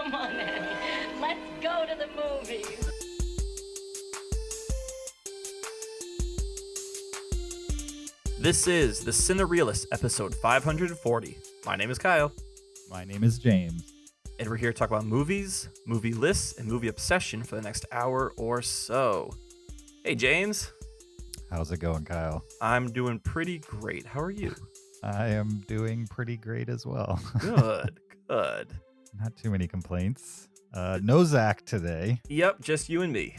Come on, Annie. Let's go to the movies. This is the Cinereelists, episode 540. My name is Kyle, My name is James. and we're here to talk about movies, movie lists, and movie obsession for the next hour or so. Hey, James. How's it going, Kyle? I'm doing pretty great. How are you? I am doing pretty great as well. Good, good. Not too many complaints. No Zach today. Yep, just you and me.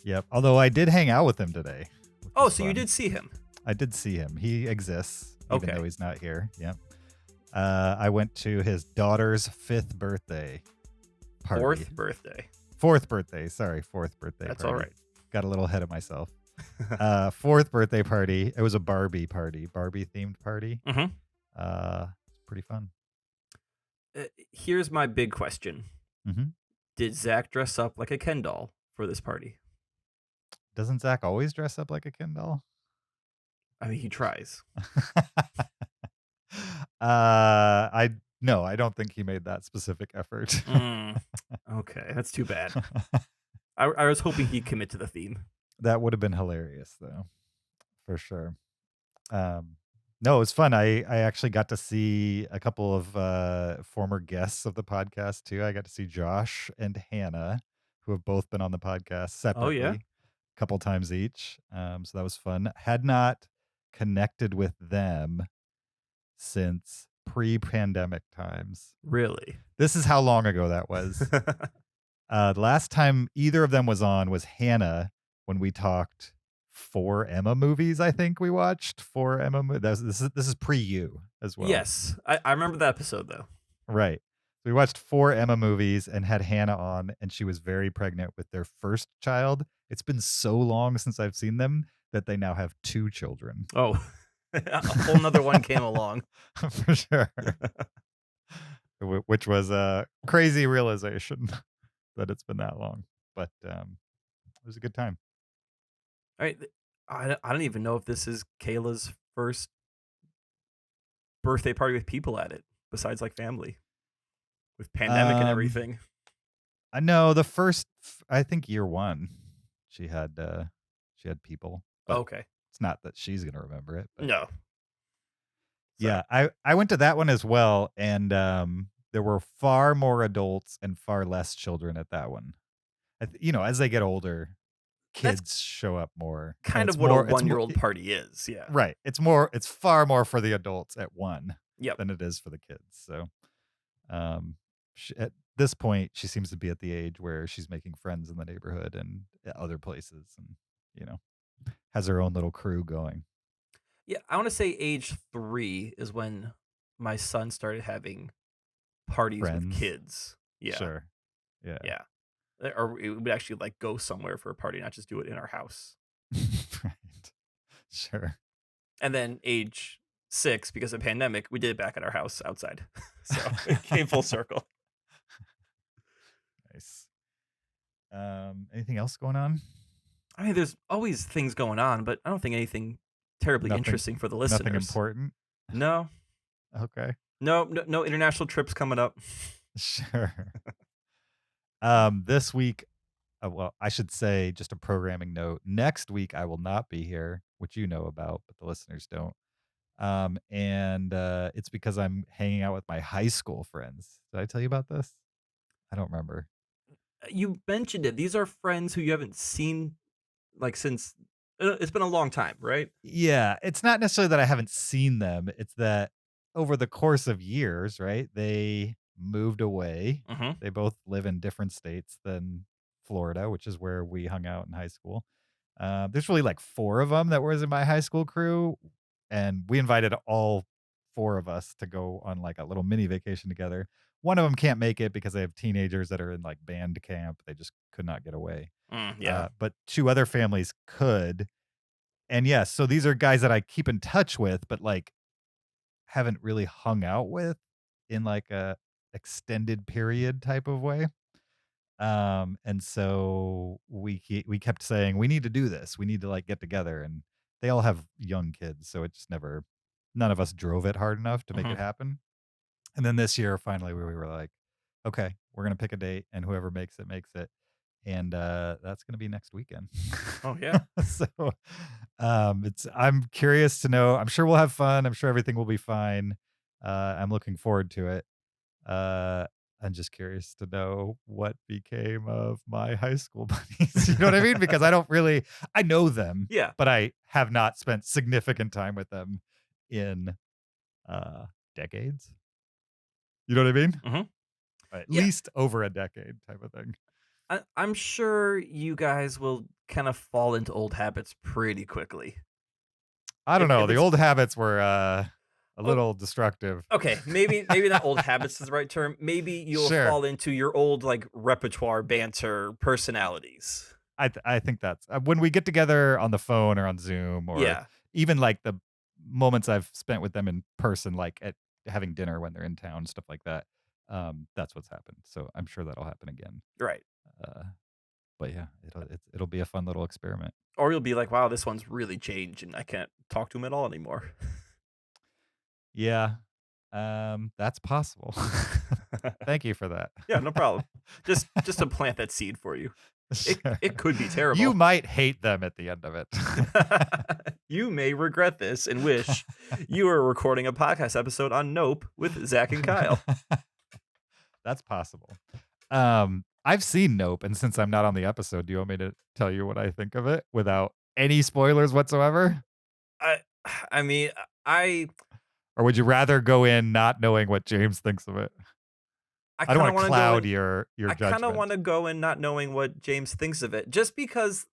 Yep. Although I did hang out with him today. which Oh, was so you fun. did see him. I did see him. He exists, even Okay. though he's not here. Yep. I went to his daughter's 5th birthday party. Fourth birthday. Fourth birthday That's party. all right. Got a little ahead of myself. 4th birthday party. It was a Barbie themed party. Mm-hmm. Pretty fun. Here's my big question. Mm-hmm. Did Zach dress up like a Ken doll for this party? Doesn't Zach always dress up like a Ken doll? I mean, he tries. I don't think he made that specific effort. Okay, that's too bad. I was hoping he'd commit to the theme. That would have been hilarious, though, for sure. No, it was fun. I actually got to see a couple of former guests of the podcast too. I got to see Josh and Hannah, who have both been on the podcast separately, yeah? a couple times each. So that was fun. Had not connected with them since pre-pandemic times. Really? This is how long ago that was. The last time either of them was on was Hannah, when we talked 4 Emma movies. I think we watched 4 Emma movies. This is pre-you as well. Yes. I remember that episode, though. Right. We watched 4 Emma movies and had Hannah on, and she was very pregnant with their first child. It's been so long since I've seen them that they now have 2 children. Oh, a whole nother one came along. For sure. Which was a crazy realization that it's been that long. But it was a good time. All right. I don't even know if this is Kayla's first birthday party with people at it, besides like family, with pandemic and everything. I know the first, I think year 1, she had people. But Okay. it's not that she's gonna remember it. But No. yeah, I went to that one as well, and there were far more adults and far less children at that one. As they get older, That's kids show up more. kind And of what a it's more- 1-year-old party is. Yeah. Right. It's far more for the adults at one Yep. than it is for the kids. So, at this point, she seems to be at the age where she's making friends in the neighborhood and at other places, and has her own little crew going. Yeah. I want to say age 3 is when my son started having parties with Friends. kids. Yeah. Sure. Yeah. Yeah. Or we would actually like go somewhere for a party, not just do it in our house. Right. Sure. And then age 6, because of the pandemic, we did it back at our house outside. So it came full circle. Nice. Anything else going on? I mean, there's always things going on, but I don't think anything terribly Nothing- interesting for the listeners. Nothing important. No, Okay. no international trips coming up. Sure. This week, well, I should say just a programming note. Next week, I will not be here, which you know about, but the listeners don't. And it's because I'm hanging out with my high school friends. Did I tell you about this? I don't remember. You mentioned it. These are friends who you haven't seen like since it's been a long time, right? Yeah, it's not necessarily that I haven't seen them. It's that over the course of years, right? They moved away. Mm-hmm. They both live in different states than Florida, which is where we hung out in high school. There's really like 4 of them that was in my high school crew, and we invited all 4 of us to go on like a little mini vacation together. One of them can't make it because they have teenagers that are in like band camp. They just could not get away. Yeah. But 2 other families could. And yes, so these are guys that I keep in touch with, but like haven't really hung out with in like a extended period type of way. And so we kept saying we need to do this. We need to like get together, and they all have young kids, so it just none of us drove it hard enough to make it happen. And then this year, finally, we were like, Okay, we're gonna pick a date, and whoever makes it, and that's gonna be next weekend. Oh yeah. So, I'm curious to know. I'm sure we'll have fun. I'm sure everything will be fine. I'm looking forward to it. Uh, I'm just curious to know what became of my high school buddies. You know what I mean? Because I know them, Yeah. but I have not spent significant time with them in uh, decades. You know what I mean? hmm At Yeah. least over a decade type of thing. I'm sure you guys will kind of fall into old habits pretty quickly. I don't If know. if The it's old habits were a oh, little destructive. okay, maybe not old habits is the right term. Maybe you'll Sure. fall into your old like repertoire banter personalities. I think that's when we get together on the phone or on Zoom or Yeah. even like the moments I've spent with them in person, like at having dinner when they're in town, stuff like that. That's what's happened. So I'm sure that'll happen again. Right. Uh, but yeah, it'll be a fun little experiment. Or you'll be like, wow, this one's really changed and I can't talk to him at all anymore. Yeah, that's possible. Thank you for that. Yeah, no problem. Just to plant that seed for you. Sure. It could be You terrible. might hate them at the end of it. You may regret this and wish you were recording a podcast episode on Nope with Zach and Kyle. That's possible. I've seen Nope, and since I'm not on the episode, do you want me to tell you what I think of it without any spoilers whatsoever? I mean, I Or would you rather go in not knowing what James thinks of it? I kind don't of want to want to go cloud in. your I kind of judgment. want to go in not knowing what James thinks of it, just because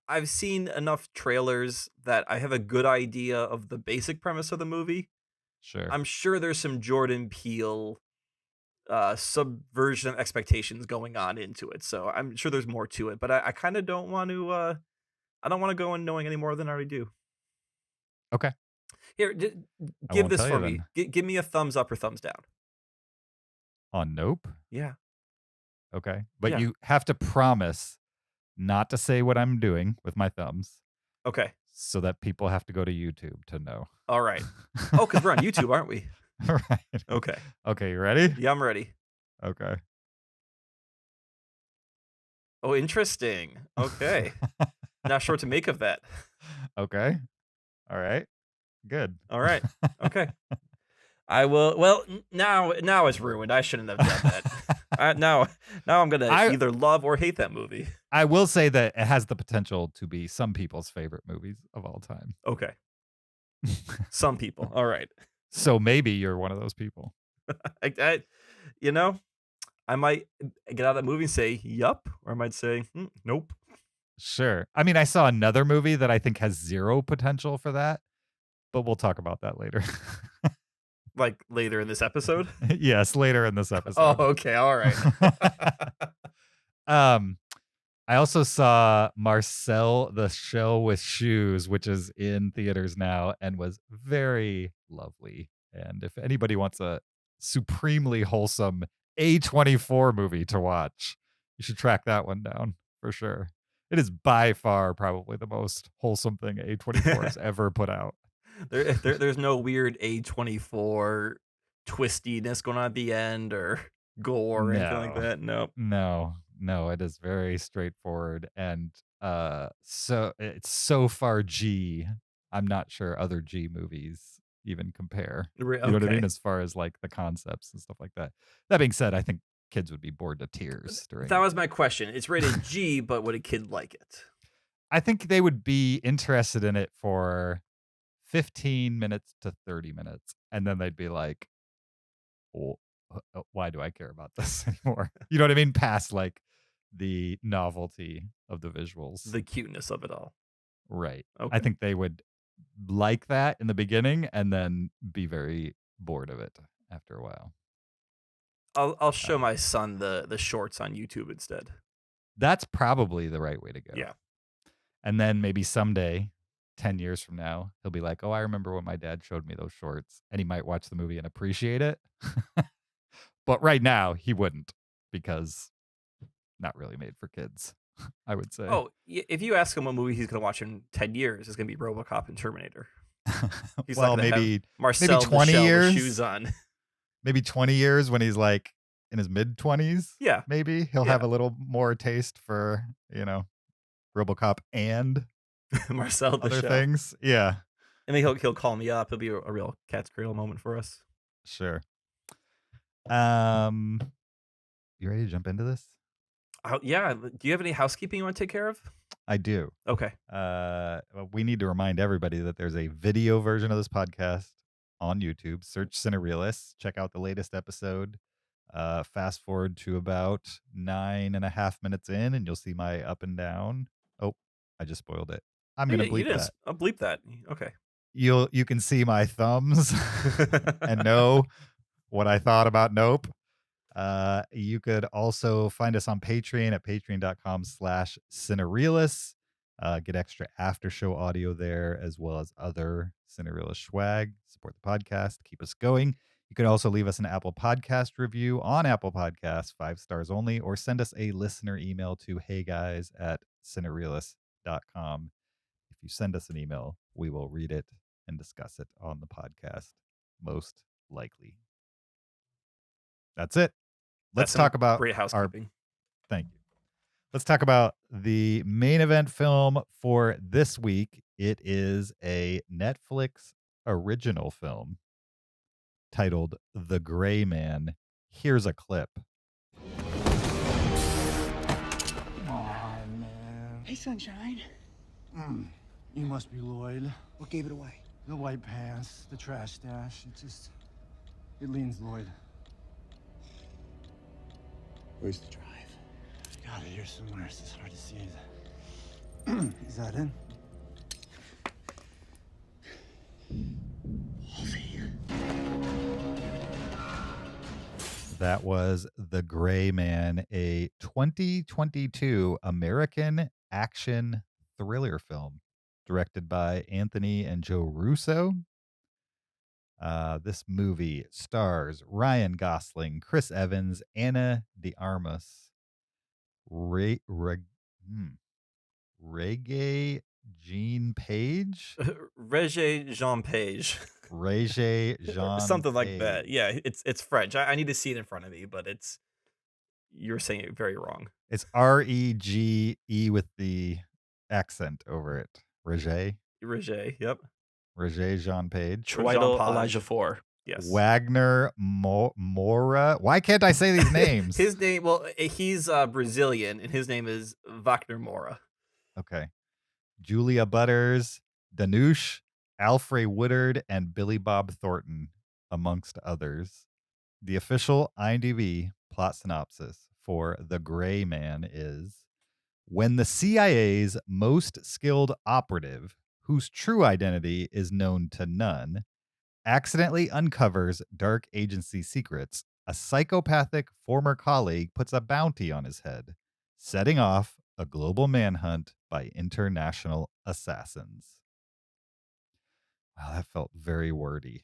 I've seen enough trailers that I have a good idea of the basic premise of the movie. Sure. I'm sure there's some Jordan Peele subversion of expectations going on into it, so I'm sure there's more to it. But I kind of don't want to. I don't want to go in knowing any more than I already do. Okay. Here, I give won't this tell for you me. then. Give me a thumbs up or thumbs down. On Nope? Yeah. Okay. But Yeah. you have to promise not to say what I'm doing with my thumbs Okay. so that people have to go to YouTube to know. All right. Oh, because we're on YouTube, aren't we? Right. Okay. Okay, you ready? Yeah, I'm ready. Okay. Oh, interesting. Okay. Not sure what to make of that. Okay. All right. Good. All right. Okay. I will. Well, now it's ruined. I shouldn't have done that. Now I'm gonna either love or hate that movie. I will say that it has the potential to be some people's favorite movies of all time. Okay. Some people. All right. So maybe you're one of those people. I might get out of that movie and say yup, or I might say nope. Sure. I mean, I saw another movie that I think has zero potential for that, but we'll talk about that later. Like later in this episode. Yes, later in this episode. Oh, okay. All right. I also saw Marcel the Shell with Shoes, which is in theaters now and was very lovely. And if anybody wants a supremely wholesome A24 movie to watch, you should track that one down for sure. It is by far probably the most wholesome thing A24 has ever put out. There's no weird A24 twistiness going on at the end or gore or anything like that. Nope. No, it is very straightforward and so it's so far G. I'm not sure other G movies even compare. You know what I mean? As far as like the concepts and stuff like that. That being said, I think kids would be bored to tears during That was my question. It's rated G, but would a kid like it? I think they would be interested in it for 15 minutes to 30 minutes. And then they'd be like, oh, why do I care about this anymore? You know what I mean? Past like the novelty of the visuals. The cuteness of it all. Right. Okay. I think they would like that in the beginning and then be very bored of it after a while. I'll show my son the shorts on YouTube instead. That's probably the right way to go. Yeah. And then maybe someday, 10 years from now, he'll be like, oh, I remember when my dad showed me those shorts. And he might watch the movie and appreciate it. But right now, he wouldn't because not really made for kids, I would say. Oh, if you ask him what movie he's going to watch in 10 years, it's going to be RoboCop and Terminator. He's well, not gonna maybe have Marcel 20 the Shell years with shoes on. Maybe 20 years when he's like in his mid-20s. Yeah. Maybe he'll Yeah. have a little more taste for, RoboCop and Marcel the other Chef. things. Yeah, And then he'll call me up. It'll be a real cat's cradle moment for us. sure. Um, you ready to jump into this? Yeah. Do you have any housekeeping you want to take care of? I do. Okay. We need to remind everybody that there's a video version of this podcast on YouTube. Search Cinereelists. Check out the latest episode. Fast forward to about 9.5 minutes in, and you'll see my up and down. Oh, I just spoiled it. I'm gonna You bleep didn't. that. I'll bleep that. Okay. You can see my thumbs and know what I thought about Nope. You could also find us on Patreon at patreon.com/Cinereelists. Get extra after show audio there, as well as other Cinerealist swag. Support the podcast, keep us going. You could also leave us an Apple Podcast review on Apple Podcasts, 5 stars only, or send us a listener email to heyguys@cinerealists.com. If you send us an email, we will read it and discuss it on the podcast, most likely. That's it. Let's That's some talk about great housekeeping. Thank you. Let's talk about the main event film for this week. It is a Netflix original film titled The Gray Man. Here's a clip. Aw, man. Hey, Sunshine. You must be Lloyd. What gave it away? The white pants, the trash stash. It leans Lloyd. Where's the drive? Got it here somewhere. It's just hard to see. Is that it? That was The Gray Man, a 2022 American action thriller film directed by Anthony and Joe Russo. This movie stars Ryan Gosling, Chris Evans, Anna de Armas, Reggae Jean Page, Regé Jean Page. Regé Jean, Something like Page. that. Yeah, it's French. I need to see it in front of me, but you're saying it very wrong. It's REGE with the accent over it. Regé Yep. Jean Page. Chweidel Elijah Four. Yes. Wagner Moura. Why can't I say these names? His name, well, he's Brazilian, and his name is Wagner Moura. Okay. Julia Butters, Danush, Alfred Woodard, and Billy Bob Thornton, amongst others. The official IMDb plot synopsis for The Gray Man is: when the CIA's most skilled operative, whose true identity is known to none, accidentally uncovers dark agency secrets, a psychopathic former colleague puts a bounty on his head, setting off a global manhunt by international assassins. Wow, that felt very wordy.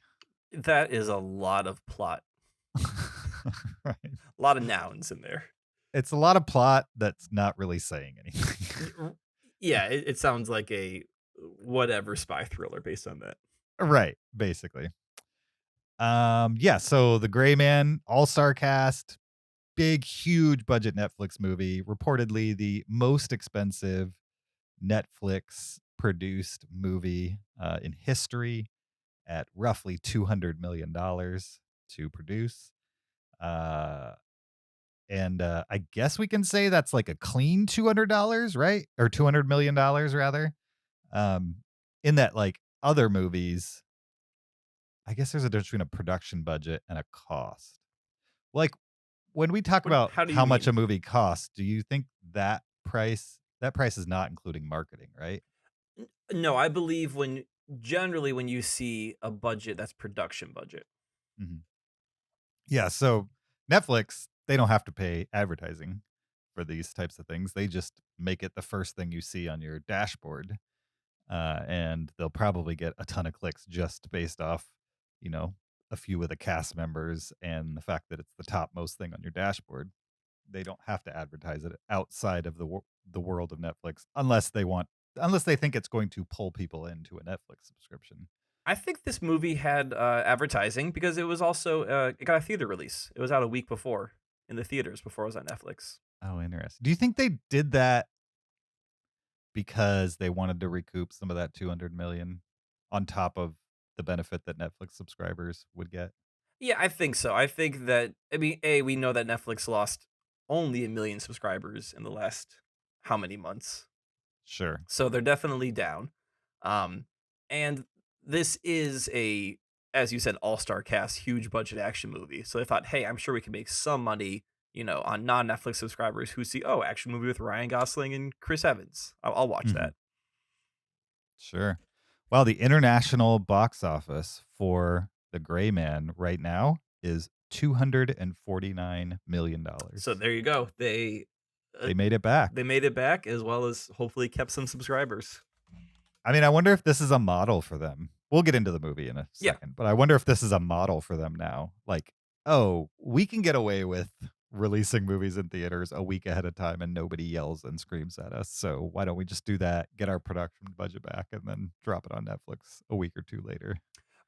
That is a lot of plot. Right. A lot of nouns in there. It's a lot of plot that's not really saying anything. Yeah, it sounds like a whatever spy thriller based on that. Right, basically. Yeah, so The Gray Man, all-star cast, big, huge budget Netflix movie, reportedly the most expensive Netflix produced movie in history at roughly $200 million to produce. And I guess we can say that's like a clean $200, right? Or $200 million rather. In that, like, other movies, I guess there's a difference between a production budget and a cost. Like, when we talk about how do you how much mean? a movie costs, do you think that price is not including marketing, right? No, I believe generally when you see a budget, that's production budget. Mm-hmm. Yeah, so Netflix, they don't have to pay advertising for these types of things. They just make it the first thing you see on your dashboard. And they'll probably get a ton of clicks just based off, a few of the cast members and the fact that it's the topmost thing on your dashboard. They don't have to advertise it outside of the world of Netflix unless they think it's going to pull people into a Netflix subscription. I think this movie had advertising because it was also it got a theater release. It was out a week before. in the theaters before it was on Netflix. Oh, interesting. Do you think they did that because they wanted to recoup some of that 200 million on top of the benefit that Netflix subscribers would get? Yeah, I think so. I think that, I mean, we know that Netflix lost only 1 million subscribers in the last how many months? Sure. So they're definitely down. Um, and this is a, as you said, all-star cast, huge budget action movie. So they thought, hey, I'm sure we can make some money, on non-Netflix subscribers who see, oh, action movie with Ryan Gosling and Chris Evans. I'll watch Mhm. that. Sure. Well, the international box office for The Gray Man right now is $249 million. So there you go. They They made it back. they made it back, as well as hopefully kept some subscribers. I mean, I wonder if this is a model for them. We'll get into the movie in a Yeah. second, but I wonder if this is a model for them now. Like, oh, we can get away with releasing movies in theaters a week ahead of time and nobody yells and screams at us. So why don't we just do that, get our production budget back, and then drop it on Netflix a week or two later?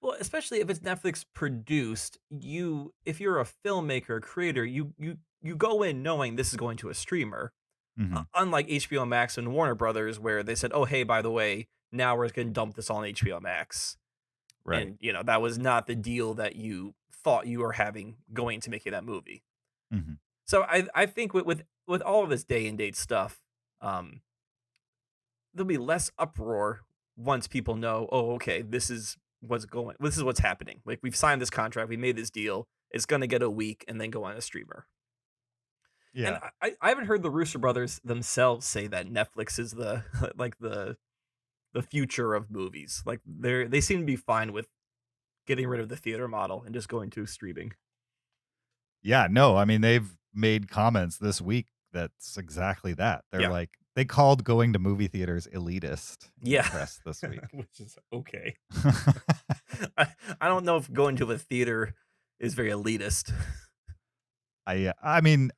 Well, especially if it's Netflix produced, if you're a filmmaker, creator, you go in knowing this is going to a streamer. Mhm. Unlike HBO Max and Warner Brothers, where they said, "Oh, hey, by the way, now we're going to dump this on HBO Max," Right. and that was not the deal that you thought you were having going to making that movie. Mhm. So I think with all of this day and date stuff, um, there'll be less uproar once people know, oh, okay, this is what's happening. Like, we've signed this contract, we made this deal. It's gonna get a week and then go on a streamer. And Yeah. I haven't heard the Rooster Brothers themselves say that Netflix is the like the future of movies. Like, they seem to be fine with getting rid of the theater model and just going to streaming. Yeah, no, I mean, they've made comments this week that's exactly that. They're Yeah. like, they called going to movie theaters elitist in the Yeah. press this week. Which is okay. I don't know if going to a theater is very elitist. I mean,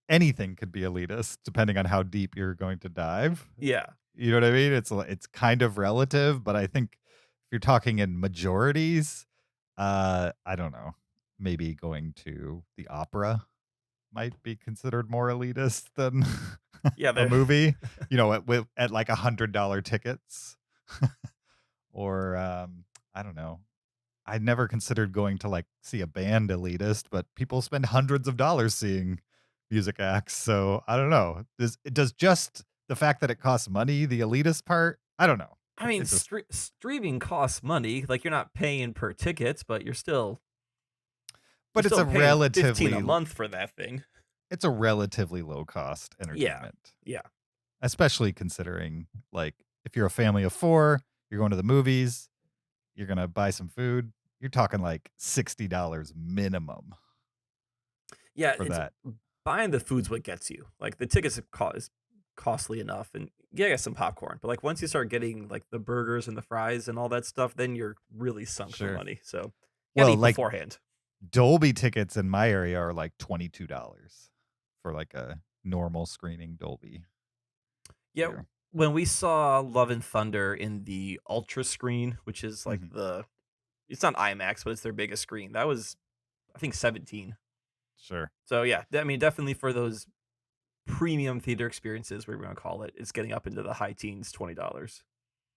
anything could be elitist depending on how deep you're going to dive. Yeah. You know what I mean? It's kind of relative, but I think if you're talking in majorities, I don't know. Maybe going to the opera might be considered more elitist than Yeah, a movie. At like $100 tickets, or I don't know. I never considered going to like see a band elitist, but people spend hundreds of dollars seeing music acts. So I don't know. Does just the fact that it costs money the elitist part? I don't know. I mean, It just streaming costs money. Like, you're not paying per tickets, but you're still but it's still a paying 15 a relatively month for that thing. it's a relatively low cost entertainment. Yeah. Especially considering, like, if you're a family of 4, you're going to the movies, you're gonna buy some food, you're talking like $60 minimum Yeah, for it's that. buying the food's what gets you. Like, the tickets is costly enough, and yeah, get some popcorn. But like, once you start getting like the burgers and the fries and all that stuff, then you're really sunk for Sure. money. So you Well, gotta eat like beforehand. Dolby tickets in my area are like $22 for like a normal screening Dolby. Yeah, Here. when we saw Love and Thunder in the Ultra screen, which is like Mhm. it's not IMAX, but it's their biggest screen. That was, I think, 17. Sure. So yeah, I mean, definitely for those premium theater experiences, whatever you want to call it, it's getting up into the high teens, $20.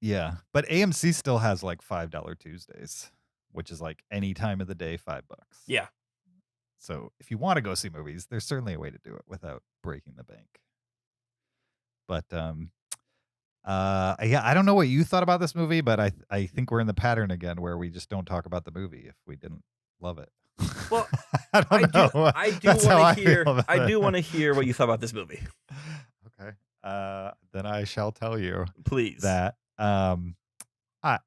Yeah. But AMC still has like $5 Tuesdays, which is like any time of the day, $5. Yeah, So if you want to go see movies, there's certainly a way to do it without breaking the bank. But yeah, I don't know what you thought about this movie, but I think we're in the pattern again where we just don't talk about the movie if we didn't love it. Well, I don't know. I do That's how want to hear. feel about I it. do want to hear what you thought about this movie, Okay. Then I shall tell you please. that I,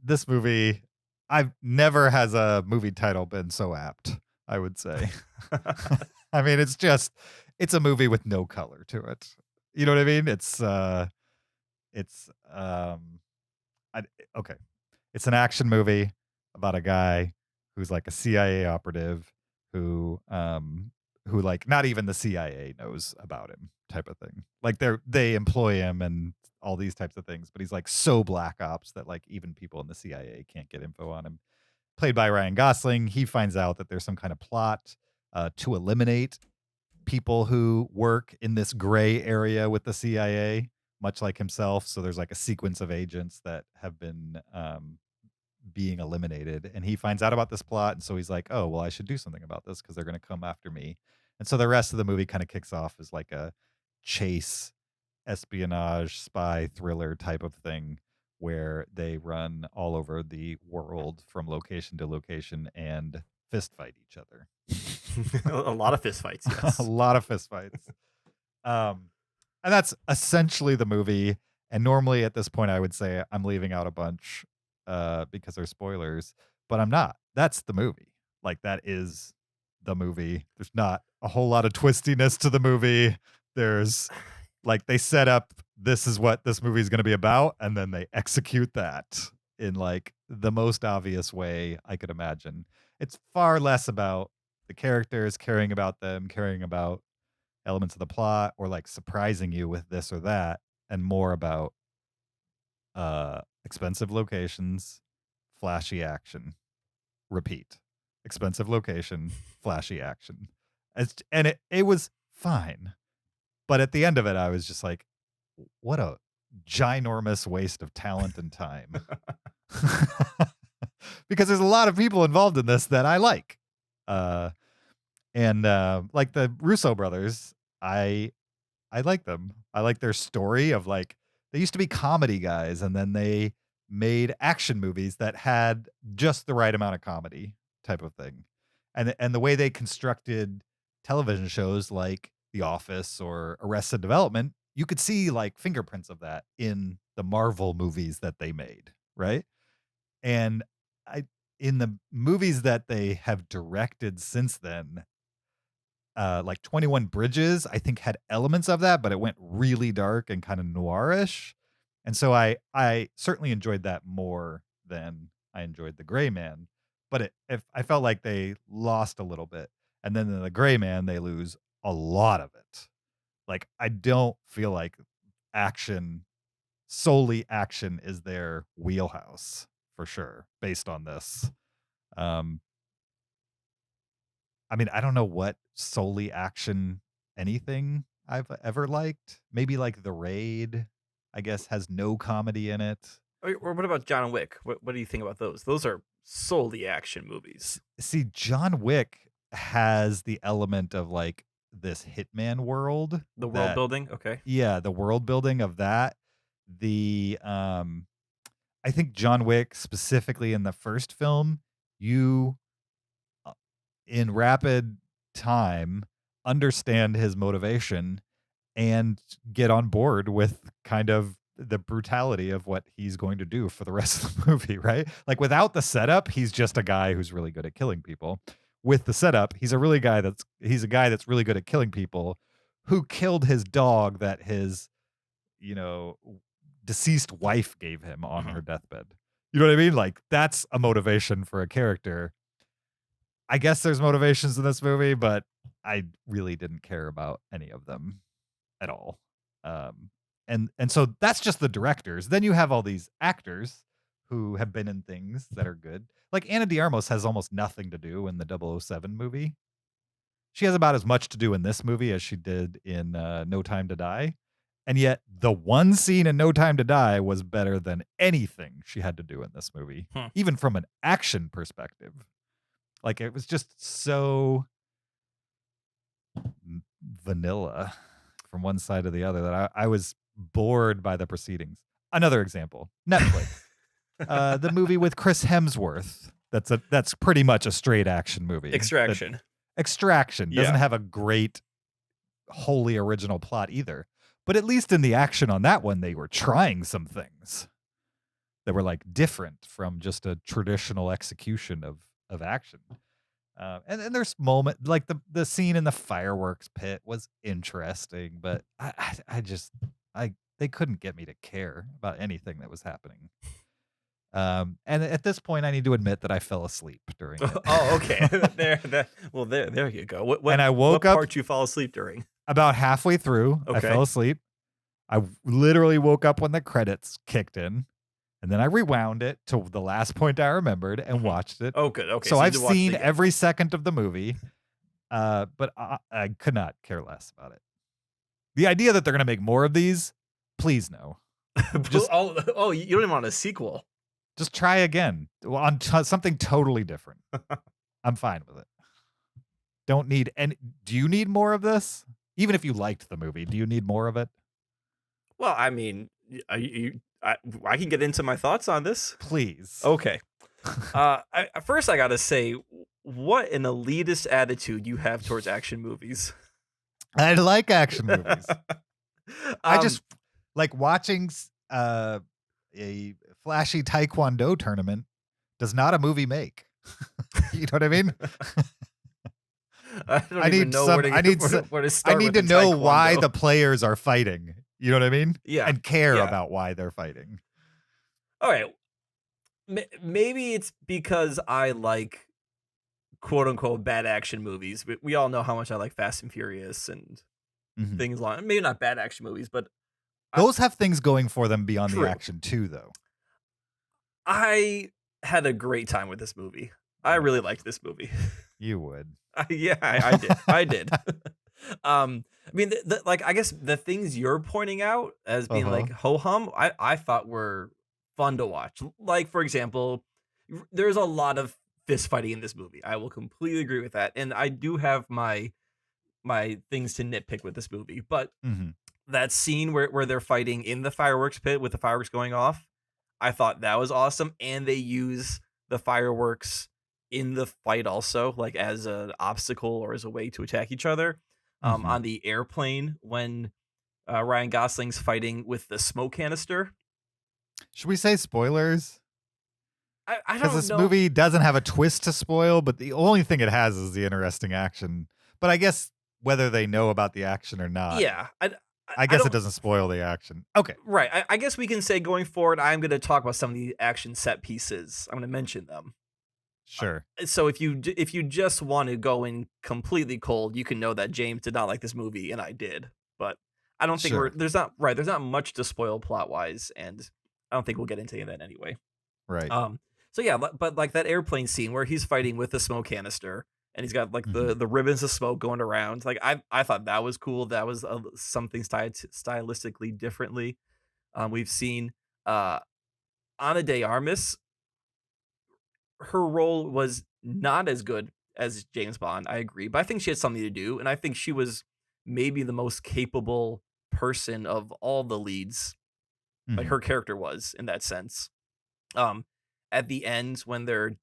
this movie, I've never has a movie title been so apt, I would say. I mean, it's a movie with no color to it. You know what I mean? Okay. It's an action movie about a guy who's like a CIA operative who like not even the CIA knows about him type of thing. Like they employ him and all these types of things, but he's like so black ops that like even people in the CIA can't get info on him. Played by Ryan Gosling, he finds out that there's some kind of plot to eliminate people who work in this gray area with the CIA, much like himself. So there's like a sequence of agents that have been being eliminated, and he finds out about this plot, and so he's like, oh, well, I should do something about this because they're going to come after me. And so the rest of the movie kind of kicks off as like a chase, espionage, spy thriller type of thing where they run all over the world from location to location and fist fight each other. A lot of fist fights, yes. A lot of fist fights. And that's essentially the movie. And normally at this point, I would say I'm leaving out a bunch because they're spoilers, but I'm not. That's the movie. Like, that is the movie. There's not a whole lot of twistiness to the movie. There's like, they set up, this is what this movie is going to be about, and then they execute that in like the most obvious way I could imagine. It's far less about the characters, caring about them, caring about elements of the plot, or like surprising you with this or that, and more about expensive locations, flashy action. Repeat. Expensive location, flashy action. And it was fine. But at the end of it, I was just like, what a ginormous waste of talent and time. Because there's a lot of people involved in this that I like. And like the Russo brothers, I like them. I like their story of like, they used to be comedy guys, and then they made action movies that had just the right amount of comedy type of thing. And the way they constructed television shows like The Office or Arrested Development, you could see like fingerprints of that in the Marvel movies that they made, right? And in the movies that they have directed since then, like 21 Bridges, I think had elements of that, but it went really dark and kind of noirish. And so I certainly enjoyed that more than I enjoyed The Gray Man. But I felt like they lost a little bit. And then in The Gray Man, they lose a lot of it. Like, I don't feel like solely action is their wheelhouse for sure, based on this. I mean, I don't know what solely action anything I've ever liked. Maybe like The Raid, I guess, has no comedy in it. Or what about John Wick? What do you think about those? Those are solely action movies. See, John Wick has the element of like this hitman world. The world building? Okay. Yeah, the world building of that. I think John Wick, specifically in the first film, you in rapid time understand his motivation and get on board with kind of the brutality of what he's going to do for the rest of the movie, right? Like, without the setup, he's just a guy who's really good at killing people. With the setup, he's a guy that's really good at killing people, who killed his dog that his, deceased wife gave him on her deathbed. You know what I mean? Like, that's a motivation for a character. I guess there's motivations in this movie, but I really didn't care about any of them at all. And so that's just the directors. Then you have all these actors who have been in things that are good. Like Ana de Armas has almost nothing to do in the 007 movie. She has about as much to do in this movie as she did in No Time to Die. And yet the one scene in No Time to Die was better than anything she had to do in this movie, even from an action perspective. Like, it was just so vanilla from one side to the other that I was bored by the proceedings. Another example, Netflix. The movie with Chris Hemsworth. That's pretty much a straight action movie. Extraction. Extraction doesn't have a great, wholly original plot either. But at least in the action on that one, they were trying some things that were like different from just a traditional execution of action. And there's moment like the scene in the fireworks pit was interesting, but they couldn't get me to care about anything that was happening. And at this point, I need to admit that I fell asleep during it. Oh, okay. There you go. What, and I woke up. What part you fall asleep during? About halfway through, okay. I fell asleep. I literally woke up when the credits kicked in, and then I rewound it to the last point I remembered and watched it. Oh, good. Okay. So I've seen every second of the movie. But I could not care less about it. The idea that they're gonna make more of these, please no. Just you don't even want a sequel. just try again on something totally different. I'm fine with it. Don't need any. Do you need more of this? Even if you liked the movie, do you need more of it? Well, I mean, I can get into my thoughts on this. Please. Okay. First, I gotta say, what an elitist attitude you have towards action movies. I like action movies. I Um, just like watching a flashy taekwondo tournament does not a movie make. You know what I mean? I don't I even need know some. where to, I need. where to I start. need with to the know why Taekwondo. the players are fighting. You know what I mean? Yeah. And care Yeah. about why they're fighting. All right. Maybe it's because I like quote unquote bad action movies. We all know how much I like Fast and Furious and Mhm. things like maybe not bad action movies, but Those have things going for them beyond True. the action too, though. I had a great time with this movie. I really liked this movie. You would. Yeah, I did. I did. I mean, like I guess the things you're pointing out as being like ho hum, I thought were fun to watch. Like for example, there's a lot of fist fighting in this movie. I will completely agree with that, and I do have my things to nitpick with this movie. But Mhm. that scene where they're fighting in the fireworks pit with the fireworks going off, I thought that was awesome, and they use the fireworks in the fight also, like as an obstacle or as a way to attack each other. Mhm. On the airplane when Ryan Gosling's fighting with the smoke canister. Should we say spoilers? I Because don't this know. movie doesn't have a twist to spoil, but the only thing it has is the interesting action. But I guess whether they know about the action or not, Yeah, I guess don't- it doesn't spoil the action. Okay. Right. I guess we can say going forward, I'm going to talk about some of the action set pieces. I'm going to mention them. Sure. So if you just want to go in completely cold, you can know that James did not like this movie, and I did. But I don't think Sure. there's not much to spoil plot wise, and I don't think we'll get into any of that anyway. Right. So yeah, but like that airplane scene where he's fighting with the smoke canister, and he's got like Mhm. the ribbons of smoke going around. Like I thought that was cool. That was something stylistically differently. We've seen Ana de Armas. Her role was not as good as James Bond. I agree, but I think she had something to do, and I think she was maybe the most capable person of all the leads. Like Mhm. her character was in that sense. Um, at the end when they're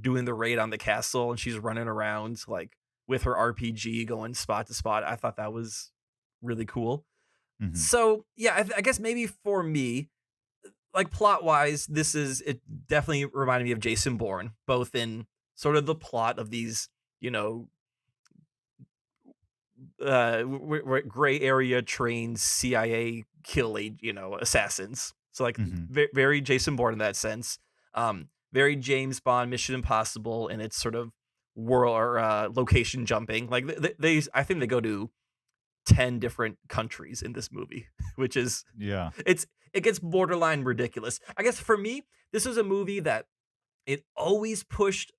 doing the raid on the castle and she's running around like with her RPG going spot to spot, I thought that was really cool. Mhm. So yeah, I guess maybe for me, like plot wise, it definitely reminded me of Jason Bourne, both in sort of the plot of these, you know, gray area trained CIA assassins. So like Mhm. very Jason Bourne in that sense. Very James Bond, Mission Impossible, and its sort of world or location jumping. Like I think they go to 10 different countries in this movie, which is Yeah. it gets borderline ridiculous. I guess for me, this was a movie that it always pushed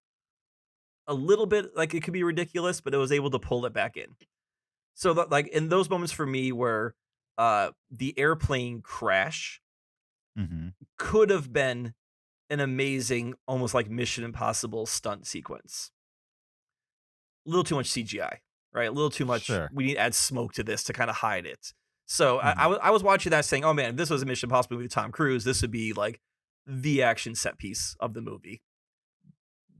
a little bit like it could be ridiculous, but it was able to pull it back in. So that like in those moments for me where the airplane crash Mhm. could have been an amazing, almost like Mission Impossible stunt sequence. A little too much CGI, right? A little too much. Sure. We need to add smoke to this to kind of hide it. So Mhm. I was watching that saying, oh man, if this was a Mission Impossible movie with Tom Cruise, this would be like the action set piece of the movie.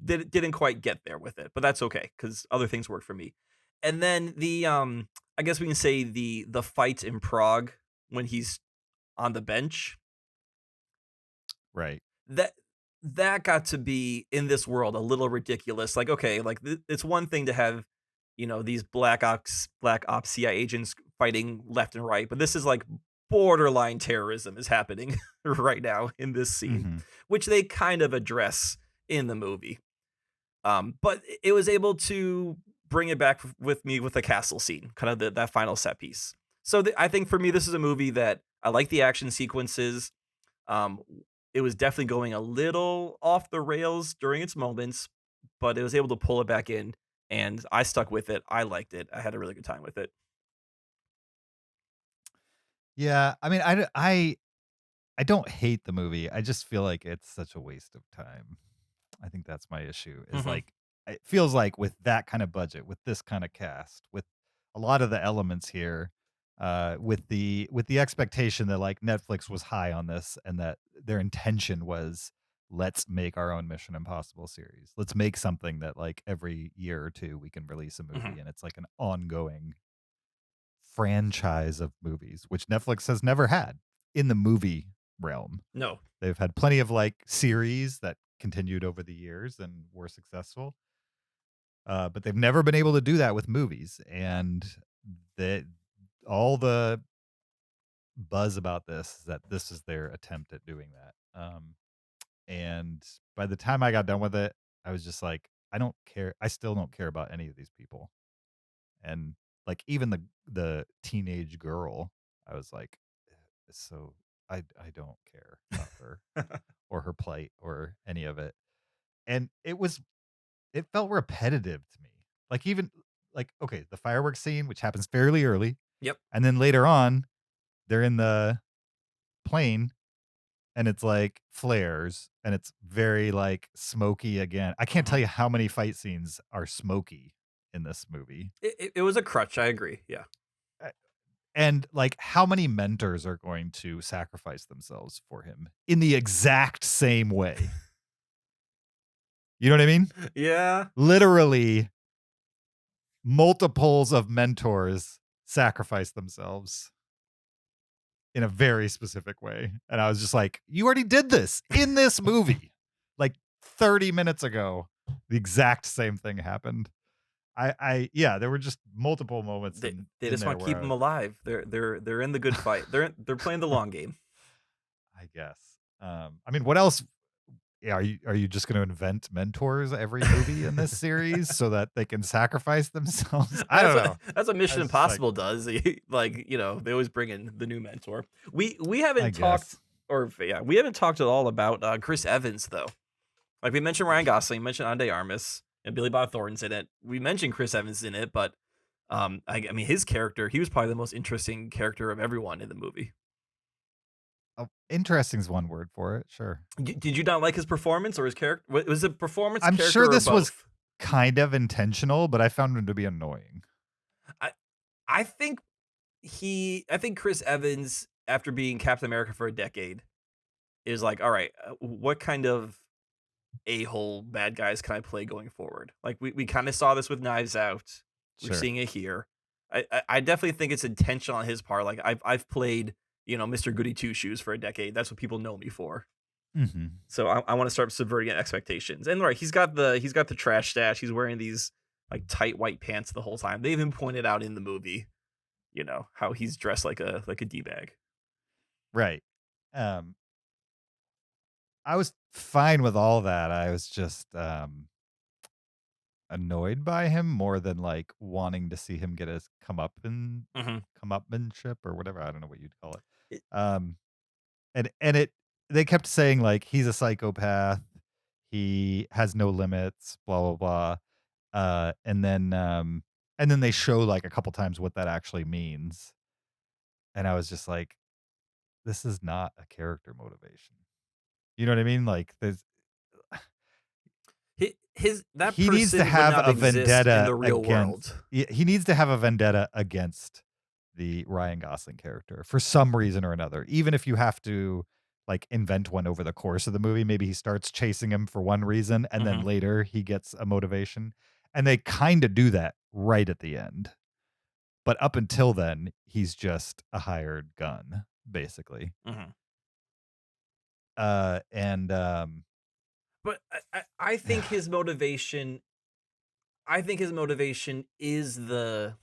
Didn't quite get there with it, but that's okay because other things worked for me. And then the I guess we can say the fight in Prague when he's on the bench, Right. that got to be in this world a little ridiculous. Like okay, like it's one thing to have these black ops CIA agents fighting left and right, but this is like borderline terrorism is happening right now in this scene, Mhm. which they kind of address in the movie. But it was able to bring it back with me with the castle scene, kind of that final set piece. So I think for me, this is a movie that I like the action sequences. Um, it was definitely going a little off the rails during its moments, but it was able to pull it back in and I stuck with it. I liked it. I had a really good time with it. Yeah, I mean, I don't hate the movie. I just feel like it's such a waste of time. I think that's my issue. Is Mhm. like it feels like with that kind of budget, with this kind of cast, with a lot of the elements here, with the expectation that like Netflix was high on this and that their intention was let's make our own Mission Impossible series. Let's make something that like every year or two we can release a movie Mhm. and it's like an ongoing franchise of movies, which Netflix has never had in the movie realm. No. They've had plenty of like series that continued over the years and were successful. But they've never been able to do that with movies. And the all the buzz about this is that this is their attempt at doing that. And by the time I got done with it, I was just like, I don't care. I still don't care about any of these people. And like even the teenage girl, I was like, so I don't care about her or her plight or any of it. And it felt repetitive to me. Like even like okay, the fireworks scene, which happens fairly early, Yep. and then later on, they're in the plane and it's like flares and it's very like smoky again. I can't Mhm. tell you how many fight scenes are smoky in this movie. It was a crutch. I agree. Yeah. Uh, And like how many mentors are going to sacrifice themselves for him in the exact same way? You know what I mean? Yeah. Literally multiples of mentors sacrifice themselves in a very specific way. And I was just like, you already did this in this movie. Like 30 minutes ago, the exact same thing happened. Yeah, there were just multiple moments They in just there want to keep where them alive. They're in the good fight. They're playing the long game. I guess. I mean, what else? Yeah, are you just going to invent mentors every movie in this series so that they can sacrifice themselves? I don't know. That's what I Mission was just like, Impossible does. Like, they always bring in the new mentor. We I haven't talked, guess. or yeah, we haven't talked at all about Chris Evans though. Like we mentioned Ryan Gosling, mentioned Ande Armas, and Billy Bob Thornton's in it. We mentioned Chris Evans in it, but I mean his character, he was probably the most interesting character of everyone in the movie. Oh, interesting is one word for it. Sure. Did you not like his performance or his character? Was it performance, I'm character, sure or this was both? kind of intentional, but I found him to be annoying. I I think I think Chris Evans, after being Captain America for a decade, is like, all right, what kind of a-hole bad guys can I play going forward? Like we kind of saw this with Knives Out. We're Sure. seeing it here. I definitely think it's intentional on his part. Like I've played, Mr. Goody Two Shoes for a decade. That's what people know me for. Hmm. So I want to start subverting expectations. And right, he's got the trash stash. He's wearing these like tight white pants the whole time. They even pointed out in the movie, how he's dressed like a D-bag. Right. Um, I was fine with all that. I was just annoyed by him more than like wanting to see him get his Mhm. comeuppmanship or whatever. I don't know what you'd call it. It- Um, and it they kept saying like he's a psychopath, he has no limits, blah blah blah. And then they show like a couple times what that actually means, and I was just like, this is not a character motivation. You know what I mean? Like there's His that he needs to person would have not a exist in vendetta the real against world. he needs to have a vendetta against the Ryan Gosling character for some reason or another. Even if you have to like invent one over the course of the movie, maybe he starts chasing him for one reason and then Mhm. later he gets a motivation. And they kind of do that right at the end. But up until then, he's just a hired gun, basically. Mhm. And But I think his motivation. I think his motivation is the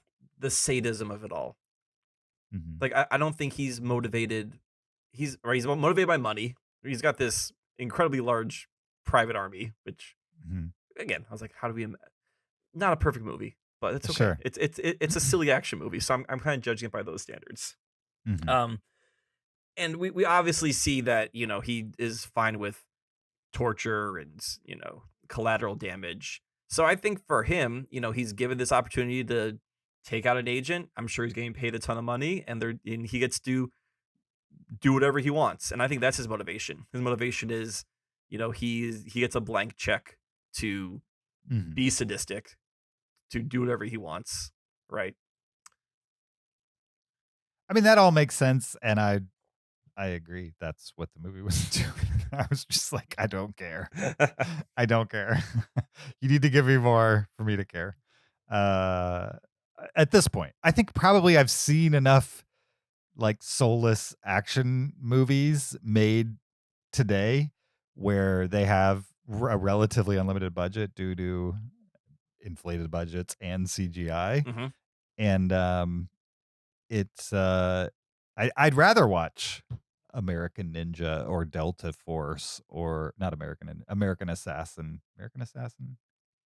sadism of it all. mhm, Like I don't think he's motivated. He's motivated by money. He's got this incredibly large private army, which mhm. again I was like, how do we? Not a perfect movie, but it's okay. Sure. It's a silly action movie, so I'm kind of judging it by those standards. Mhm, Um, and we obviously see that he is fine with torture and collateral damage. So I think for him, he's given this opportunity to take out an agent. I'm sure he's getting paid a ton of money, and he gets to do whatever he wants. And I think that's his motivation. His motivation is, he gets a blank check to Mhm. be sadistic, to do whatever he wants, right? I mean, that all makes sense, and I agree. That's what the movie was doing. I was just like, I don't care. I don't care. You need to give me more for me to care. Uh, at this point, I think probably I've seen enough like soulless action movies made today where they have a relatively unlimited budget due to inflated budgets and CGI. hmm And it's I'd rather watch American Ninja or Delta Force or not American Assassin. American Assassin?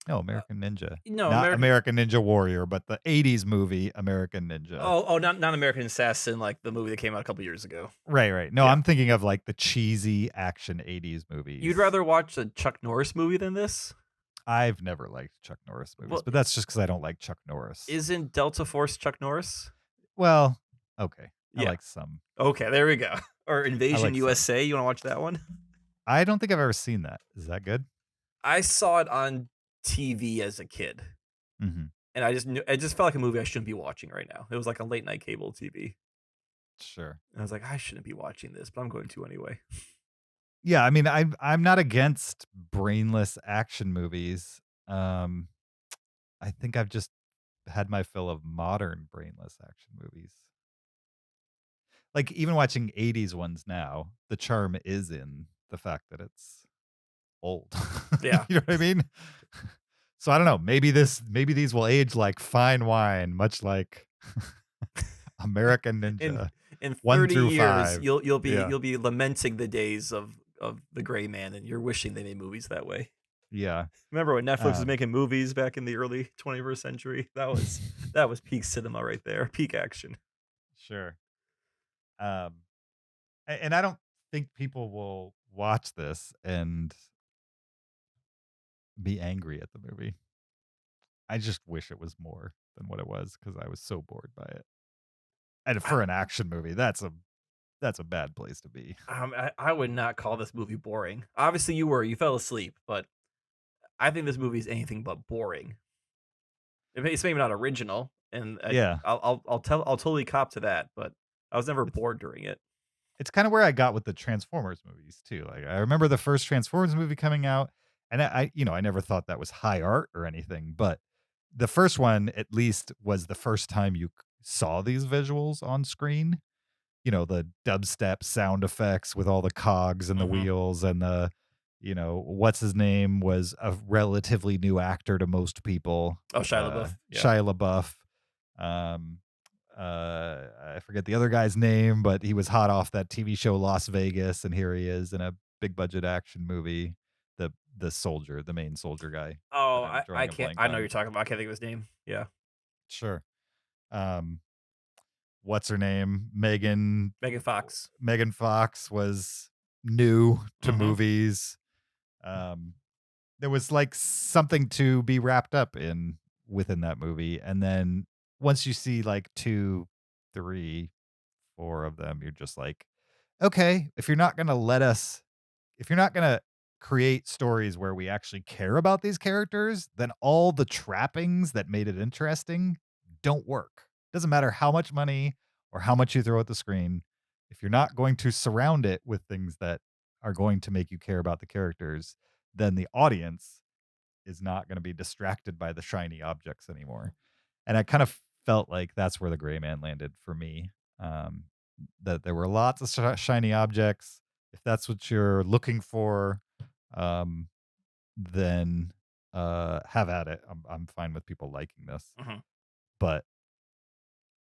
No, American Ninja. No, Not American. American Ninja Warrior, but the 80s movie American Ninja. Oh, not American Assassin, like the movie that came out a couple years ago. Right. No, Yeah. I'm thinking of like the cheesy action 80s movies. You'd rather watch a Chuck Norris movie than this? I've never liked Chuck Norris movies, Well, but that's just because I don't like Chuck Norris. Isn't Delta Force Chuck Norris? Well, okay. I Yeah. like some. Okay, there we go. Or Invasion like some. USA. You want to watch that one? I don't think I've ever seen that. Is that good? I saw it on TV as a kid, Mm-hmm. and it just felt like a movie I shouldn't be watching right now. It was like a late night cable TV. Sure. And I was like, I shouldn't be watching this, but I'm going to anyway. Yeah, I mean, I'm not against brainless action movies. I think I've just had my fill of modern brainless action movies. Like even watching 80s ones now, the charm is in the fact that it's old. Yeah. You know what I mean? So I don't know. Maybe these will age like fine wine, much like American Ninja. In 1 30 through years, 5. you'll be Yeah. you'll be lamenting the days of the gray man, and you're wishing they made movies that way. Yeah. Remember when Netflix was Um, making movies back in the early 21st century? That was peak cinema right there, peak action. Sure. Um, and I don't think people will watch this and be angry at the movie. I just wish it was more than what it was because I was so bored by it. And for an action movie, that's a bad place to be. I would not call this movie boring. Obviously, you fell asleep, but I think this movie is anything but boring. It's maybe not original, and Yeah. I'll totally cop to that, but I was never bored during it. It's kind of where I got with the Transformers movies too. Like I remember the first Transformers movie coming out, and I never thought that was high art or anything, but the first one at least was the first time you saw these visuals on screen. The dubstep sound effects with all the cogs and the Mhm. wheels and what's his name was a relatively new actor to most people. Oh, Shia LaBeouf. Yeah. Shia LaBeouf. Um, I forget the other guy's name, but he was hot off that TV show Las Vegas, and here he is in a big budget action movie. The soldier, the main soldier guy. Oh, that I'm I drawing a can't. blank I know on. you're talking about. I can't think of his name. Yeah, Sure. What's her name? Megan Megan Fox. Megan Fox was new to Mhm. movies. There was like something to be wrapped up in within that movie. And then once you see like 2, 3, 4 of them, you're just like, okay, if you're not going to create stories where we actually care about these characters, then all the trappings that made it interesting don't work. Doesn't matter how much money or how much you throw at the screen. If you're not going to surround it with things that are going to make you care about the characters, then the audience is not going to be distracted by the shiny objects anymore. And I kind of felt like that's where the Gray Man landed for me. That there were lots of shiny objects. If that's what you're looking for, then have at it. I'm fine with people liking this, Mhm. but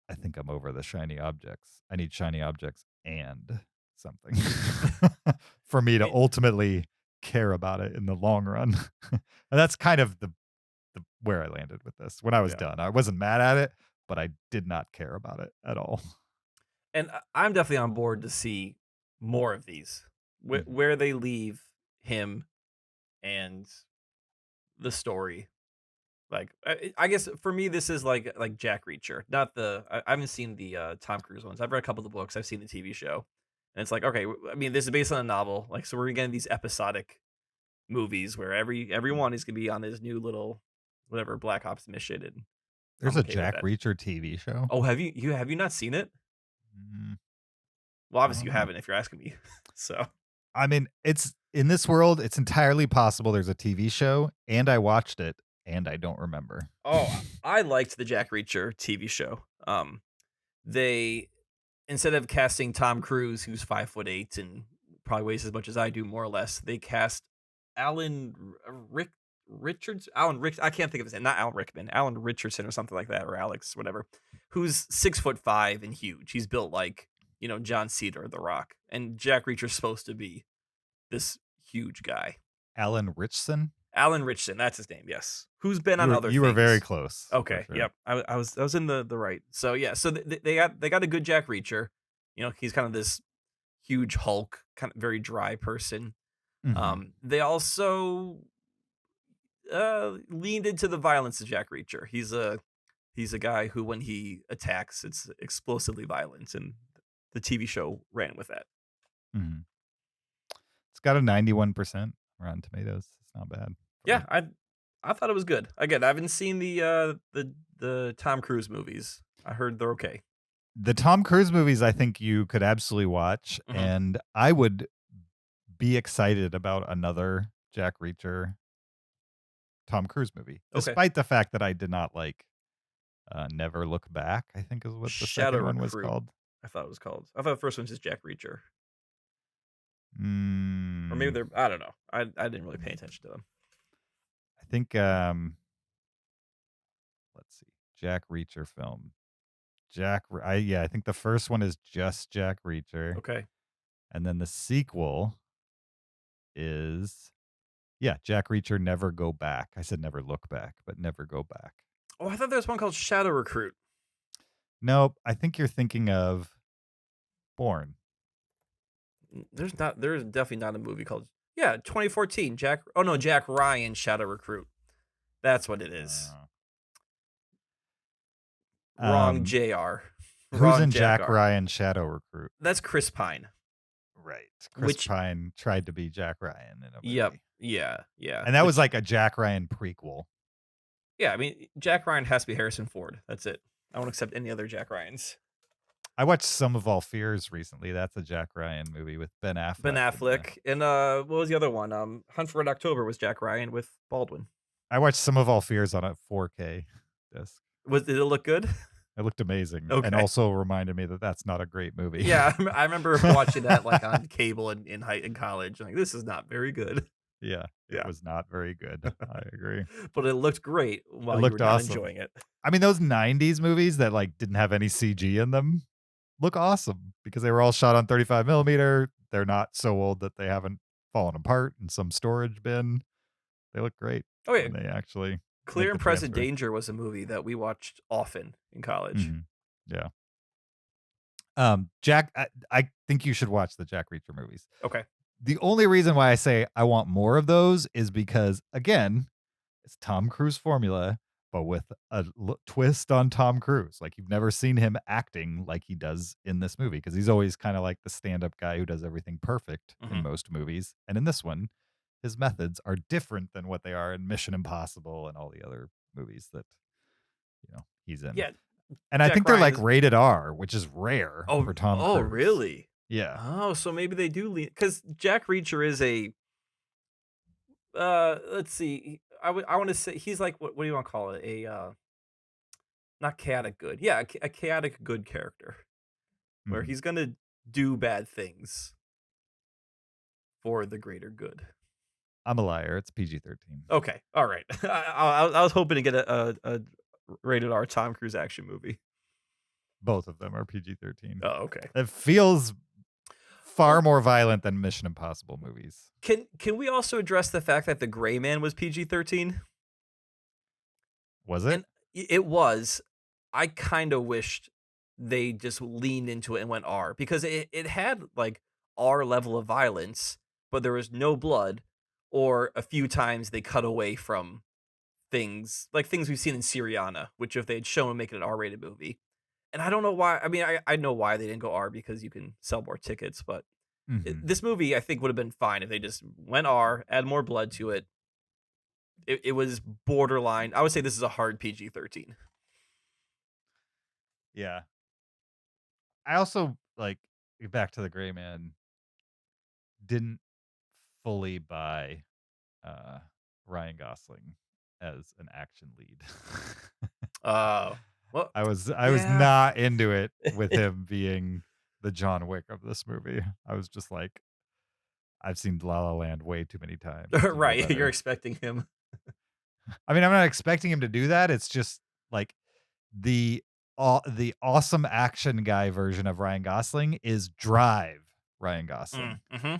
I think I'm over the shiny objects. I need shiny objects and something for me to ultimately care about it in the long run. And that's kind of the where I landed with this. When I was Yeah. done, I wasn't mad at it, but I did not care about it at all. And I'm definitely on board to see more of these. Mhm. Where they leave him and the story Like I guess for me this is like Jack Reacher, not I haven't seen the Tom Cruise ones. I've read a couple of the books. I've seen the TV show, and it's like okay, I mean this is based on a novel, like so we're getting these episodic movies where everyone is gonna be on this new little whatever Black Ops mission, and There's I'm a okay with Jack that. Reacher TV show. Oh, have you not seen it? Mm, Well, I obviously don't you know. haven't if you're asking me. So I mean, it's in this world, it's entirely possible there's a TV show, and I watched it, and I don't remember. oh, I liked the Jack Reacher TV show. They instead of casting Tom Cruise, who's 5'8" and probably weighs as much as I do, more or less, they cast Alan Rick Richards. Alan Rick. I can't think of his name. Not Alan Rickman. Alan Richardson or something like that, or Alex, whatever. Who's 6'5" and huge. He's built like John Cena or The Rock. And Jack Reacher's supposed to be this huge guy. Alan Richson. Alan Richardson, that's his name. Yes, who's been on other. You were very things. close. Okay. Sure. Yep. I was in the right. So yeah. So they got a good Jack Reacher. He's kind of this huge Hulk, kind of very dry person. Mhm. They also leaned into the violence of Jack Reacher. He's a guy who, when he attacks, it's explosively violent, and the TV show ran with that. Mhm. It's got a 91% Rotten Tomatoes. It's not bad. Yeah, I thought it was good. Again, I haven't seen the Tom Cruise movies. I heard they're okay. The Tom Cruise movies, I think you could absolutely watch, Mhm. and I would be excited about another Jack Reacher Tom Cruise movie, Okay. despite the fact that I did not like Never Look Back, I think is what the Shadow second one was Recruit. called. I thought it was called. I thought the first one's just Jack Reacher, or Mm, maybe they're. I don't know. I didn't really pay attention to them. I think let's see, Jack Reacher film. I think the first one is just Jack Reacher, Okay. and then the sequel is Jack Reacher Never Go Back. I said Never Look Back, but Never Go Back. Oh, I thought there was one called Shadow Recruit. Nope, I think you're thinking of Born. There's definitely not a movie called 2014 Jack. Oh no, Jack Ryan Shadow Recruit. That's what it is. Wrong JR. Who's Wrong in Jack R. Ryan Shadow Recruit? That's Chris Pine. Right. Chris Pine tried to be Jack Ryan in a movie. Yep. Yeah. And that was like a Jack Ryan prequel. Yeah, I mean, Jack Ryan has to be Harrison Ford. That's it. I won't accept any other Jack Ryans. I watched Sum of All Fears recently. That's a Jack Ryan movie with Ben Affleck. Ben Affleck. And what was the other one? Hunt for Red October was Jack Ryan with Baldwin. I watched Sum of All Fears on a 4K disc. Did it look good? It looked amazing. Okay. And also reminded me that that's not a great movie. Yeah, I remember watching that like on cable in college. Like, this is not very good. Yeah, it was not very good. I agree. But it looked great while It you looked were not awesome. enjoying it. I mean, those 90s movies that like didn't have any CG in them look awesome because they were all shot on 35 millimeter. They're not so old that they haven't fallen apart in some storage bin. They look great. Oh yeah, when they actually Clear make and the Present transfer. Danger was a movie that we watched often in college. Mhm. Yeah. Jack, I think you should watch the Jack Reacher movies. Okay. The only reason why I say I want more of those is because, again, it's Tom Cruise formula, but with a twist on Tom Cruise. Like, you've never seen him acting like he does in this movie because he's always kind of like the stand-up guy who does everything perfect in most movies. And in this one, his methods are different than what they are in Mission Impossible and all the other movies that he's in. Yeah. And I think they're like rated R, which is rare for Tom Cruise. Oh, really? Yeah. Oh, so maybe they do lean, because Jack Reacher is a let's see. I want to say he's like, what do you want to call it? A not chaotic good. Yeah, a chaotic good character where he's going to do bad things for the greater good. I'm a liar. It's PG-13. Okay. All right. I was hoping to get a rated R Tom Cruise action movie. Both of them are PG-13. Oh, okay. It feels far more violent than Mission Impossible movies. Can we also address the fact that The Gray Man was PG-13? Was it? And it was. I kind of wished they just leaned into it and went R, because it had like R level of violence, but there was no blood, or a few times they cut away from things, like things we've seen in Syriana, which if they had shown would make it an R-rated movie. And I don't know why. I mean, I know why they didn't go R because you can sell more tickets, but Mhm. this movie I think would have been fine if they just went R, add more blood to it. It was borderline. I would say this is a hard PG-13. Yeah. I also like back to the Gray Man. Didn't fully buy uh, Ryan Gosling as an action lead. Oh, well, I was yeah, not into it with him being the John Wick of this movie. I was just like, I've seen La La Land way too many times. to know right. You're better. expecting him. I mean, I'm not expecting him to do that. It's just like the the awesome action guy version of Ryan Gosling is Drive Ryan Gosling. Mm-hmm.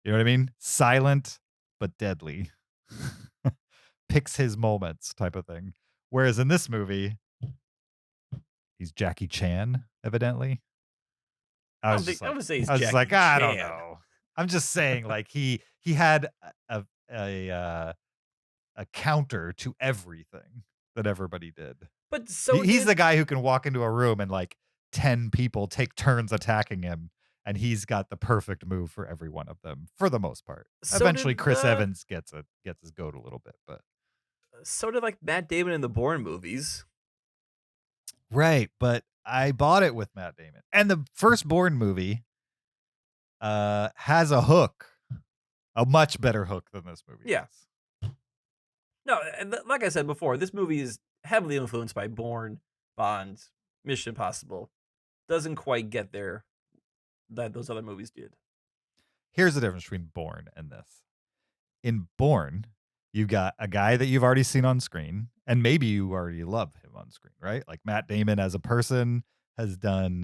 You know what I mean? Silent but deadly. Picks his moments type of thing. Whereas in this movie, he's Jackie Chan, evidently. I was just I like, would say he's I was just like, Jackie I don't Chan. know. I'm just saying, like he had a counter to everything that everybody did. But so He's did the guy who can walk into a room and like 10 people take turns attacking him, and he's got the perfect move for every one of them for the most part. So Eventually, did, Chris Evans gets his goat a little bit, but like Matt Damon in the Bourne movies. right. But I bought it with Matt Damon, and the first Bourne movie has a hook, a much better hook than this movie. Yeah. does. No, and like I said before, this movie is heavily influenced by Bourne, Bond, Mission Impossible. Doesn't quite get there that those other movies did. Here's the difference between Bourne and this. In Bourne, you've got a guy that you've already seen on screen, and maybe you already love him on screen, right? Like Matt Damon as a person has done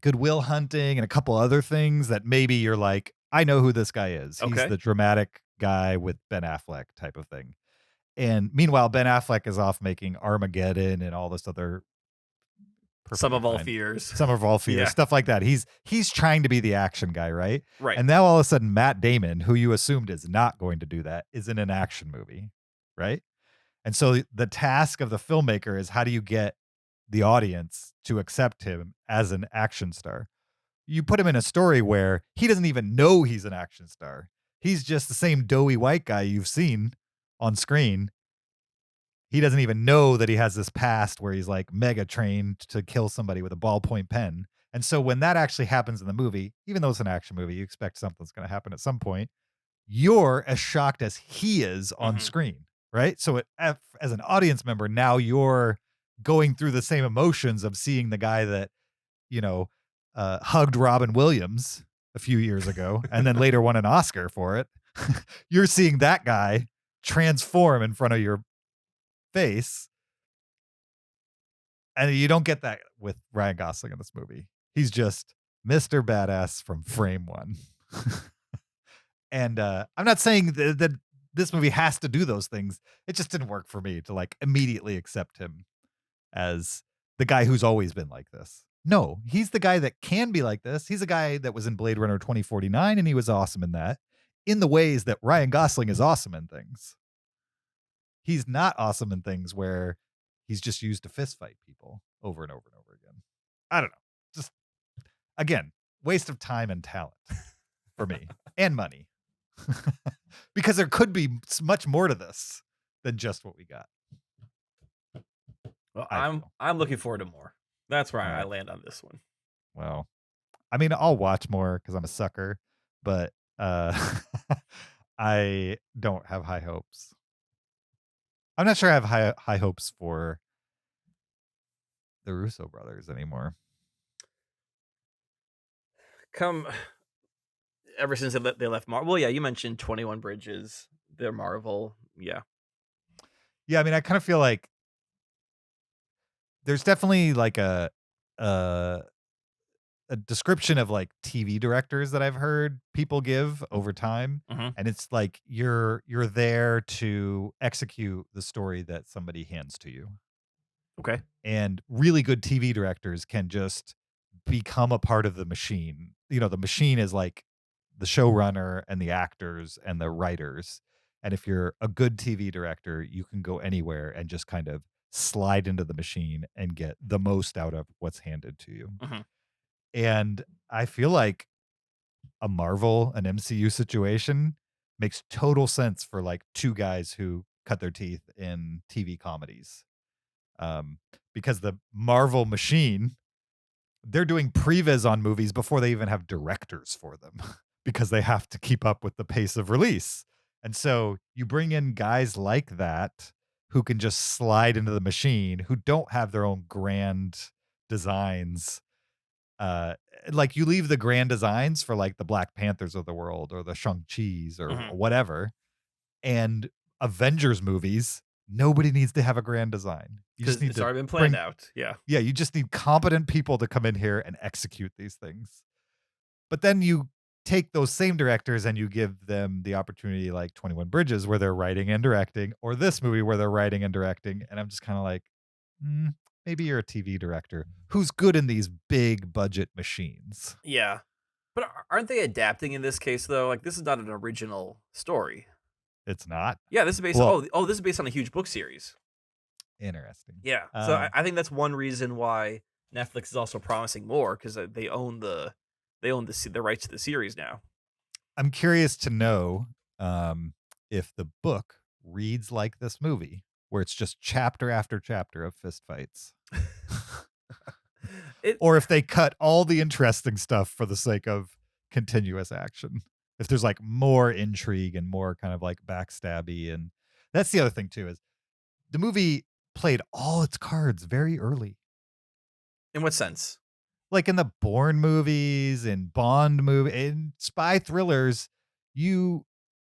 Good Will Hunting and a couple other things that maybe you're like, I know who this guy is. He's Okay. the dramatic guy with Ben Affleck type of thing. And meanwhile, Ben Affleck is off making Armageddon and all this other Some of All fine. Fears. Some of All Fears, Yeah. stuff like that. He's trying to be the action guy, right? Right. And now all of a sudden, Matt Damon, who you assumed is not going to do that, is in an action movie, right? And so the task of the filmmaker is how do you get the audience to accept him as an action star? You put him in a story where he doesn't even know he's an action star. He's just the same doughy white guy you've seen on screen. He doesn't even know that he has this past where he's like mega trained to kill somebody with a ballpoint pen. And so when that actually happens in the movie, even though it's an action movie, you expect something's going to happen at some point. You're as shocked as he is on screen, right? So as an audience member, now you're going through the same emotions of seeing the guy that, hugged Robin Williams a few years ago and then later won an Oscar for it. You're seeing that guy transform in front of your face. And you don't get that with Ryan Gosling in this movie. He's just Mr. Badass from frame one. And I'm not saying that this movie has to do those things. It just didn't work for me to like immediately accept him as the guy who's always been like this. No, he's the guy that can be like this. He's a guy that was in Blade Runner 2049 and he was awesome in that, in the ways that Ryan Gosling is awesome in things. He's not awesome in things where he's just used to fist fight people over and over and over again. I don't know. Just, again, waste of time and talent for me and money. Because there could be much more to this than just what we got. Well, I'm looking forward to more. That's where I land on this one. Well, I mean, I'll watch more because I'm a sucker, but I don't have high hopes. I'm not sure I have high hopes for the Russo brothers anymore. Ever since they left Marvel. Well, yeah, you mentioned 21 Bridges. They're Marvel. Yeah. Yeah, I mean, I kind of feel like there's definitely like a description of like TV directors that I've heard people give over time, and it's like you're there to execute the story that somebody hands to you. Okay. And really good TV directors can just become a part of the machine. The machine is like the showrunner and the actors and the writers. And if you're a good TV director, you can go anywhere and just kind of slide into the machine and get the most out of what's handed to you. Mhm. And I feel like a Marvel, an MCU situation makes total sense for like two guys who cut their teeth in TV comedies. Because the Marvel machine, they're doing previs on movies before they even have directors for them because they have to keep up with the pace of release. And so you bring in guys like that who can just slide into the machine, who don't have their own grand designs. Like you leave the grand designs for like the Black Panthers of the world or the Shang-Chi's or Mhm. whatever. And Avengers movies, nobody needs to have a grand design. You just Because need it's to already been planned bring, out. Yeah. yeah, you just need competent people to come in here and execute these things. But then you take those same directors and you give them the opportunity, like 21 Bridges, where they're writing and directing, or this movie where they're writing and directing. And I'm just kind of like, maybe you're a TV director who's good in these big budget machines. Yeah. But aren't they adapting in this case though? Like this is not an original story. It's not. Yeah, this is based. Well- This is based on a huge book series. Interesting. Yeah. So I think that's one reason why Netflix is also promising more because they own the rights to the series now. I'm curious to know if the book reads like this movie, where it's just chapter after chapter of fistfights. Or if they cut all the interesting stuff for the sake of continuous action. If there's like more intrigue and more kind of like backstabby. And that's the other thing too, is the movie played all its cards very early. In what sense? Like in the Bourne movies and Bond movie and spy thrillers, in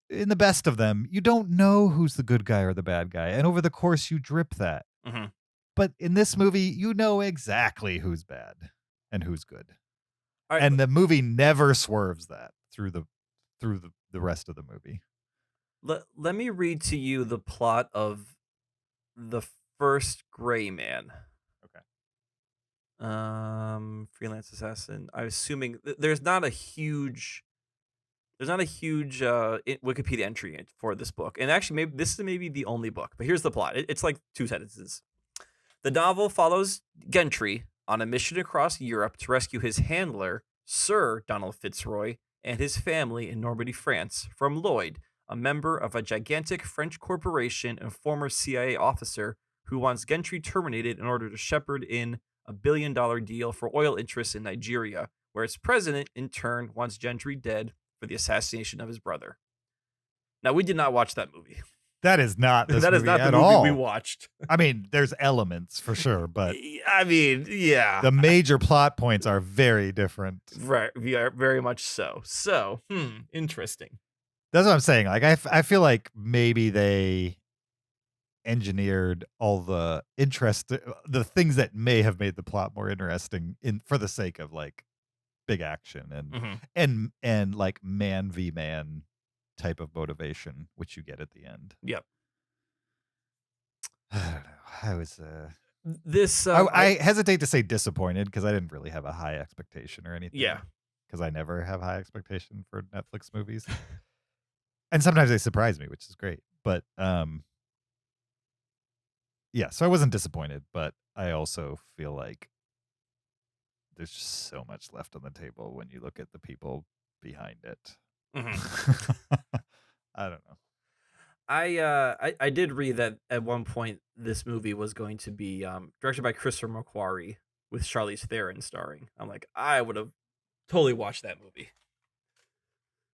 the best of them, you don't know who's the good guy or the bad guy. And over the course, you drip that. Mhm. But in this movie, you know exactly who's bad and who's good. All right, And the movie never swerves that through the rest of the movie. let me read to you the plot of the first Gray Man. Okay. Freelance assassin. I'm assuming there's not a huge Wikipedia entry for this book, and actually, maybe this is maybe the only book. But here's the plot. It's like 2 sentences. The novel follows Gentry on a mission across Europe to rescue his handler, Sir Donald Fitzroy, and his family in Normandy, France, from Lloyd, a member of a gigantic French corporation and former CIA officer who wants Gentry terminated in order to shepherd in a $1 billion deal for oil interests in Nigeria, where its president, in turn, wants Gentry dead for the assassination of his brother. Now, we did not watch that movie. That is not this That is movie not the at movie all. we watched. I mean, there's elements for sure, but I mean, yeah. the major plot points are very different. Right, very much so. So, interesting. That's what I'm saying. Like, I feel like maybe they engineered all the the things that may have made the plot more interesting for the sake of like big action and like man v man type of motivation, which you get at the end. Yep. I don't know. I was This I hesitate to say disappointed because I didn't really have a high expectation or anything. Yeah. Because I never have high expectation for Netflix movies. And sometimes they surprise me, which is great. But yeah, so I wasn't disappointed, but I also feel like there's just so much left on the table when you look at the people behind it. I don't know. I did read that at one point this movie was going to be directed by Christopher McQuarrie with Charlize Theron starring. I'm like, I would have totally watched that movie.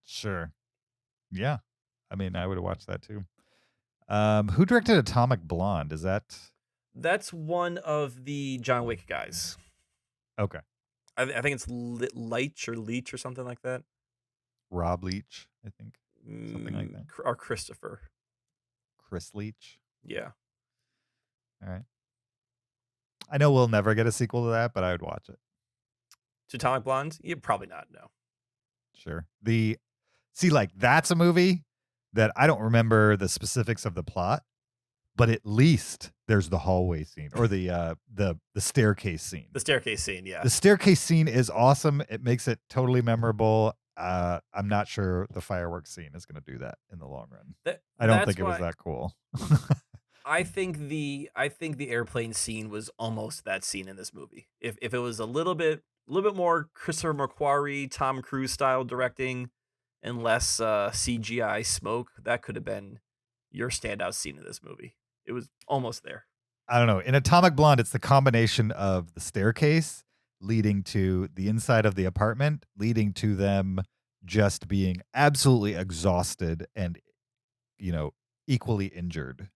Sure. Yeah. I mean, I would have watched that too. Who directed Atomic Blonde? That's one of the John Wick guys. Okay. I think it's Leitch or something like that. Rob Leach, I think. Something like that. Or Christopher. Chris Leach. Yeah. All right. I know we'll never get a sequel to that, but I would watch it. To Atomic Blonde? Yeah, probably not, no. Sure. That's a movie that I don't remember the specifics of the plot, but at least there's the hallway scene or the staircase scene. The staircase scene, yeah. The staircase scene is awesome. It makes it totally memorable. I'm not sure the fireworks scene is going to do that in the long run. I don't That's think it was why that cool. I think the airplane scene was almost that scene in this movie. If it was a little bit more Christopher McQuarrie, Tom Cruise style directing, and less CGI smoke, that could have been your standout scene in this movie. It was almost there. I don't know. In Atomic Blonde, it's the combination of the staircase leading to the inside of the apartment, leading to them just being absolutely exhausted and, equally injured.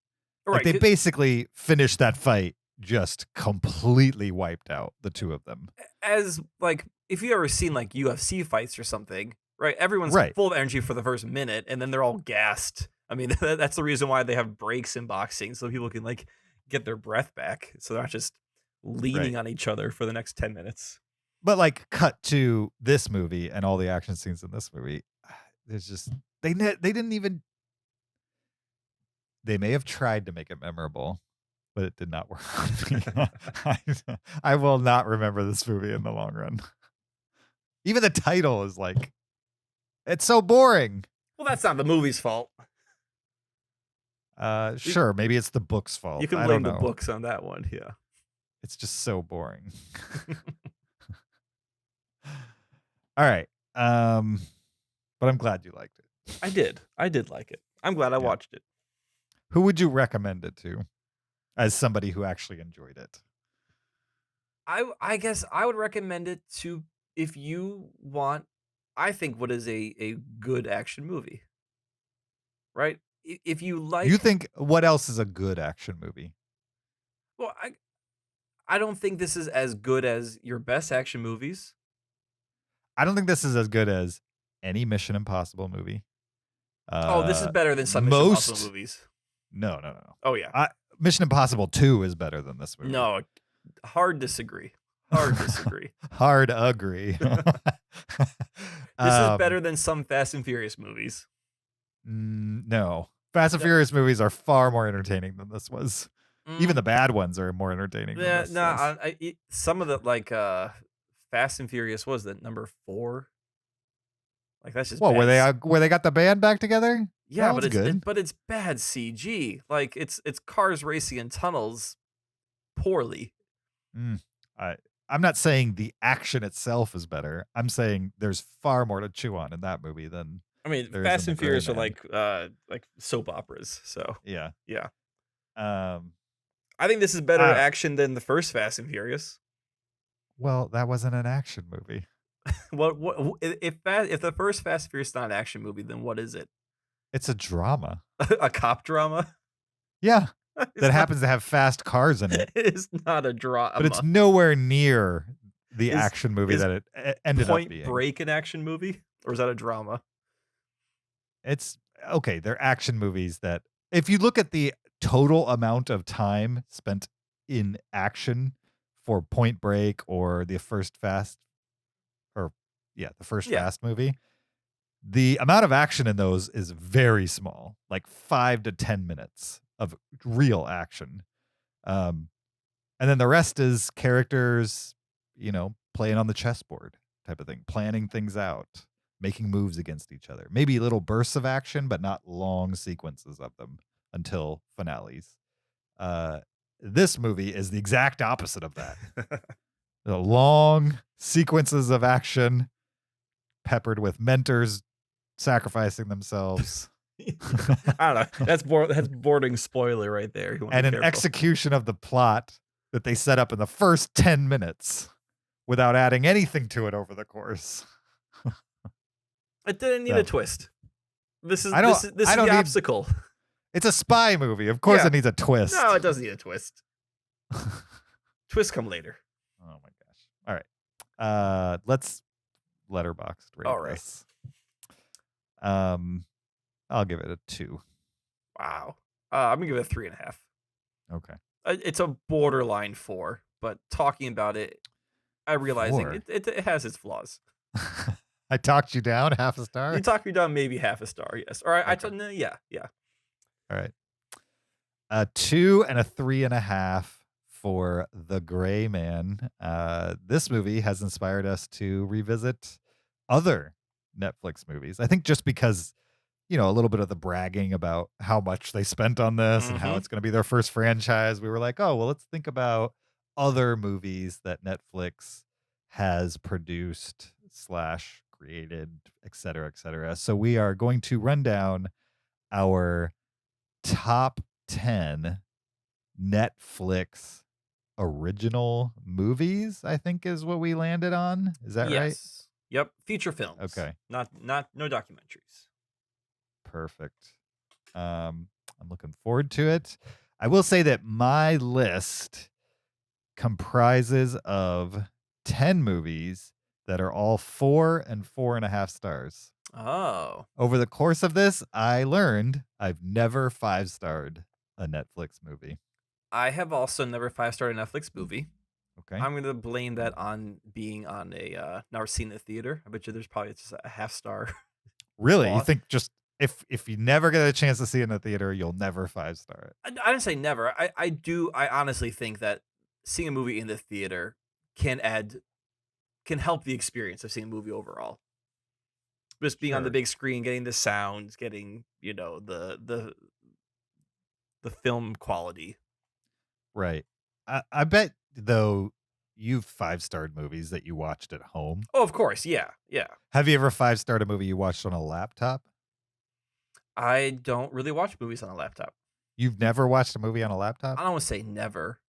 Like they basically finished that fight just completely wiped out, the two of them. As like, if you ever seen like UFC fights or something, right? Everyone's full of energy for the first minute, and then they're all gassed. I mean, that's the reason why they have breaks in boxing, so people can like get their breath back, so they're not just leaning on each other for the next 10 minutes. But like, cut to this movie and all the action scenes in this movie, there's just they didn't even. They may have tried to make it memorable, but it did not work on me. I will not remember this movie in the long run. Even the title is like, it's so boring. Well, that's not the movie's fault. Sure, maybe it's the book's fault. You can blame the books on that one, yeah. It's just so boring. All right. But I'm glad you liked it. I did like it. I'm glad I watched it. Who would you recommend it to as somebody who actually enjoyed it? I guess I would recommend it to, if you want, I think, what is a good action movie. Right? If you like... You think what else is a good action movie? Well, I don't think this is as good as your best action movies. I don't think this is as good as any Mission Impossible movie. This is better than some Mission Impossible movies. No. Oh, yeah. Mission Impossible 2 is better than this movie. No, hard disagree. Hard agree. This is better than some Fast and Furious movies. No. Fast and Furious movies are far more entertaining than this was. Even the bad ones are more entertaining than this was. Some of the, like, Fast and Furious, was that number 4? Like, that's just where they got the band back together? Yeah, but it's good. But it's bad CG. Like, it's cars racing in tunnels poorly. I'm not saying the action itself is better. I'm saying there's far more to chew on in that movie than... I mean, Fast and Furious are like soap operas. So yeah. I think this is better action than the first Fast and Furious. Well, that wasn't an action movie. What if the first Fast and Furious is not an action movie, then what is it? It's a drama. A cop drama? Yeah. That happens to have fast cars in it. It is not a drama. But it's nowhere near the action movie that it ended up being. Point Break an action movie? Or is that a drama? It's okay. They're action movies that, if you look at the total amount of time spent in action for Point Break or the first Fast movie, the amount of action in those is very small, like 5 to 10 minutes of real action. And then the rest is characters, playing on the chessboard type of thing, planning things out, making moves against each other. Maybe little bursts of action, but not long sequences of them until finales. This movie is the exact opposite of that. The long sequences of action peppered with mentors sacrificing themselves. I don't know. That's bordering spoiler right there. And an execution of the plot that they set up in the first 10 minutes without adding anything to it over the course. It didn't need a twist. This is the obstacle. It's a spy movie. Of course it needs a twist. No, it doesn't need a twist. Twists come later. Oh my gosh. All right. Let's Letterboxd rate this. I'll give it a 2. Wow. I'm gonna give it a 3.5. Okay. It's a borderline 4, but talking about it, I realizing it has its flaws. I talked you down half a star. You talked me down maybe half a star, yes. All right, okay. Yeah. All right. A 2 and a 3.5 for The Gray Man. This movie has inspired us to revisit other Netflix movies. I think just because, a little bit of the bragging about how much they spent on this and how Mhm. it's going to be their first franchise, we were like, oh, well, let's think about other movies that Netflix has produced slash created, et cetera, et cetera. So we are going to run down our top 10 Netflix original movies, I think is what we landed on. Is that right? Yes. Yep. Feature films. Okay. Not no documentaries. Perfect. I'm looking forward to it. I will say that my list comprises of 10 movies that are all 4.5 stars. Oh. Over the course of this, I learned I've never 5-starred a Netflix movie. I have also never 5-starred a Netflix movie. Okay. I'm going to blame that on being on a never seen the theater. I bet you there's probably just a half star. Really? You Lost. think just if you never get a chance to see it in the theater, you'll never 5-star it? I didn't say never. I honestly think that seeing a movie in the theater can help the experience of seeing a movie overall. Just being on the Sure. big screen, getting the sounds, getting, the film quality. Right. I bet though you've 5-starred movies that you watched at home. Oh, of course. Yeah. Yeah. Have you ever 5-starred a movie you watched on a laptop? I don't really watch movies on a laptop. You've never watched a movie on a laptop? I don't want to say never.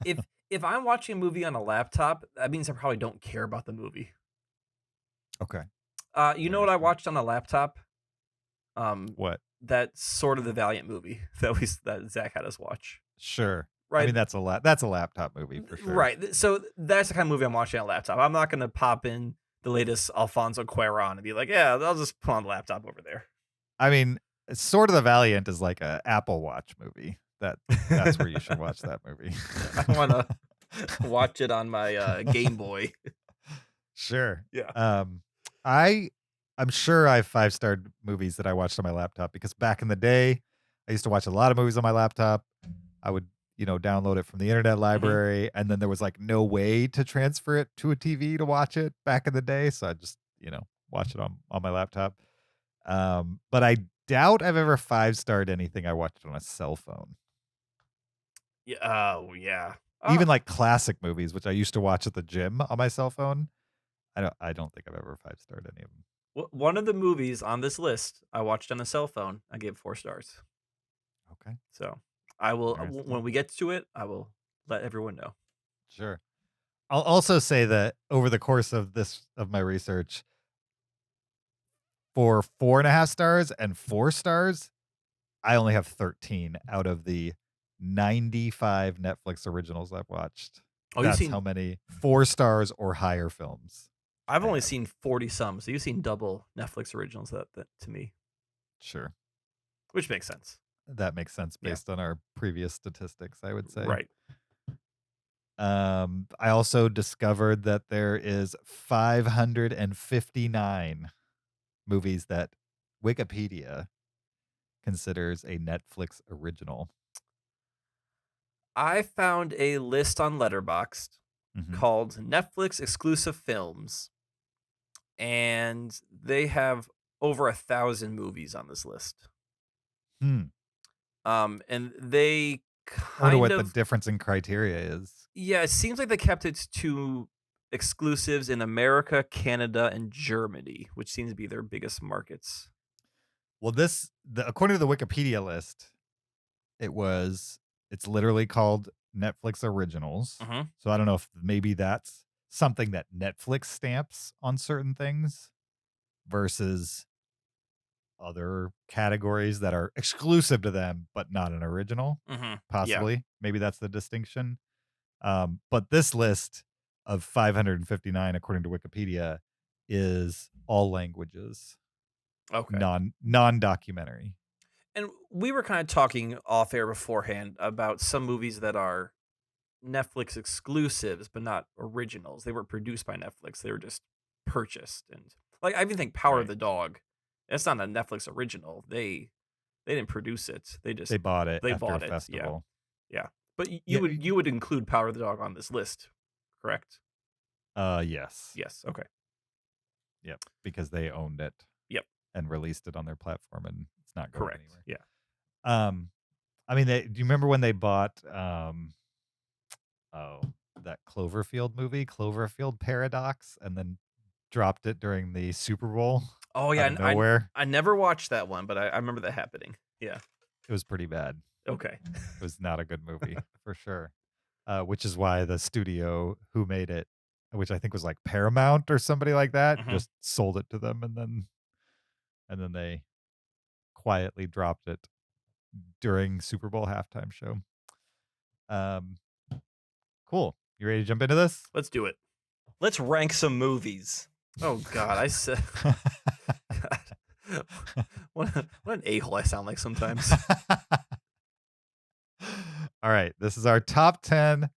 If if I'm watching a movie on a laptop, that means I probably don't care about the movie. Okay. You know what I watched on a laptop? What? That's sort of the Valiant movie that Zach had us watch. Sure. Right. I mean, that's a laptop movie for sure. Right. So that's the kind of movie I'm watching on a laptop. I'm not going to pop in the latest Alfonso Cuarón and be like, yeah, I'll just put on the laptop over there. I mean, Sword of the Valiant is like a Apple Watch movie. That's where you should watch that movie. I want to watch it on my Game Boy. Sure. Yeah. I'm sure I have 5-starred movies that I watched on my laptop because back in the day, I used to watch a lot of movies on my laptop. I would, download it from the internet library, and then there was like no way to transfer it to a TV to watch it back in the day, so I just, watch it on my laptop. But I doubt I've ever 5-starred anything I watched on a cell phone. Yeah. Oh, yeah. Even like classic movies, which I used to watch at the gym on my cell phone. I don't think I've ever 5-starred any of them. One of the movies on this list I watched on a cell phone. I gave 4 stars. Okay. So I will, Interesting. when we get to it, I will let everyone know. Sure. I'll also say that over the course of my research, for 4.5 stars and 4 stars, I only have 13 out of the 95 Netflix originals I've watched. Oh, That's how many 4 stars or higher films. I've only seen 40 some, so you've seen double Netflix originals that to me. Sure. Which makes sense. That makes sense based on our previous statistics, I would say. Right. I also discovered that there is 559 movies that Wikipedia considers a Netflix original. I found a list on Letterboxd Mhm. called Netflix exclusive films, and they have over 1,000 movies on this list. And they I wonder what kind the of, difference in criteria is. yeah, it seems like they kept it to exclusives in America, Canada, and Germany, which seems to be their biggest markets. Well, according to the Wikipedia list, it's literally called Netflix Originals. Mhm. So I don't know if maybe that's something that Netflix stamps on certain things versus other categories that are exclusive to them but not an original. Yeah. Possibly. Maybe that's the distinction. But this list of 559, according to Wikipedia, is all languages, Okay. non-documentary. And we were kind of talking off air beforehand about some movies that are Netflix exclusives, but not originals. They weren't produced by Netflix. They were just purchased. And like, I even think Power of the Dog, that's not a Netflix original. They didn't produce it. They bought it They after bought a it. festival. Yeah. But you would include Power of the Dog on this list, correct? Yes. Yes. Okay. Yep. Because they owned it. Yep. And released it on their platform, and it's not going Correct. anywhere. Yeah. I mean, do you remember when they bought that Cloverfield movie, Cloverfield Paradox, and then dropped it during the Super Bowl Oh out yeah, of nowhere? I never watched that one, but I remember that happening. Yeah. It was pretty bad. Okay. It was not a good movie for sure. Which is why the studio who made it, which I think was like Paramount or somebody like that, Mhm. just sold it to them, and then they quietly dropped it during Super Bowl halftime show. Cool. You ready to jump into this? Let's do it. Let's rank some movies. Oh God, I said. God. What an a-hole I sound like sometimes. All right, this is our top 10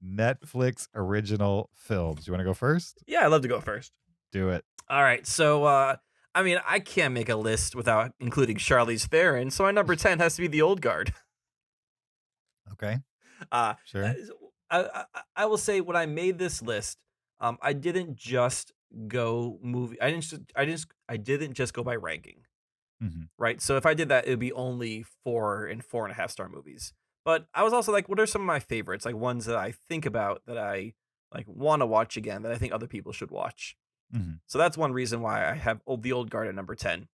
Netflix original films. You want to go first? Yeah, I'd love to go first. Do it. All right, so I mean, I can't make a list without including Charlize Theron, so my number 10 has to be The Old Guard. Okay. Sure. I will say when I made this list, I didn't just go movie. I didn't just go by ranking, hmm right? So if I did that, it would be only 4 and 4.5 star movies. But I was also like, what are some of my favorites? Like ones that I think about that I like want to watch again that I think other people should watch. hmm So that's one reason why I have The Old Guard at number 10.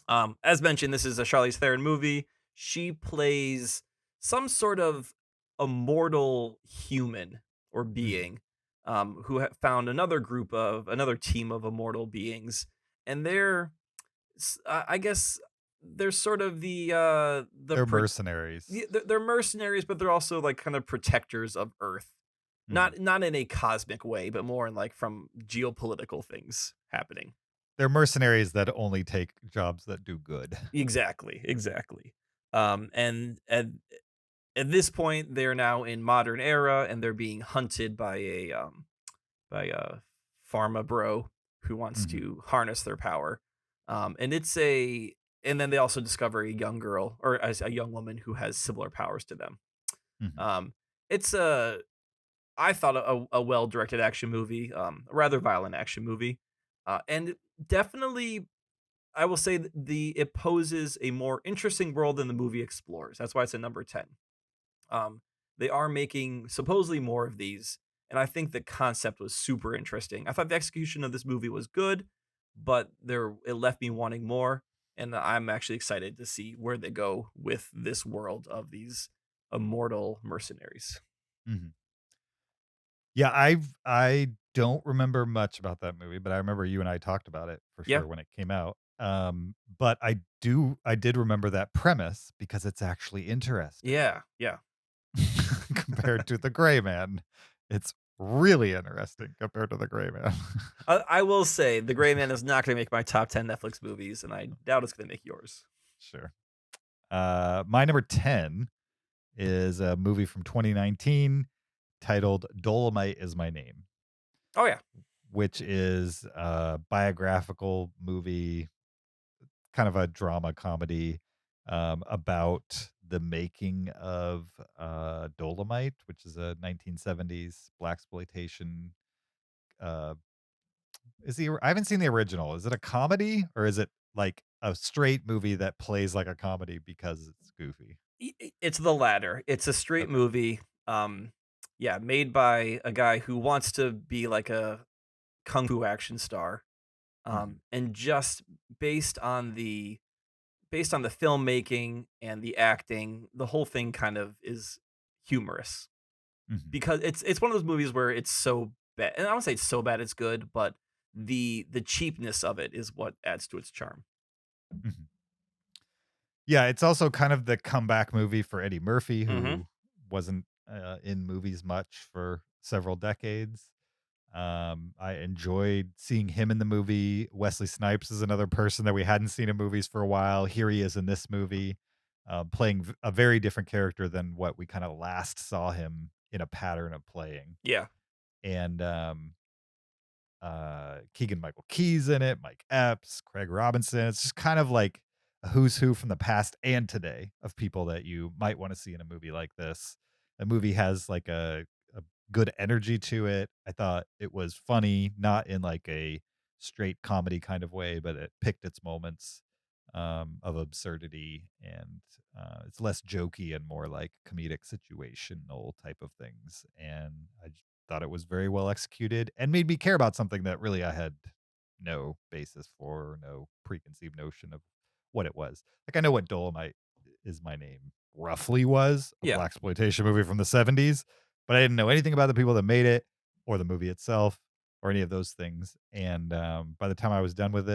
As mentioned, this is a Charlize Theron movie. She plays some sort of immortal human or being who found another team of immortal beings, and I guess they're sort of They're mercenaries. they're mercenaries, but they're also like kind of protectors of Earth, not in a cosmic way, but more in like from geopolitical things happening. They're mercenaries that only take jobs that do good. Exactly. And at this point, they're now in modern era, and they're being hunted by a pharma bro who wants Mhm. to harness their power. And then they also discover a young girl or as a young woman who has similar powers to them. Mhm. It's I thought a well directed action movie, a rather violent action movie, and definitely I will say that it poses a more interesting world than the movie explores. That's why it's a number 10. Um, they are making supposedly more of these, and I think the concept was super interesting. I thought the execution of this movie was good, but it left me wanting more, and I'm actually excited to see where they go with this world of these immortal mercenaries. Mhm. Yeah, I don't remember much about that movie, but I remember you and I talked about it for Yeah, sure when it came out. But I did remember that premise because it's actually interesting yeah. compared to The Gray Man. It's really interesting compared to The Gray Man. I will say The Gray Man is not going to make my top 10 Netflix movies, and I doubt it's going to make yours. Sure. My number 10 is a movie from 2019 titled Dolomite Is My Name, Oh yeah, which is a biographical movie, kind of a drama comedy about the making of Dolomite, which is a 1970s blaxploitation. Uh, I haven't seen the original. Is it a comedy or is it like a straight movie that plays like a comedy because it's goofy? It's the latter. It's a straight Okay. movie. Yeah, made by a guy who wants to be like a kung fu action star. Mhm, And just based on the filmmaking and the acting, the whole thing kind of is humorous mhm, because it's one of those movies where it's so bad, and I don't say it's so bad it's good, but the cheapness of it is what adds to its charm. mhm. Yeah, it's also kind of the comeback movie for Eddie Murphy, Hmm. who wasn't in movies much for several decades. I enjoyed seeing him in the movie. Wesley Snipes is another person that we hadn't seen in movies for a while. Here he is in this movie, playing a very different character than what we kind of last saw him in a pattern of playing. Yeah, And Keegan Michael Key's in it, Mike Epps, Craig Robinson. It's just kind of like a who's who from the past and today of people that you might want to see in a movie like this. The movie has like a good energy to it. I thought it was funny, not in like a straight comedy kind of way, but it picked its moments of absurdity, and it's less jokey and more like comedic situational type of things. And thought it was very well executed and made me care about something that really I had no basis for, no preconceived notion of what it was. Like, I know what Dolomite Is My Name roughly was, a Yeah. blaxploitation movie from the 70s, but I didn't know anything about the people that made it or the movie itself or any of those things. And by the time I was done with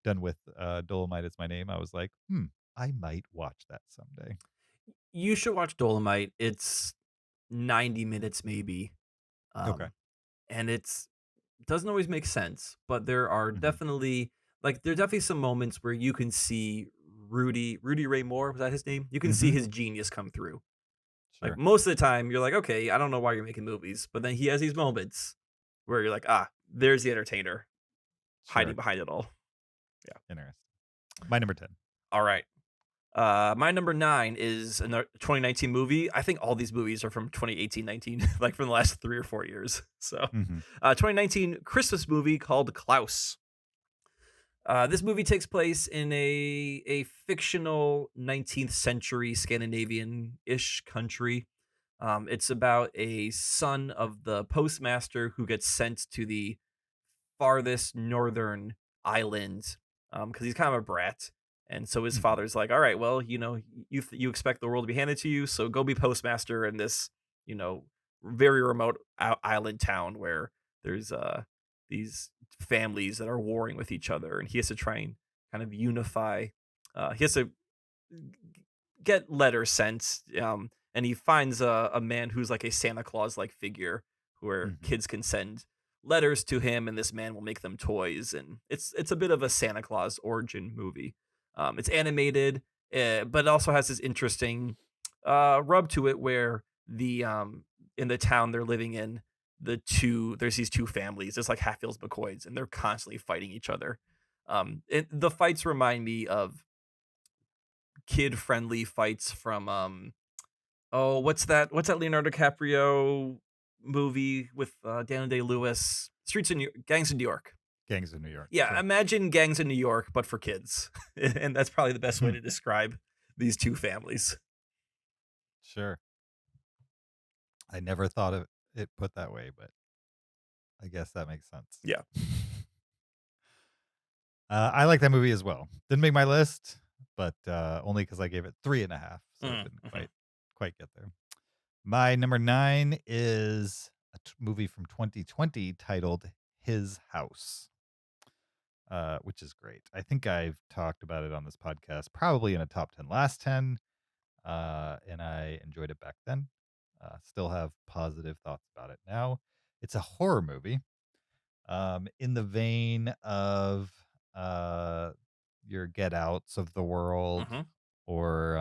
Dolomite Is My Name, I was like, I might watch that someday. You should watch Dolomite. It's 90 minutes maybe. Okay. And doesn't always make sense, but there are Mhm. definitely some moments where you can see Rudy Ray Moore, was that his name? You can see Mhm. his genius come through. Like, Sure. most of the time you're like, okay, I don't know why you're making movies, but then he has these moments where you're like, there's the entertainer hiding Sure. behind it all. Interesting. My number 10. All right. My number 9 is a 2019 movie. I think all these movies are from 2018-19, like from the last 3 or 4 years. So, Mhm. 2019 Christmas movie called Klaus. This movie takes place in a fictional 19th century Scandinavian-ish country. It's about a son of the postmaster who gets sent to the farthest northern island because he's kind of a brat. And so his Mhm. father's like, all right, well, you expect the world to be handed to you, so go be postmaster in this, you know, very remote island town where there's these families that are warring with each other, and he has to try and kind of unify. He has to get letters sent, and he finds a man who's like a Santa Claus like figure, where Mhm. kids can send letters to him, and this man will make them toys, and it's a bit of a Santa Claus origin movie. It's animated, but it also has this interesting rub to it, where in the town they're living in, there's these two families. It's like Hatfields McCoys, and they're constantly fighting each other. The fights remind me of kid-friendly fights from what's that Leonardo DiCaprio movie with Daniel Day-Lewis? Gangs in New York. Gangs of New York. Yeah, Sure. imagine Gangs in New York, but for kids. And that's probably the best way Hmm. to describe these two families. Sure. I never thought of it put that way, but I guess that makes sense. Yeah. I like that movie as well. Didn't make my list, but only because I gave it 3.5, so it didn't quite get there. My number 9 is a movie from 2020 titled His House, which is great. I think I've talked about it on this podcast, probably in a top 10 last 10, and I enjoyed it back then. Still have positive thoughts about it now. It's a horror movie, in the vein of your Get Outs of the world, Mhm. or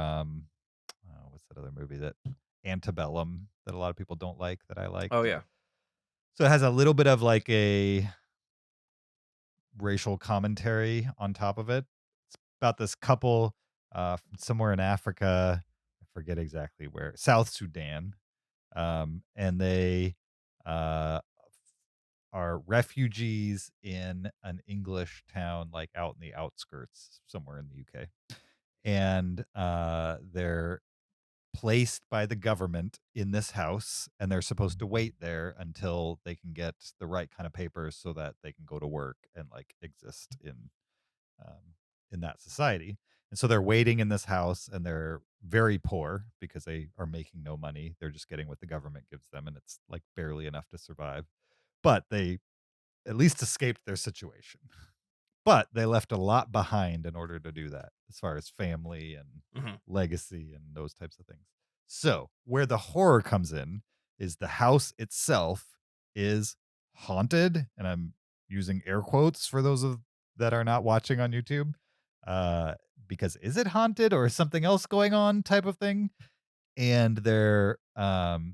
what's that other movie that Antebellum that a lot of people don't like that I liked. Oh yeah. So it has a little bit of like a racial commentary on top of it. It's about this couple from somewhere in Africa. I forget exactly where. South Sudan. And they uh, are refugees in an English town, like out in the outskirts somewhere in the UK. And they're placed by the government in this house, and they're supposed to wait there until they can get the right kind of papers so that they can go to work and like exist in that society. And so they're waiting in this house, and they're very poor because they are making no money. They're just getting what the government gives them, and it's like barely enough to survive. But they at least escaped their situation. But they left a lot behind in order to do that, as far as family and Mhm. legacy and those types of things. So, where the horror comes in is the house itself is haunted, and I'm using air quotes for those that are not watching on YouTube, uh, because is it haunted or is something else going on type of thing? And their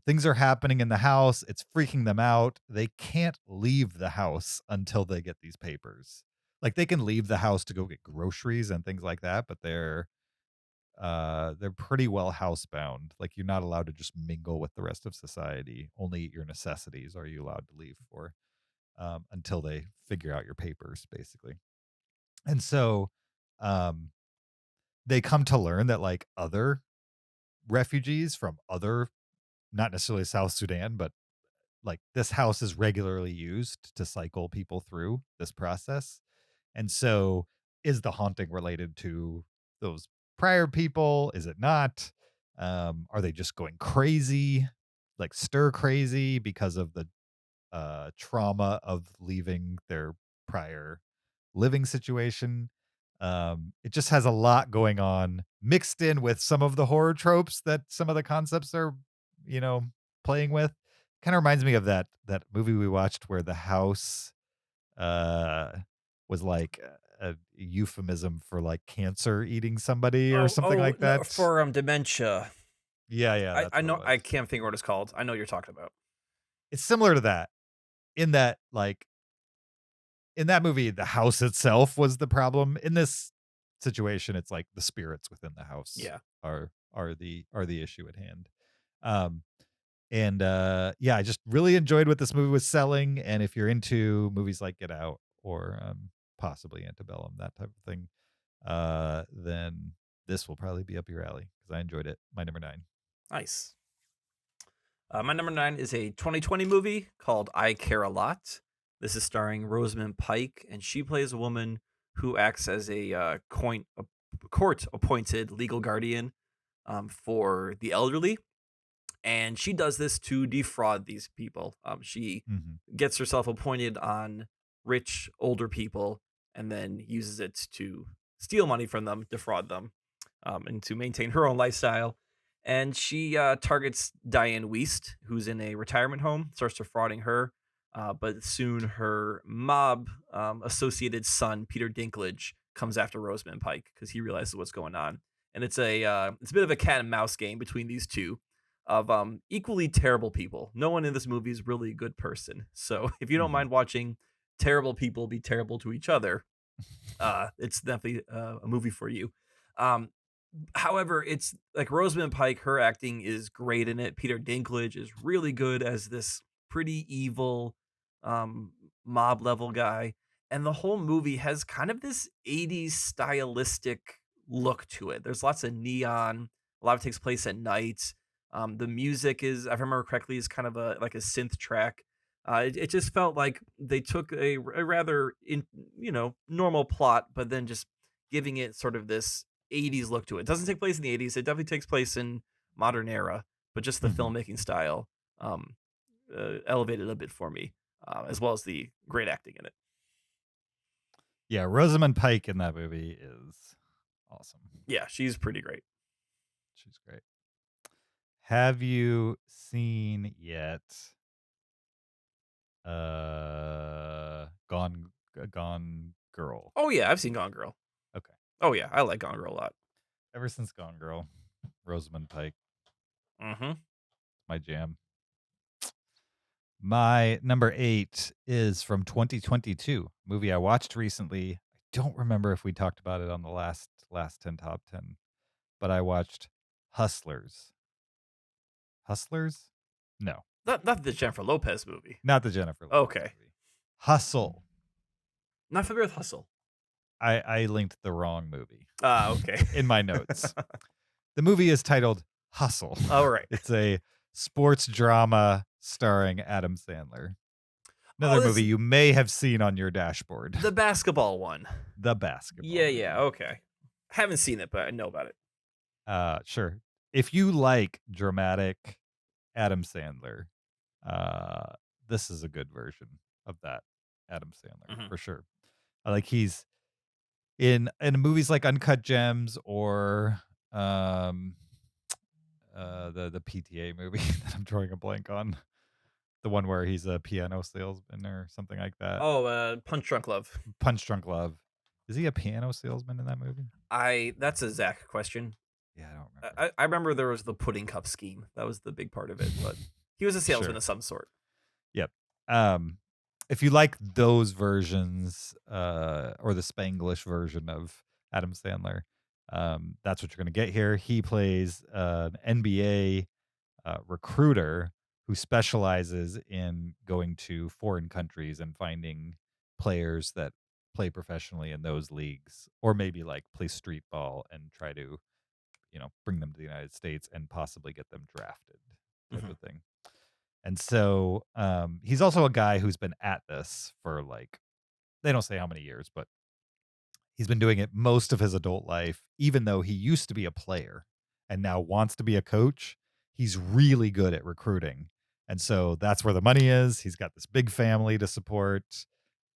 things are happening in the house. It's freaking them out. They can't leave the house until they get these papers. Like, they can leave the house to go get groceries and things like that, but they're pretty well housebound. Like, you're not allowed to just mingle with the rest of society. Only your necessities are you allowed to leave for. until they figure out your papers, basically. And so they come to learn that like other refugees from other, not necessarily South Sudan, but like this house is regularly used to cycle people through this process. And so is the haunting related to those prior people? Is it not? Are they just going crazy, like stir crazy because of the trauma of leaving their prior living situation? It just has a lot going on mixed in with some of the horror tropes that some of the concepts are, playing with. Kind of reminds me of that movie we watched where the house uh was like a euphemism for like cancer eating somebody or something like No, that. for dementia. Yeah, that's I what it know. I was. can't think of what it's called. I know what you're talking about. It's similar to that in that like in that movie the house itself was the problem. In this situation it's like the spirits within the house Yeah. are the issue at hand. Um and yeah, I just really enjoyed what this movie was selling, and if you're into movies like Get Out or possibly Antebellum, that type of thing, then this will probably be up your alley because I enjoyed it. My number 9. Nice. My number 9 is a 2020 movie called I Care a Lot. This is starring Rosamund Pike, and she plays a woman who acts as a court-appointed legal guardian for the elderly. And she does this to defraud these people. She gets herself appointed on rich older people and then uses it to steal money from them, defraud them, and to maintain her own lifestyle. And she targets Diane Wiest, who's in a retirement home, starts defrauding her. But soon her mob associated son, Peter Dinklage, comes after Rosamund Pike because he realizes what's going on. And it's a bit of a cat and mouse game between these two of equally terrible people. No one in this movie is really a good person. So if you don't mind watching terrible people be terrible to each other, it's definitely a movie for you. However, it's like Rosamund Pike, her acting is great in it. Peter Dinklage is really good as this pretty evil mob level guy. And the whole movie has kind of this 80s stylistic look to it. There's lots of neon. A lot of it takes place at night. The music is, if I remember correctly, is kind of like a synth track. It just felt like they took a rather normal plot, but then just giving it sort of this 80s look to it. It doesn't take place in the 80s. It definitely takes place in modern era, but just the filmmaking style elevated a bit for me, as well as the great acting in it. Yeah, Rosamund Pike in that movie is awesome. Yeah, she's pretty great. She's great. Have you seen yet Gone Girl? Oh yeah, I've seen Gone Girl. Okay. Oh yeah, I like Gone Girl a lot. Ever since Gone Girl, Rosamund Pike, my jam. My number 8 is from 2022, movie I watched recently. I don't remember if we talked about it on the last 10 top 10, but I watched Hustlers. Hustlers? No. Not the Jennifer Lopez movie. Not the Jennifer Lopez Okay. movie. Hustle. Not familiar with Hustle. I linked the wrong movie. Okay. In my notes. The movie is titled Hustle. All right. It's a sports drama starring Adam Sandler. Another movie you may have seen on your dashboard. The basketball one. The basketball. Yeah, okay. Haven't seen it, but I know about it. Sure. If you like dramatic Adam Sandler, this is a good version of that Adam Sandler for sure. Like he's in movies like Uncut Gems or the PTA movie that I'm drawing a blank on. The one where he's a piano salesman or something like that. Oh, Punch Drunk Love. Punch Drunk Love. Is he a piano salesman in that movie? That's a Zach question. Yeah, I don't remember. I remember there was the pudding cup scheme. That was the big part of it, but he was a salesman of some sort. Yep. If you like those versions, or the Spanglish version of Adam Sandler, that's what you're going to get here. He plays an NBA recruiter who specializes in going to foreign countries and finding players that play professionally in those leagues, or maybe like play street ball and try to, bring them to the United States and possibly get them drafted type Mhm. of thing. And so he's also a guy who's been at this for like, they don't say how many years, but he's been doing it most of his adult life, even though he used to be a player and now wants to be a coach. He's really good at recruiting. And so that's where the money is. He's got this big family to support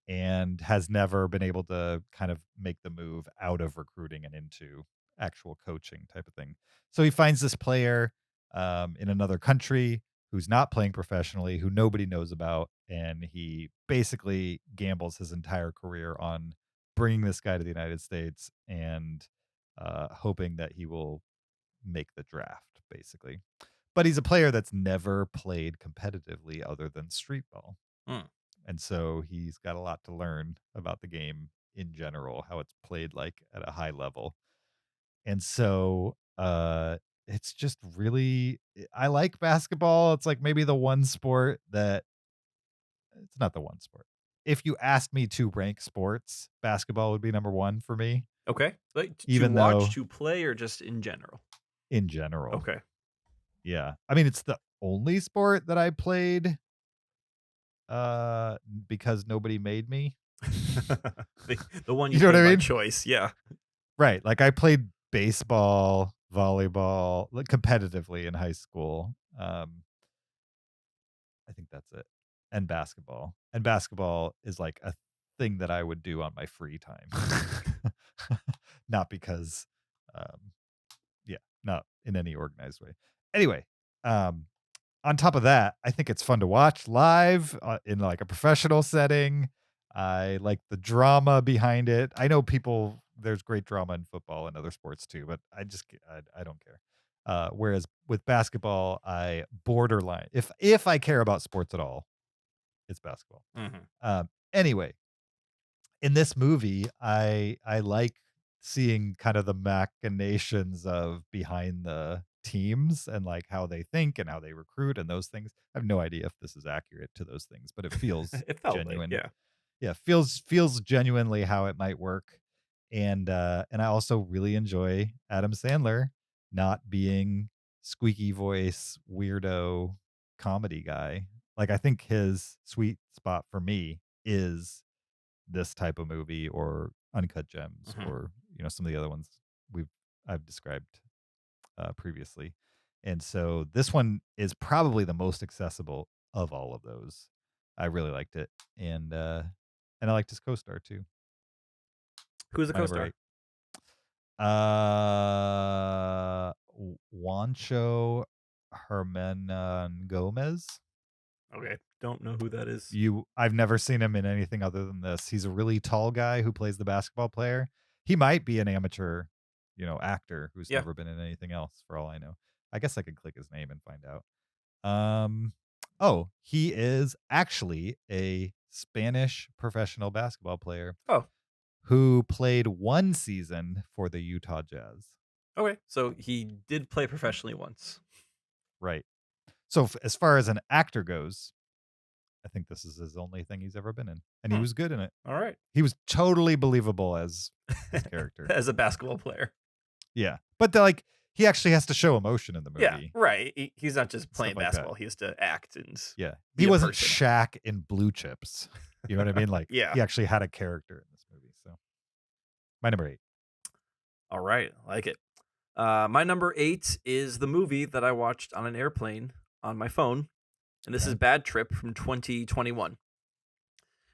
and has never been able to kind of make the move out of recruiting and into actual coaching type of thing. So he finds this player in another country who's not playing professionally, who nobody knows about, and he basically gambles his entire career on bringing this guy to the United States and hoping that he will make the draft, basically. But he's a player that's never played competitively other than street ball. Mm. And so he's got a lot to learn about the game in general, how it's played like at a high level. And so it's just really, I like basketball. It's like maybe the one sport that, it's not the one sport. If you asked me to rank sports, basketball would be number one for me, Okay. Like to even watch, though to play, or just in general? in general. Okay. Yeah. I mean, it's the only sport that I played because nobody made me. The one You you know what played I by mean? choice. Yeah. Right. Like I played baseball, volleyball, like competitively in high school. I think that's it. And basketball. And basketball is like a thing that I would do on my free time. Not because yeah, not in any organized way. Anyway, on top of that, I think it's fun to watch live in like a professional setting. I like the drama behind it. I know there's great drama in football and other sports too, but I don't care. Whereas with basketball, I borderline, if I care about sports at all, it's basketball. Mhm. Anyway, in this movie, I like seeing kind of the machinations of behind the teams and like how they think and how they recruit and those things. I have no idea if this is accurate to those things, but it feels It felt like, genuine. yeah. Yeah, feels genuinely how it might work. And I also really enjoy Adam Sandler not being squeaky voice weirdo comedy guy. Like I think his sweet spot for me is this type of movie or Uncut Gems Mhm. or some of the other ones I've described previously. And so this one is probably the most accessible of all of those. I really liked it, and I liked his co-star too. Who's the My number co-star? 8. Juancho Hernan Gomez. Okay. Don't know who that is. I've never seen him in anything other than this. He's a really tall guy who plays the basketball player. He might be an amateur, actor who's Yeah. never been in anything else for all I know. I guess I could click his name and find out. Oh, he is actually a Spanish professional basketball player Oh, who played one season for the Utah Jazz. okay. So he did play professionally once. Right. So as far as an actor goes, I think this is his only thing he's ever been in, and he Hmm. was good in it. All right. He was totally believable as his character. As a basketball player. Yeah, but he actually has to show emotion in the movie. Yeah, right. He's not just playing Stuff like that. basketball. He has to act and Yeah, be he a wasn't person. Shaq in Blue Chips. You know what I mean? Like, Yeah. he actually had a character in this movie. So, my number 8. All right. I like it. My number 8 is the movie that I watched on an airplane on my phone. And this is Okay. Bad Trip from 2021.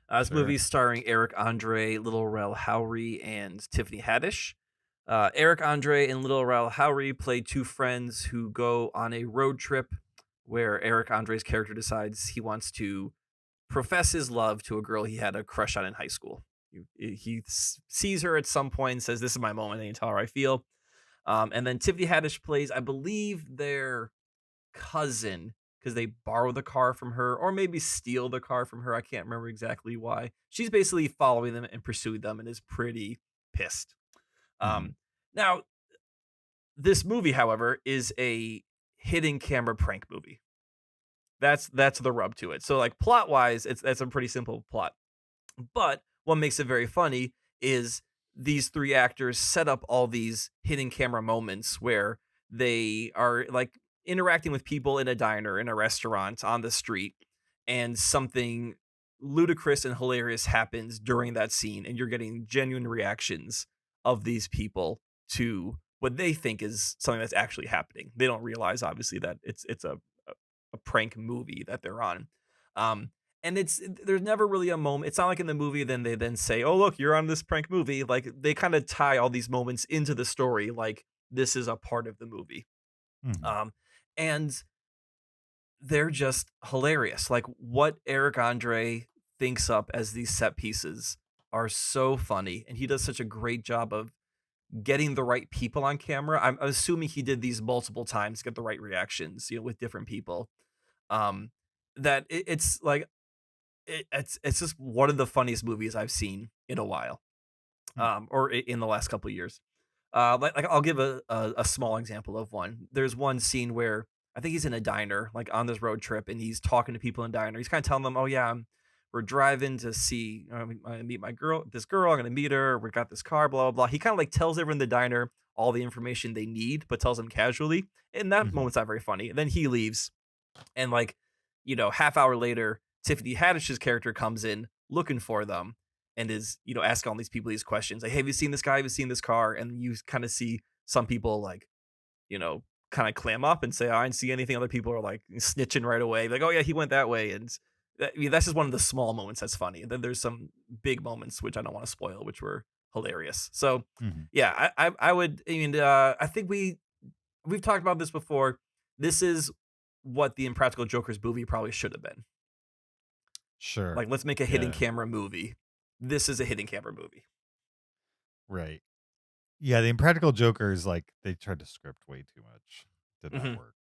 This Sure. movie is starring Eric Andre, Little Rel Howery, and Tiffany Haddish. Eric Andre and Little Rel Howery play two friends who go on a road trip where Eric Andre's character decides he wants to profess his love to a girl he had a crush on in high school. He sees her at some point and says, "This is my moment," and you tell her how I feel. And then Tiffany Haddish plays, I believe, their cousin, because they borrow the car from her or maybe steal the car from her. I can't remember exactly why. She's basically following them and pursuing them and is pretty pissed. Now, this movie, however, is a hidden camera prank movie. That's the rub to it. So like plot wise, that's a pretty simple plot. But what makes it very funny is these three actors set up all these hidden camera moments where they are like interacting with people in a diner, in a restaurant, on the street, and something ludicrous and hilarious happens during that scene, and you're getting genuine reactions of these people to what they think is something that's actually happening. They don't realize obviously that it's a prank movie that they're on. Um, and there's never really a moment. It's not like in the movie, then they then say, "Oh, look, you're on this prank movie." Like they kind of tie all these moments into the story, like this is a part of the movie. Mhm. And they're just hilarious. Like what Eric Andre thinks up as these set pieces are so funny, and he does such a great job of getting the right people on camera. I'm assuming he did these multiple times to get the right reactions, with different people. Um, that it's like it's just one of the funniest movies I've seen in a while, Hmm. or in the last couple of years. Like I'll give a small example of one. There's one scene where I think he's in a diner, like on this road trip, and he's talking to people in diner. He's kind of telling them, "Oh yeah, we're driving to see, I'm gonna meet my girl, this girl. I'm gonna meet her. We got this car, blah blah blah." He kind of like tells everyone in the diner all the information they need, but tells them casually. And that Mhm. moment's not very funny. And then he leaves, and like, half hour later, Tiffany Haddish's character comes in looking for them and is, asking all these people these questions. Like, hey, have you seen this guy? Have you seen this car? And you kind of see some people like, you know, kind of clam up and say, "Oh, I didn't see anything." Other people are like snitching right away. Like, "Oh yeah, he went that way." And that's just one of the small moments that's funny. And then there's some big moments, which I don't want to spoil, which were hilarious. So Mhm. yeah, I would, I think we've talked about this before. This is what the Impractical Jokers movie probably should have been. Sure. Like, let's make a hidden Yeah. camera movie. This is a hidden camera movie. Right. Yeah, the Impractical Jokers, like, they tried to script way too much. Did not Mhm. work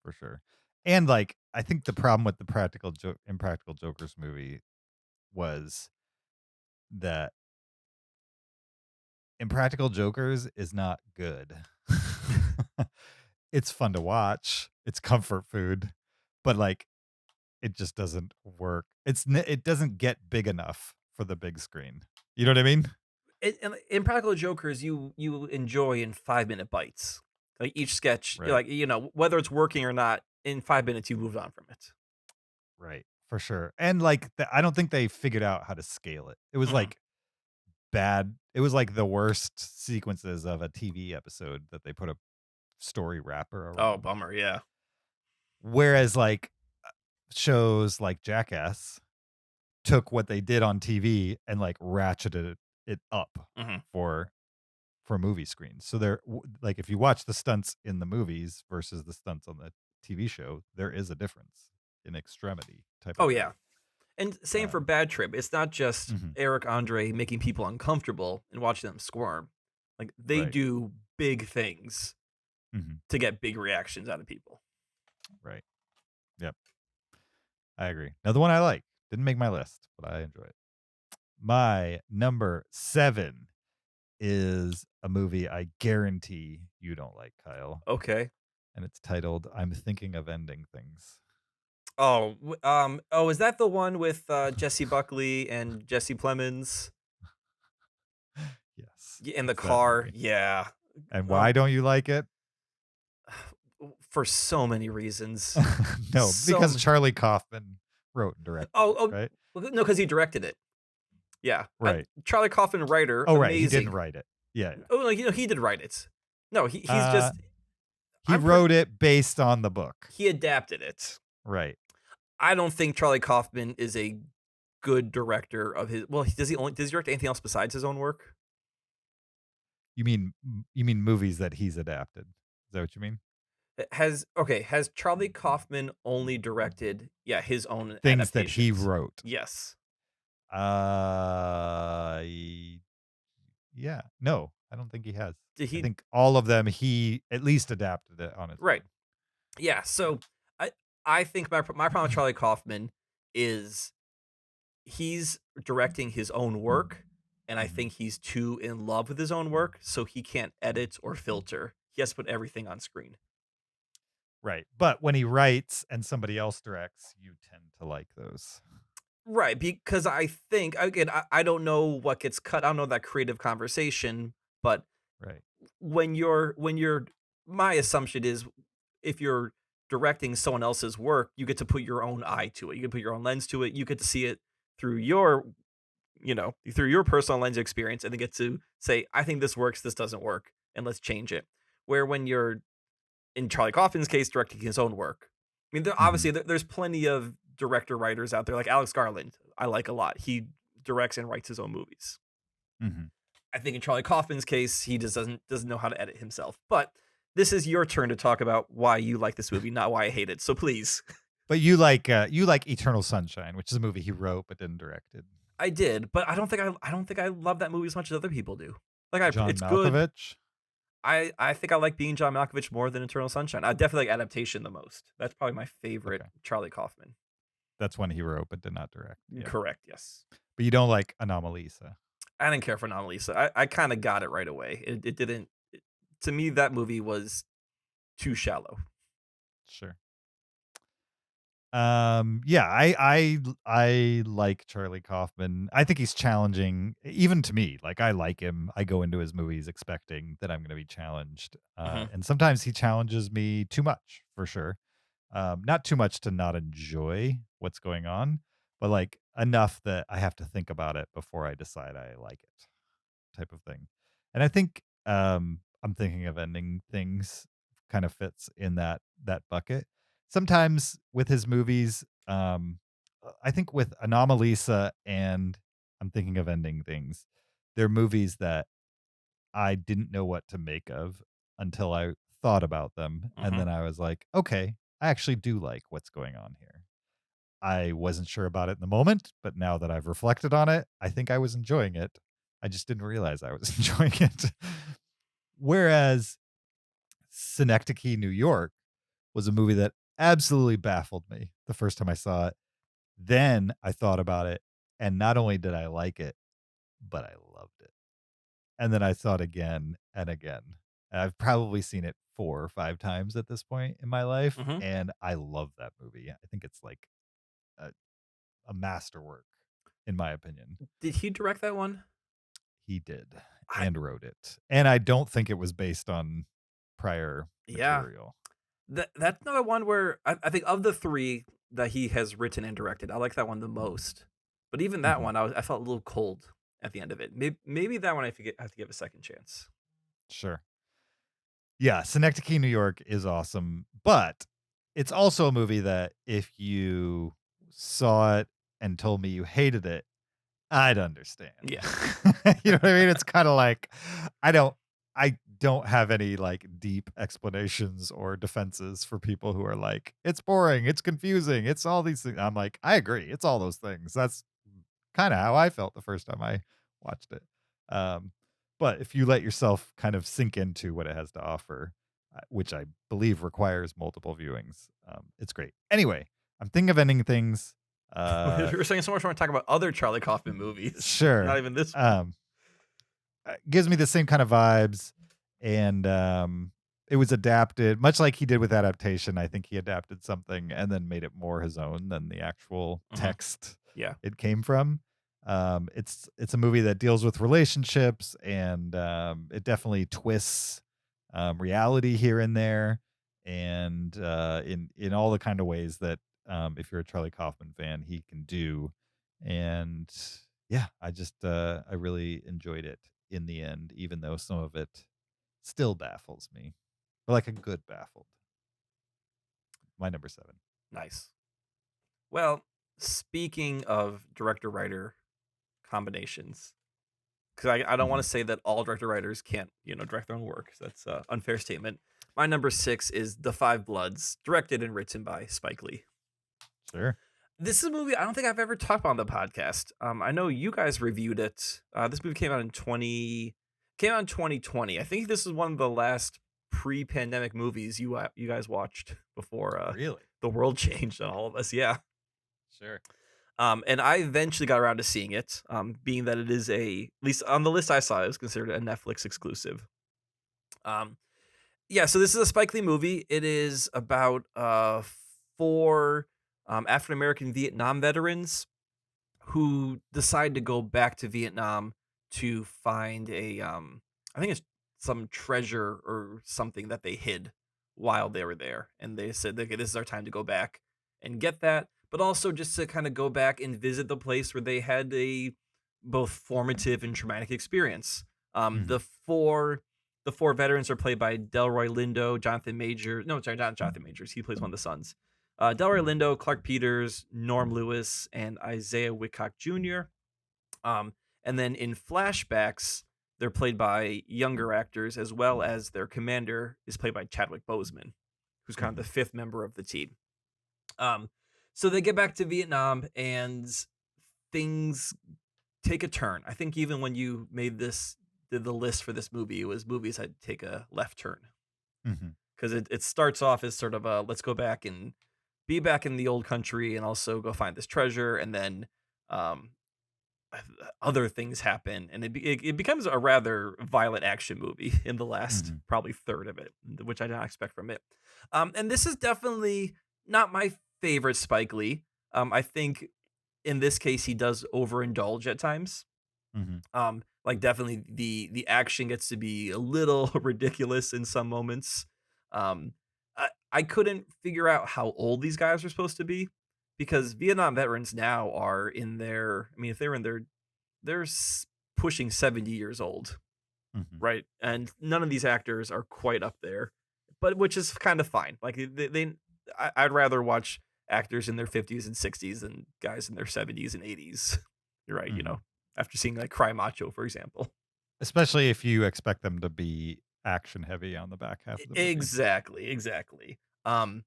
for sure. And like, I think the problem with the Impractical Jokers movie was that Impractical Jokers is not good. It's fun to watch. It's comfort food, but like, it just doesn't work. It doesn't get big enough for the big screen. You know what I mean? And Impractical Jokers, you enjoy in 5-minute bites. Like each sketch, Right. like whether it's working or not, in 5 minutes you moved on from it. Right. For sure. And like, I don't think they figured out how to scale it. It was Mhm. like bad. It was like the worst sequences of a TV episode that they put a story wrapper Oh, around. bummer. Yeah. Whereas like shows like Jackass took what they did on TV and like ratcheted it up Mhm. for movie screens. So like if you watch the stunts in the movies versus the stunts on the TV show, there is a difference in extremity type Oh of yeah. thing. And same for Um, Bad Trip. It's not just mhm, Eric Andre making people uncomfortable and watching them squirm. Like they right. do big things Mhm, to get big reactions out of people. right. Yep. I agree. Another one I like. Didn't make my list, but I enjoy it. My number 7 is a movie I guarantee you don't like, Kyle. Okay. And it's titled I'm Thinking of Ending Things. Oh, is that the one with Jesse Buckley and Jesse Plemons Yes. in the It's that car? movie. Yeah. And why Um, don't you like it? for so many reasons. No, So because m- Charlie Kaufman wrote and directed oh, it, oh, right? well, no, because he directed it. Yeah. Right. Charlie Kaufman, writer, Oh, right. He didn't amazing. write it. Yeah. Oh, no, he did write it. No, he's Uh, just. he wrote it based on the book. He adapted it. Right. I don't think Charlie Kaufman is a good director of his. Well, does he direct anything else besides his own work? You mean movies that he's adapted? Is that what you mean? Has Charlie Kaufman only directed his own Things that he adaptations? wrote. Yes. Yeah. No, I don't think he has. Did I he? think all of them he at least adapted it on his Right. own. Yeah. So I think my problem with Charlie Kaufman is he's directing his own work, and I Mhm. think he's too in love with his own work, so he can't edit or filter. He has to put everything on screen. Right. But when he writes and somebody else directs, you tend to like those. Right, because I think again, I don't know what gets cut. I don't know that creative conversation, but Right. when you're my assumption is if you're directing someone else's work, you get to put your own eye to it. You can put your own lens to it. You get to see it through through your personal lens experience and then get to say, I think this works, this doesn't work, and let's change it. Where when you're in Charlie Kaufman's case, directing his own work. I mean, Mhm. there's plenty of director writers out there, like Alex Garland. I like a lot. He directs and writes his own movies. Mhm. I think in Charlie Kaufman's case, he just doesn't know how to edit himself. But this is your turn to talk about why you like this movie, not why I hate it. So please, But you like Eternal Sunshine, which is a movie he wrote but didn't direct it. I did, but I don't think I love that movie as much as other people do. John It's good. Malkovich. I think I like Being John Malkovich more than Eternal Sunshine. I definitely like Adaptation the most. That's probably my favorite Okay. Charlie Kaufman. That's one he wrote but did not direct. Yeah. Correct. Yes. But you don't like Anomalisa. I didn't care for Anomalisa. I kind of got it right away. It didn't. To me, that movie was too shallow. Sure. Yeah, I like Charlie Kaufman. I think he's challenging even to me. Like I like him. I go into his movies expecting that I'm going to be challenged. Mhm. And sometimes he challenges me too much, for sure. Not too much to not enjoy what's going on, but like enough that I have to think about it before I decide I like it, type of thing. And I think I'm thinking of ending things kind of fits in that bucket. Sometimes with his movies, I think with Anomalisa and I'm thinking of ending things, they're movies that I didn't know what to make of until I thought about them. And Mhm. then I was like, okay, I actually do like what's going on here. I wasn't sure about it in the moment, but now that I've reflected on it, I think I was enjoying it. I just didn't realize I was enjoying it. Whereas Synecdoche, New York was a movie that absolutely baffled me the first time I saw it. Then I thought about it, and not only did I like it, but I loved it. And then I saw it again and again. And I've probably seen it 4 or 5 times at this point in my life, Mhm. and I love that movie. I think it's like a, a masterwork, in my opinion. Did he direct that one? He did I, and wrote it. And I don't think it was based on prior yeah. material. That's another one where I think of the three that he has written and directed, I like that one the most. But even that Mhm. one, I felt a little cold at the end of it. Maybe that one I have to give a second chance. Sure. Yeah, Synecdoche, New York is awesome, but it's also a movie that if you saw it and told me you hated it, I'd understand. Yeah. You know what I mean? It's kind of like I don't have any like deep explanations or defenses for people who are like, it's boring, it's confusing, it's all these things. I'm like, I agree, it's all those things. That's kind of how I felt the first time I watched it. Um, but if you let yourself kind of sink into what it has to offer, which I believe requires multiple viewings, it's great. Anyway, I'm thinking of ending things. We're saying so much want to talk about other Charlie Kaufman movies. Not Sure. even this one. Gives me the same kind of vibes, and it was adapted much like he did with Adaptation. I think he adapted something and then made it more his own than the actual Mhm. text Yeah. it came from. It's a movie that deals with relationships, and it definitely twists reality here and there, and in all the kind of ways that if you're a Charlie Kaufman fan, he can do. And yeah, I really enjoyed it in the end, even though some of it still baffles me, but like a good baffled. My number 7. Nice. Well, speaking of director writer combinations, because I don't want Mhm. to say that all director writers can't direct their own work. That's an unfair statement. My number 6 is The Five Bloods, directed and written by Spike Lee. Sure. This is a movie I don't think I've ever talked about on the podcast. I know you guys reviewed it. This movie came out in 2020. I think this is one of the last pre-pandemic movies you guys watched before Really? the world changed on all of us. Yeah. Sure. And I eventually got around to seeing it, being that it is at least on the list I saw, it was considered a Netflix exclusive. Um, Yeah, so this is a Spike Lee movie. It is about four African American Vietnam veterans who decide to go back to Vietnam to find I think it's some treasure or something that they hid while they were there. And they said, okay, this is our time to go back and get that, but also just to kind of go back and visit the place where they had a both formative and traumatic experience. Um, Mhm. the four the four veterans are played by Delroy Lindo, Jonathan Major. No, sorry, not Jonathan Majors. He plays one of the sons. Delroy Lindo, Clark Peters, Norm Lewis, and Isaiah Whitcock Jr. Um, and then in flashbacks, they're played by younger actors, as well as their commander is played by Chadwick Boseman, who's kind of the Mhm. fifth member of the team. Um, so they get back to Vietnam, and things take a turn. I think even when you did the list for this movie, it was movies that take a left turn Mhm. because it starts off as sort of a let's go back and be back in the old country and also go find this treasure, and then um, other things happen, and it becomes a rather violent action movie in the last Mhm. probably third of it, which I did not expect from it. And this is definitely not my favorite Spike Lee. I think in this case he does overindulge at times. Mhm. Like definitely the action gets to be a little ridiculous in some moments. Um, I couldn't figure out how old these guys are supposed to be because Vietnam veterans now are in their, I mean, if they're in their, they're pushing 70 years old, Mhm. right? And none of these actors are quite up there, but which is kind of fine. Like I'd rather watch actors in their 50s and 60s than guys in their 70s and 80s. You're right, Mhm. after seeing like Cry Macho, for example. Especially if you expect them to be action heavy on the back half of the movie. Exactly, exactly. Um,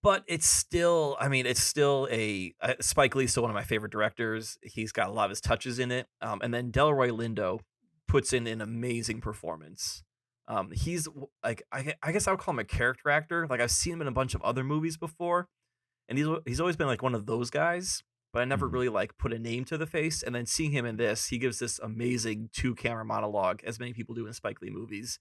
but it's still, I mean, it's still Spike Lee's still one of my favorite directors. He's got a lot of his touches in it. And then Delroy Lindo puts in an amazing performance. He's like, I guess I would call him a character actor. Like I've seen him in a bunch of other movies before, and he's always been like one of those guys. But I never Mhm. really like put a name to the face. And then seeing him in this, he gives this amazing two camera monologue, as many people do in Spike Lee movies.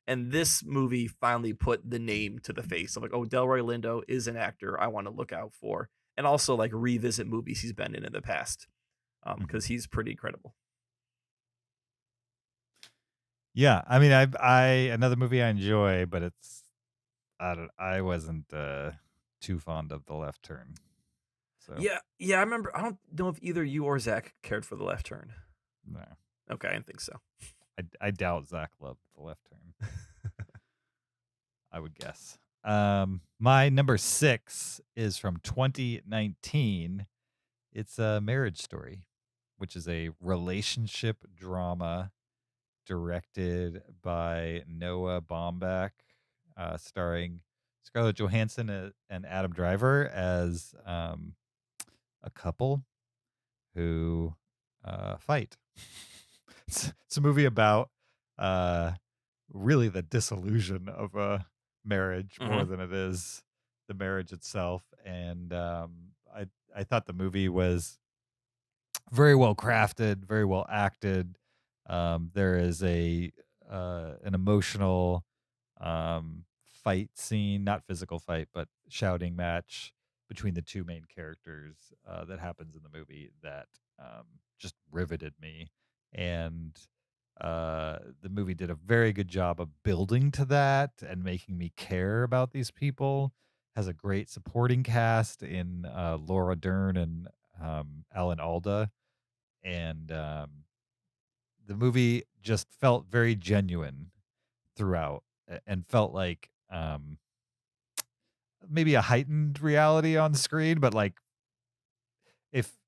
And this movie finally put the name to the face. I'm like, oh, Delroy Lindo is an actor I want to look out for, and also like revisit movies he's been in the past, Mhm. because he's pretty incredible. Yeah, I mean, I another movie I enjoy, but I wasn't too fond of The Left Turn. So, Yeah, yeah, I remember. I don't know if either you or Zach cared for The Left Turn. no. Okay, I didn't think so. I doubt Zach loved The Left Turn. I would guess. My number 6 is from 2019. It's a Marriage Story, which is a relationship drama directed by Noah Baumbach, starring Scarlett Johansson and Adam Driver as a couple who fight. It's a movie about uh, really the disillusion of a marriage more Hmm. than it is the marriage itself. And I thought the movie was very well crafted, very well acted. There is a an emotional fight scene, not physical fight, but shouting match between the two main characters that happens in the movie that just riveted me. And the movie did a very good job of building to that and making me care about these people. Has a great supporting cast in Laura Dern and Alan Alda, and the movie just felt very genuine throughout, and felt like maybe a heightened reality on screen, but like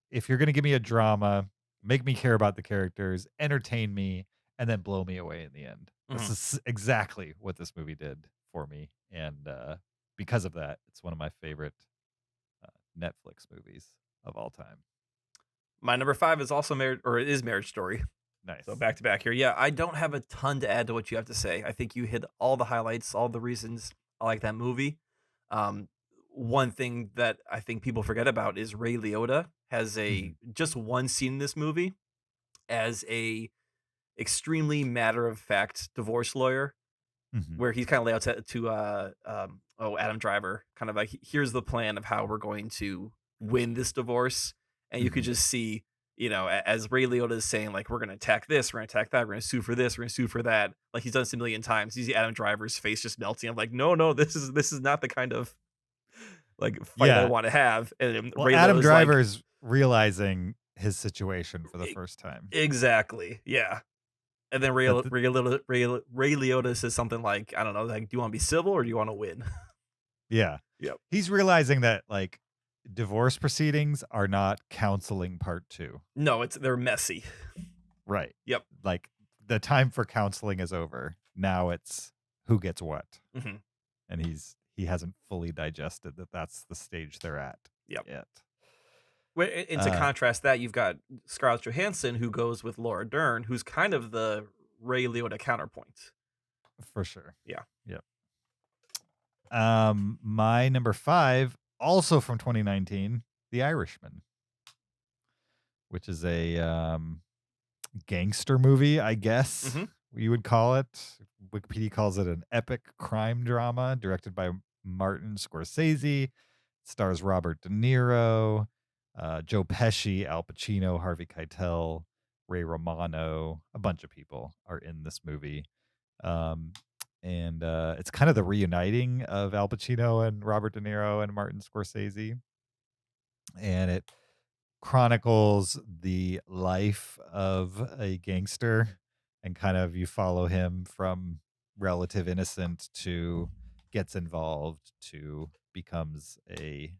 if you're gonna give me a drama, make me care about the characters, entertain me, and then blow me away in the end. This Hmm. is exactly what this movie did for me, and because of that, it's one of my favorite Netflix movies of all time. My number 5 is also marriage, or it is Marriage Story. So Nice. back to back here. Yeah, I don't have a ton to add to what you have to say. I think you hit all the highlights, all the reasons I like that movie. Um, One thing that I think people forget about is Ray Liotta has a Mhm. just one scene in this movie as a extremely matter of fact divorce lawyer Mhm. where he's kind of laid out to Adam Driver, kind of like, here's the plan of how we're going to win this divorce. And you could Mhm. just see, as Ray Liotta is saying, like, we're going to attack this, we're going to attack that, we're going to sue for this, we're going to sue for that. Like, he's done this a million times. You see Adam Driver's face just melting. I'm like, no, this is not the kind of like fight I Yeah. want to have. And then Well, Ray Adam Liotta's like, Driver's realizing his situation for the "E- first time. exactly, yeah. And then That the, Ray Liotta says something like, I don't know, like, do you want to be civil or do you want to win? yeah. Yep. He's realizing that like divorce proceedings are not counseling part 2. No, they're messy. Right. Yep. Like the time for counseling is over. Now it's who gets what. Mhm. And he hasn't fully digested that that's the stage they're at Yep. yet. And to contrast that, you've got Scarlett Johansson, who goes with Laura Dern, who's kind of the Ray Liotta counterpoint. For sure. Yeah. Yep. My number 5, also from 2019, The Irishman, which is a gangster movie, I guess Mhm. you would call it. Wikipedia calls it an epic crime drama directed by Martin Scorsese. Stars Robert De Niro, Joe Pesci, Al Pacino, Harvey Keitel, Ray Romano. A bunch of people are in this movie. And it's kind of the reuniting of Al Pacino and Robert De Niro and Martin Scorsese. And it chronicles the life of a gangster, and kind of you follow him from relative innocent to gets involved to becomes a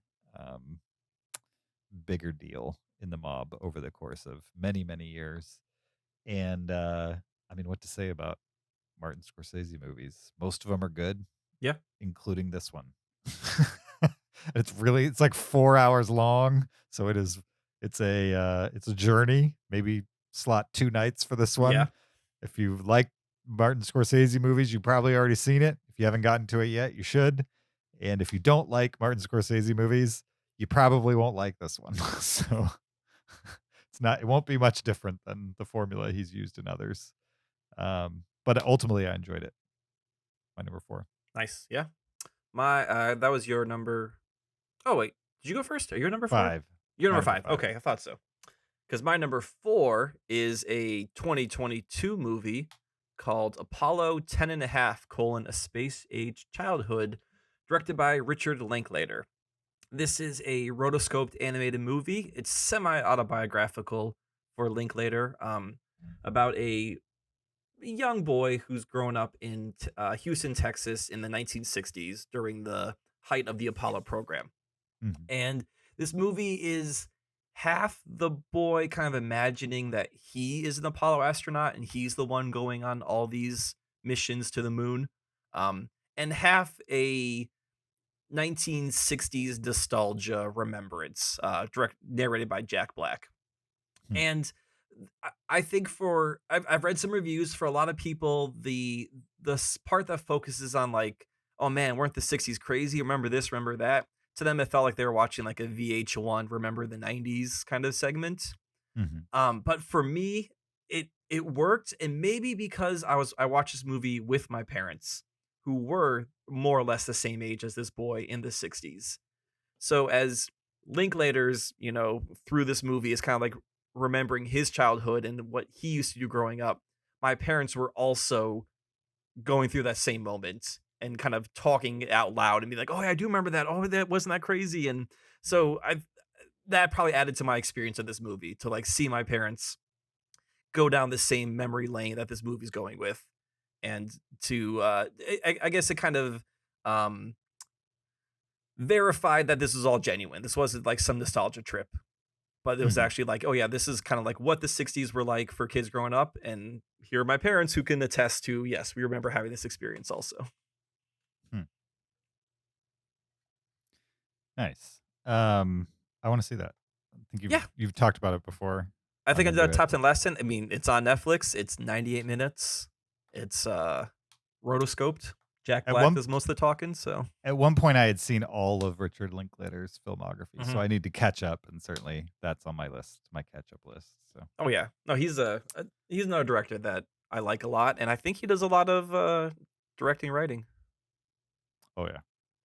bigger deal in the mob over the course of many, many years. And I mean, what to say about Martin Scorsese movies? Most of them are good. Yeah. Including this one. It's like 4 hours long. So it's a journey. Maybe slot 2 nights for this one. Yeah. If you like Martin Scorsese movies, you've probably already seen it. If you haven't gotten to it yet, you should. And if you don't like Martin Scorsese movies, you probably won't like this one. So it won't be much different than the formula he's used in others. But ultimately I enjoyed it. My number 4. Nice. Yeah. My that was your number. Oh wait, did you go first? Are you number 4? 5. You're My number number 5. Okay, I thought so. Because my number 4 is a 2022 movie called Apollo 10.5: A Space Age Childhood, directed by Richard Linklater. This is a rotoscoped animated movie. It's semi-autobiographical for Linklater, about a young boy who's grown up in Houston, Texas in the 1960s during the height of the Apollo program. Mhm. And this movie is half the boy kind of imagining that he is an Apollo astronaut and he's the one going on all these missions to the moon, and half a 1960s nostalgia remembrance, narrated by Jack Black. Hmm. And I think I've read some reviews. For a lot of people, the part that focuses on like, oh man, weren't the 60s crazy? Remember this, remember that. To them, it felt like they were watching like a VH1 Remember the 90s kind of segment. Mhm. But for me, it worked, and maybe because I watched this movie with my parents, who were more or less the same age as this boy in the 60s. So as Linklater's, through this movie is kind of like remembering his childhood and what he used to do growing up, my parents were also going through that same moment and kind of talking out loud and be like, "Oh, yeah, I do remember that. Oh, that wasn't that crazy." And so that probably added to my experience of this movie, to like see my parents go down the same memory lane that this movie's going with, and to I guess it kind of verified that this was all genuine. This wasn't like some nostalgia trip, but it was Mhm. actually like, oh yeah, this is kind of like what the 60s were like for kids growing up, and here are my parents who can attest to, yes, we remember having this experience also. Hmm. Nice. I want to see that. I think Yeah. you've talked about it before. I think I I'm did a into it. top 10 last 10. I mean, it's on Netflix. It's 98 minutes. It's rotoscoped. Jack At Black one does most of the talking, so At one point, I had seen all of Richard Linklater's filmography, so Mhm. I need to catch up, and certainly that's on my list, my catch-up list. So oh yeah. No, he's another director that I like a lot, and I think he does a lot of directing, writing. Oh yeah.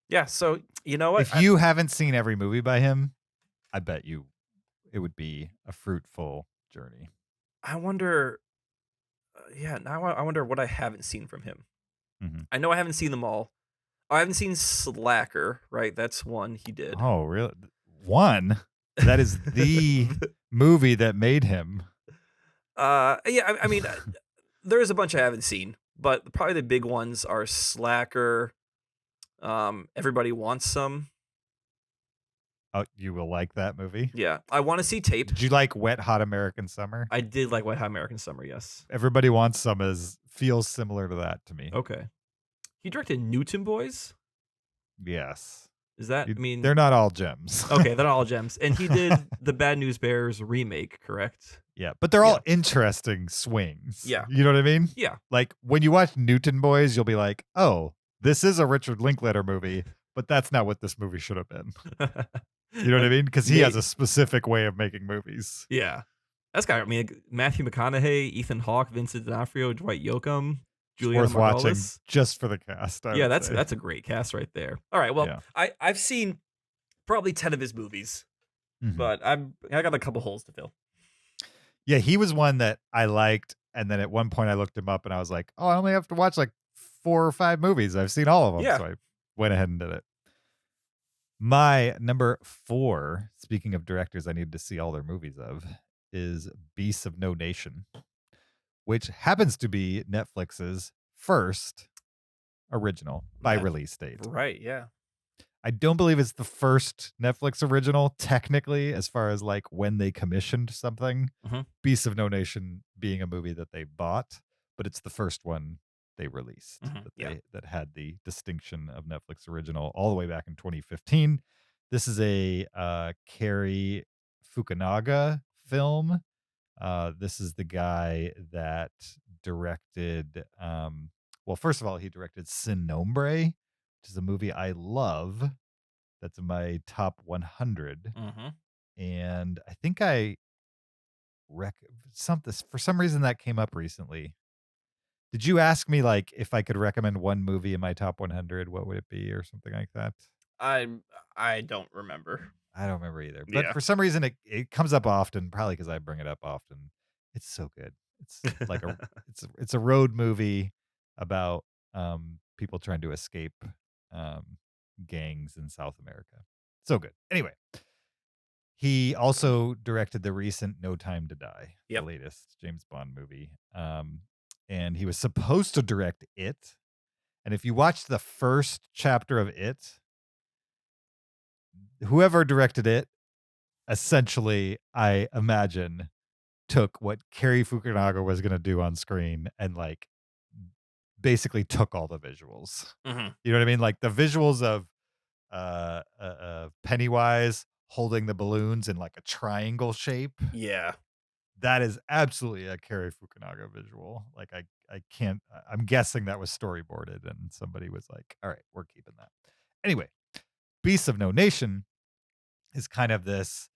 Yeah. So you know what? If you haven't seen every movie by him, I bet you it would be a fruitful journey. I wonder. Yeah. Now I wonder what I haven't seen from him. Mhm. I know I haven't seen them all. I haven't seen Slacker. Right. That's one he did. Oh, really? One? That is the movie that made him. Yeah. I mean, there is a bunch I haven't seen, but probably the big ones are Slacker. Everybody Wants Some. Oh, you will like that movie. Yeah. I want to see Tape. Did you like Wet Hot American Summer? I did like Wet Hot American Summer. Yes. Everybody Wants Some feels similar to that to me. Okay. He directed Newton Boys. Yes. Is that? I mean, they're not all gems. Okay, they're not all gems. And he did the Bad News Bears remake, correct? Yeah, but they're all interesting swings. Yeah. You know what I mean? Yeah. Like when you watch Newton Boys, you'll be like, oh, this is a Richard Linklater movie, but that's not what this movie should have been. You know what I mean? Because he has a specific way of making movies. Yeah. That's got, I mean, Matthew McConaughey, Ethan Hawke, Vincent D'Onofrio, Dwight Yoakam, Juliana Worth watching Margulies. just for the cast. Yeah, that's a great cast right there. All right, well, Yeah. I've seen probably 10 of his movies, Mhm. but I got a couple holes to fill. Yeah, he was one that I liked, and then at one point I looked him up and I was like, oh, I only have to watch like 4 or 5 movies. I've seen all of them. Yeah. So I went ahead and did it. My number 4, speaking of directors I need to see all their movies of, is Beasts of No Nation, which happens to be Netflix's first original by release date. Right, yeah. I don't believe it's the first Netflix original, technically, as far as like when they commissioned something. Mhm. Beasts of No Nation being a movie that they bought, but it's the first one they released that had the distinction of Netflix original all the way back in 2015. This is a Cary Fukunaga film. This is the guy that directed. Well, first of all, he directed Sin Nombre, which is a movie I love. That's in my top 100. And I think for some reason that came up recently. Did you ask me like if I could recommend one movie in my top 100, what would it be or something like that? I don't remember. I don't remember either. But Yeah. for some reason it comes up often, probably because I bring it up often. It's so good. It's like it's a road movie about people trying to escape gangs in South America. So good. Anyway, he also directed the recent No Time to Die, the latest James Bond movie. And he was supposed to direct it. And if you watch the first chapter of it, whoever directed it, essentially, I imagine, took what Cary Fukunaga was going to do on screen and like basically took all the visuals. Mhm. You know what I mean? Like the visuals of Pennywise holding the balloons in like a triangle shape. Yeah. That is absolutely a Cary Fukunaga visual. Like I'm guessing that was storyboarded and somebody was like, all right, we're keeping that. Anyway, Beasts of No Nation is kind of this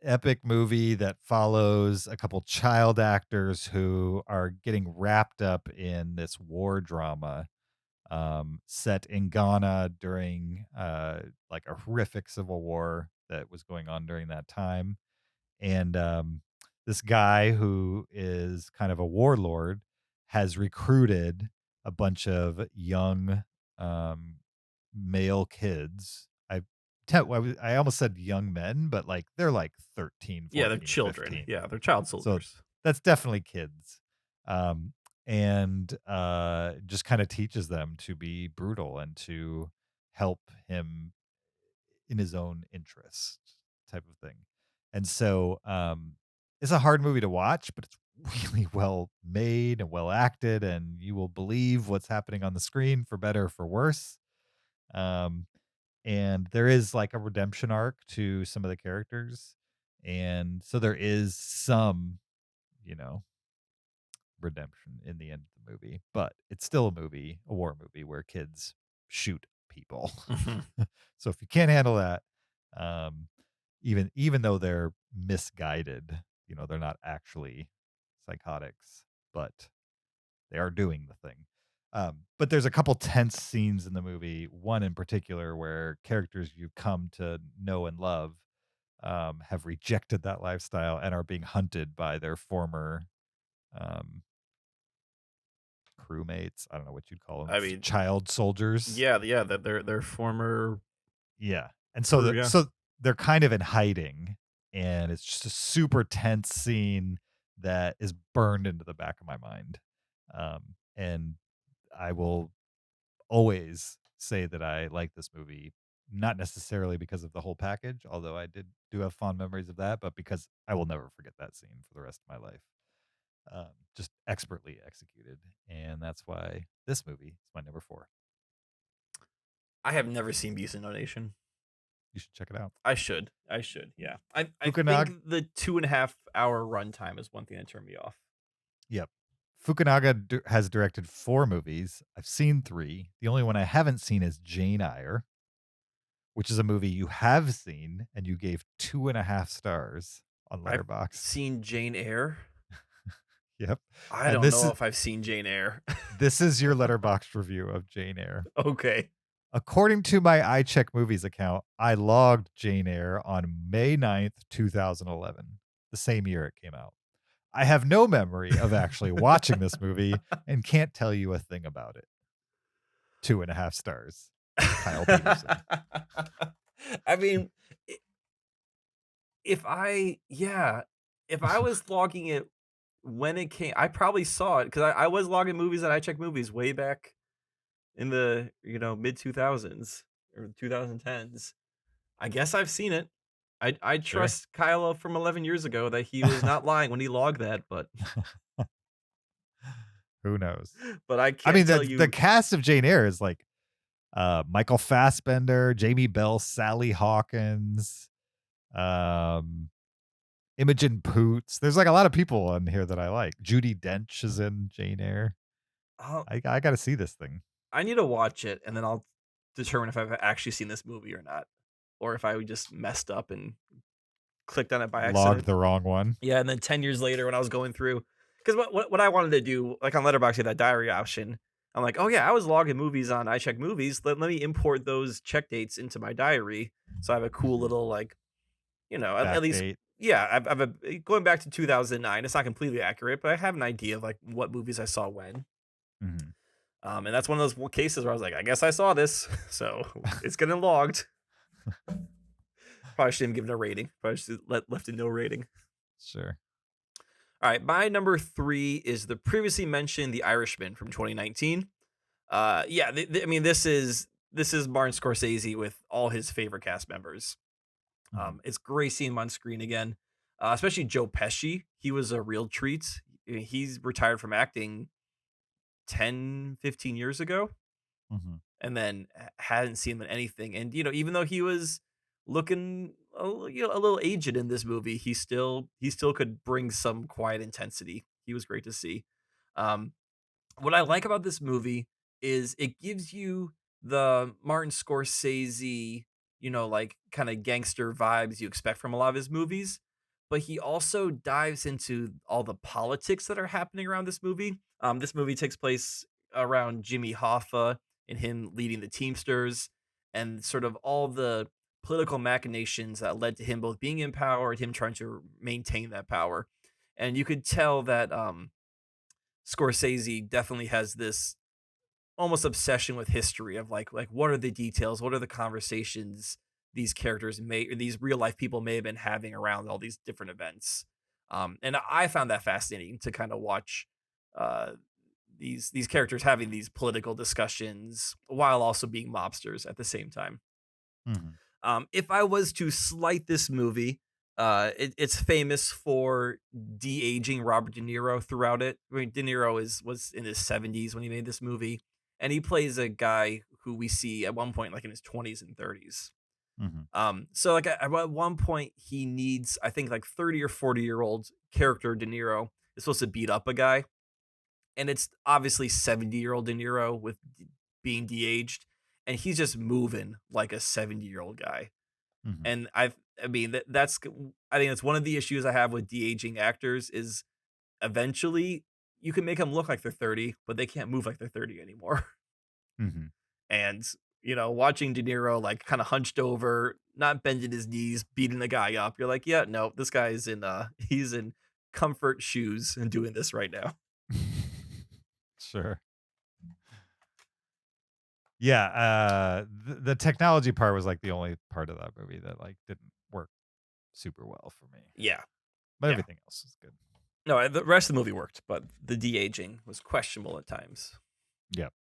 epic movie that follows a couple child actors who are getting wrapped up in this war drama set in Ghana during like a horrific civil war that was going on during that time. And this guy who is kind of a warlord has recruited a bunch of young male kids. I almost said young men, but like they're like 13, 14, Yeah, they're children. 15. Yeah, they're child soldiers. So that's definitely kids. And just kind of teaches them to be brutal and to help him in his own interest type of thing. And so it's a hard movie to watch, but it's really well made and well acted, and you will believe what's happening on the screen for better or for worse. And there is like a redemption arc to some of the characters. And so there is some, redemption in the end of the movie, but it's still a war movie where kids shoot people. So if you can't handle that, even though they're misguided, they're not actually psychotics, but they are doing the thing. But there's a couple tense scenes in the movie. One in particular where characters you've come to know and love have rejected that lifestyle and are being hunted by their former um, crewmates. I don't know what you'd call them, I mean, child soldiers. yeah, that they're former Yeah, and so crew. Yeah. they're kind of in hiding, and it's just a super tense scene that is burned into the back of my mind. And I will always say that I like this movie, not necessarily because of the whole package, although I do have fond memories of that, but because I will never forget that scene for the rest of my life. Just expertly executed, and that's why this movie is my number 4. I have never seen Beast in No Nation. You should check it out. I should. Yeah. I Fukunaga- think the 2.5-hour runtime is one thing that turned me off. Yep. Fukunaga has directed 4 movies. I've seen 3. The only one I haven't seen is Jane Eyre, which is a movie you have seen, and you gave 2.5 stars on I've Letterboxd. seen Jane Eyre. Yep. I And don't this know is- if I've seen Jane Eyre. This is your Letterboxd review of Jane Eyre. Okay. According to my iCheck Movies account, I logged Jane Eyre on May 9th, 2011, the same year it came out. I have no memory of actually watching this movie and can't tell you a thing about it. 2.5 stars. Kyle Peterson. I mean, if I was logging it when it came, I probably saw it because I was logging movies and I check movies way back in the mid 2000s or 2010s. I guess I've seen it. I trust Kyle from 11 years ago that he was not lying when he logged that, but Who knows? but I I can't mean, tell you. the cast of Jane Eyre is like Michael Fassbender, Jamie Bell, Sally Hawkins, Imogen Poots. There's like a lot of people on here that I like. Judi Dench is in Jane Eyre. I'll- I got to see this thing. I need to watch it and then I'll determine if I've actually seen this movie or not, or if I just messed up and clicked on it by accident. Logged the wrong one. Yeah, and then 10 years later when I was going through, because what I wanted to do, like on Letterboxd, had that diary option. I'm like, oh yeah, I was logging movies on iCheck Movies. Let me import those check dates into my diary, so I have a cool little like, at least Backdate. yeah, I've going back to 2009. It's not completely accurate, but I have an idea of like what movies I saw when. Mhm. And that's one of those cases where I was like, I guess I saw this, so it's getting logged. Probably shouldn't give it a rating. Probably should left it no rating. Sure. All right, my number 3 is the previously mentioned The Irishman from 2019. I mean, this is Martin Scorsese with all his favorite cast members. It's great seeing him on screen again, especially Joe Pesci. He was a real treat. He's retired from acting 10, 15 years ago, Mhm. and then hadn't seen him in anything. And even though he was looking a little aged in this movie, he still could bring some quiet intensity. He was great to see. What I like about this movie is it gives you the Martin Scorsese, like kind of gangster vibes you expect from a lot of his movies, but he also dives into all the politics that are happening around this movie. This movie takes place around Jimmy Hoffa and him leading the Teamsters and sort of all the political machinations that led to him both being in power and him trying to maintain that power. And you could tell that Scorsese definitely has this almost obsession with history of like what are the details, what are the conversations these characters or these real life people may have been having around all these different events. And I found that fascinating to kind of watch these characters having these political discussions while also being mobsters at the same time. Mhm. If I was to slight this movie, it's famous for de-aging Robert De Niro throughout it. I mean, De Niro was in his 70s when he made this movie, and he plays a guy who we see at one point like in his 20s and 30s. Mhm. So like at one point he needs, I think, like 30 or 40-year-old character De Niro is supposed to beat up a guy, and it's obviously 70-year-old De Niro with being de-aged, and he's just moving like a 70-year-old guy. Mhm. And I think that's one of the issues I have with de-aging actors is eventually you can make them look like they're 30, but they can't move like they're 30 anymore. Hmm. And watching De Niro like kind of hunched over, not bending his knees, beating the guy up, you're like, yeah, no, this guy is in he's in comfort shoes and doing this right now. Sure. Yeah, the technology part was like the only part of that movie that like didn't work super well for me. Yeah. But Yeah. everything else is good. No, the rest of the movie worked, but the de-aging was questionable at times. Yep.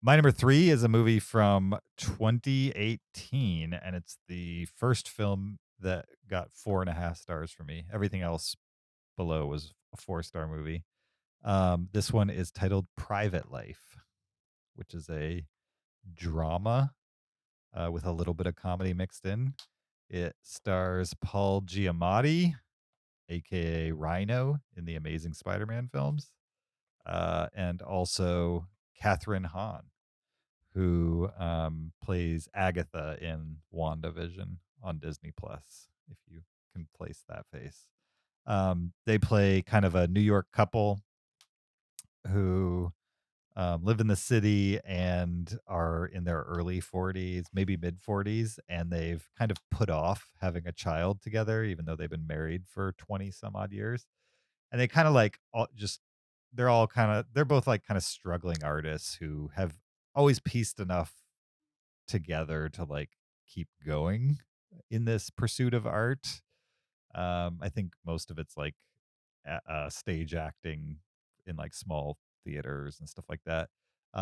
My number 3 is a movie from 2018, and it's the first film that got 4.5 stars for me. Everything else below was a 4-star movie. This one is titled Private Life, which is a drama with a little bit of comedy mixed in. It stars Paul Giamatti, aka Rhino in the Amazing Spider-Man films, and also Catherine Hahn, who plays Agatha in WandaVision on Disney Plus, if you can place that face. They play kind of a New York couple who live in the city and are in their early 40s, maybe mid 40s, and they've kind of put off having a child together, even though they've been married for 20 some odd years. And they kind of like they're both like kind of struggling artists who have always pieced enough together to like keep going in this pursuit of art. I think most of it's like stage acting in like small theaters and stuff like that,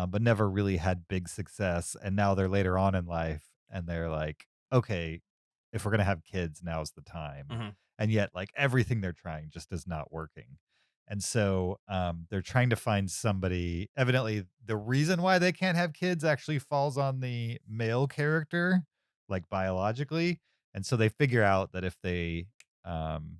but never really had big success. And now they're later on in life, and they're like, okay, if we're gonna have kids, now's the time. Mm-hmm. And yet, like everything they're trying just is not working. And so they're trying to find somebody. Evidently, the reason why they can't have kids actually falls on the male character, like biologically. And so they figure out that if they um,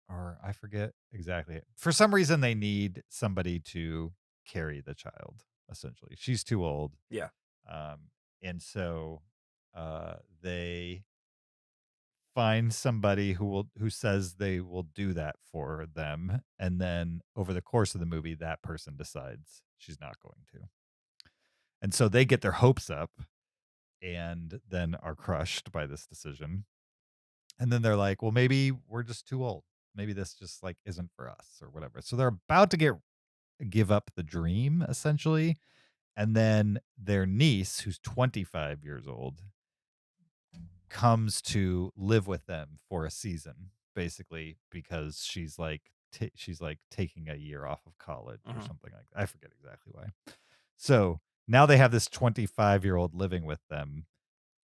or I forget exactly. For some reason, they need somebody to carry the child. Essentially, she's too old, Yeah. and so they find somebody who says they will do that for them, and then over the course of the movie, that person decides she's not going to, and so they get their hopes up, and then are crushed by this decision. And then they're like, well, maybe we're just too old. Maybe this just like isn't for us or whatever. So they're about to give up the dream essentially. And then their niece, who's 25 years old, comes to live with them for a season, basically because she's like taking a year off of college or something like that. I forget exactly why. So now they have this 25-year-old living with them,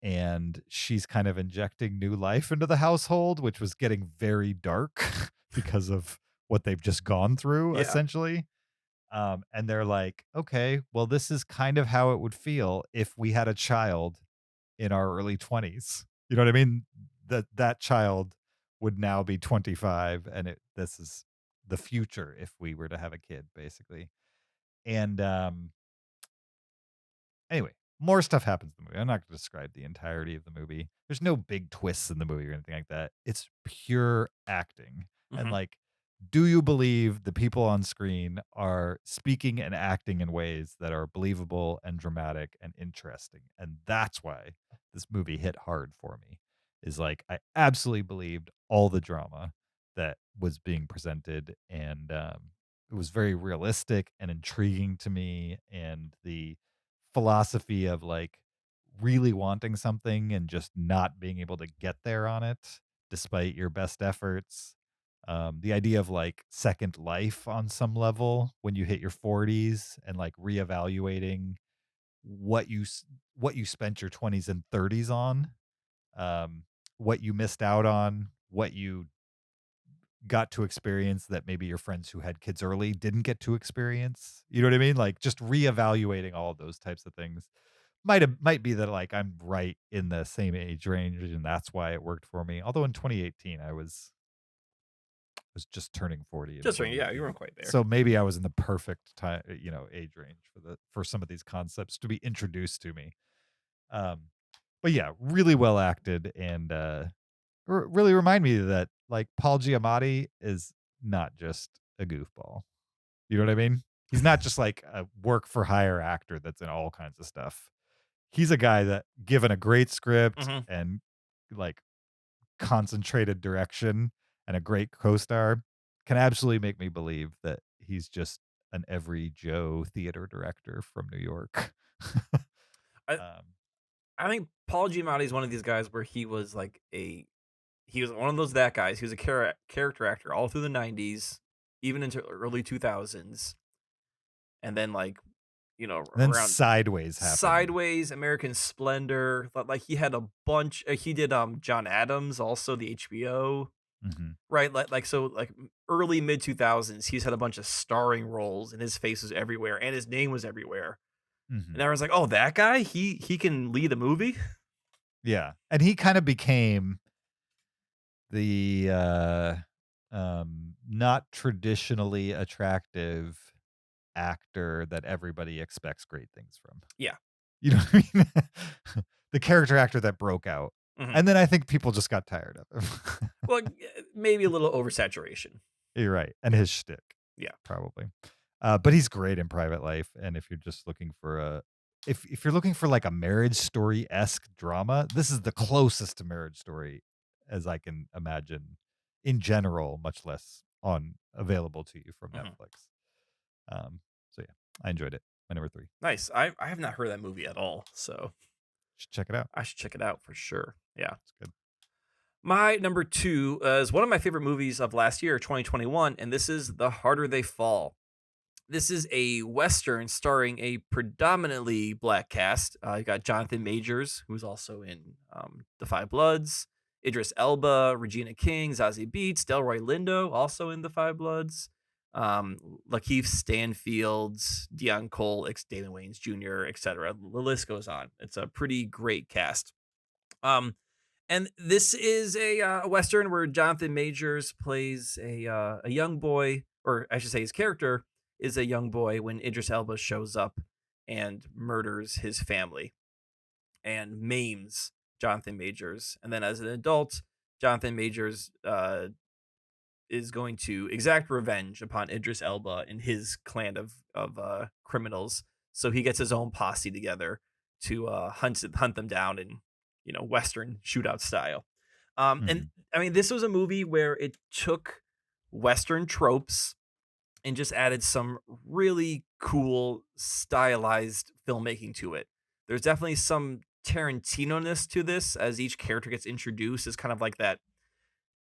and she's kind of injecting new life into the household, which was getting very dark because of what they've just gone through, Yeah. essentially. And they're like, okay, well, this is kind of how it would feel if we had a child in our early 20s. You know what I mean? That child would now be 25, and this is the future if we were to have a kid, basically. And anyway, more stuff happens in the movie. I'm not going to describe the entirety of the movie. There's no big twists in the movie or anything like that. It's pure acting. And like, do you believe the people on screen are speaking and acting in ways that are believable and dramatic and interesting? And that's why this movie hit hard for me. Is like, I absolutely believed all the drama that was being presented, and it was very realistic and intriguing to me. And the philosophy of like really wanting something and just not being able to get there on it despite your best efforts. The idea of like second life on some level when you hit your 40s, and like reevaluating what you spent your 20s and 30s on, what you missed out on, what you got to experience that maybe your friends who had kids early didn't get to experience. You know what I mean? Like just reevaluating all of those types of things. Might be that like I'm right in the same age range, and that's why it worked for me. Although in 2018 I was just turning 40. Just right. Yeah, you weren't quite there. So maybe I was in the perfect time, age range for some of these concepts to be introduced to me. But yeah, really well acted, and really remind me that like Paul Giamatti is not just a goofball. You know what I mean? He's not just like a work for hire actor that's in all kinds of stuff. He's a guy that, given a great script Mhm. and like concentrated direction and a great co-star, can absolutely make me believe that he's just an every Joe theater director from New York. I um, I think Paul Giamatti is one of these guys where he was like he was one of those that guys. He was a character actor all through the 90s, even into early 2000s, and then like then around Sideways happened. Sideways, American Splendor. Like he had a bunch. He did John Adams, also the HBO, Mhm, right? Like early mid 2000s. He's had a bunch of starring roles, and his face was everywhere, and his name was everywhere. And mhm. everyone's like, "Oh, that guy? He can lead a movie." Yeah, and he kind of became the not traditionally attractive actor that everybody expects great things from. Yeah. You know what I mean? The character actor that broke out. Mhm. And then I think people just got tired of him. Well, maybe a little oversaturation. You're right. And his shtick, Yeah. probably. But he's great in Private Life. And if you're just looking for if you're looking for like a Marriage Story-esque drama, this is the closest to Marriage Story as I can imagine in general, much less on available to you from Mhm. Netflix. So yeah, I enjoyed it. My number 3. Nice. I have not heard that movie at all, so Should check it out. I should check it out for sure. Yeah. It's good. My number 2 is one of my favorite movies of last year, 2021, and this is The Harder They Fall. This is a Western starring a predominantly black cast. You got Jonathan Majors, who's also in The Five Bloods, Idris Elba, Regina King, Zazie Beetz, Delroy Lindo, also in The Five Bloods, Lakeith Stanfield, Deion Cole, Damon Wayans Jr., etc. The list goes on. It's a pretty great cast. Um, and this is a western where Jonathan Majors plays a young boy, or I should say, his character is a young boy when Idris Elba shows up and murders his family and maims Jonathan Majors. And then as an adult, Jonathan Majors is going to exact revenge upon Idris Elba and his clan of criminals. So he gets his own posse together to hunt them down in Western shootout style. And Mhm. I mean, this was a movie where it took Western tropes and just added some really cool stylized filmmaking to it. There's definitely some Tarantino-ness to this as each character gets introduced as kind of like that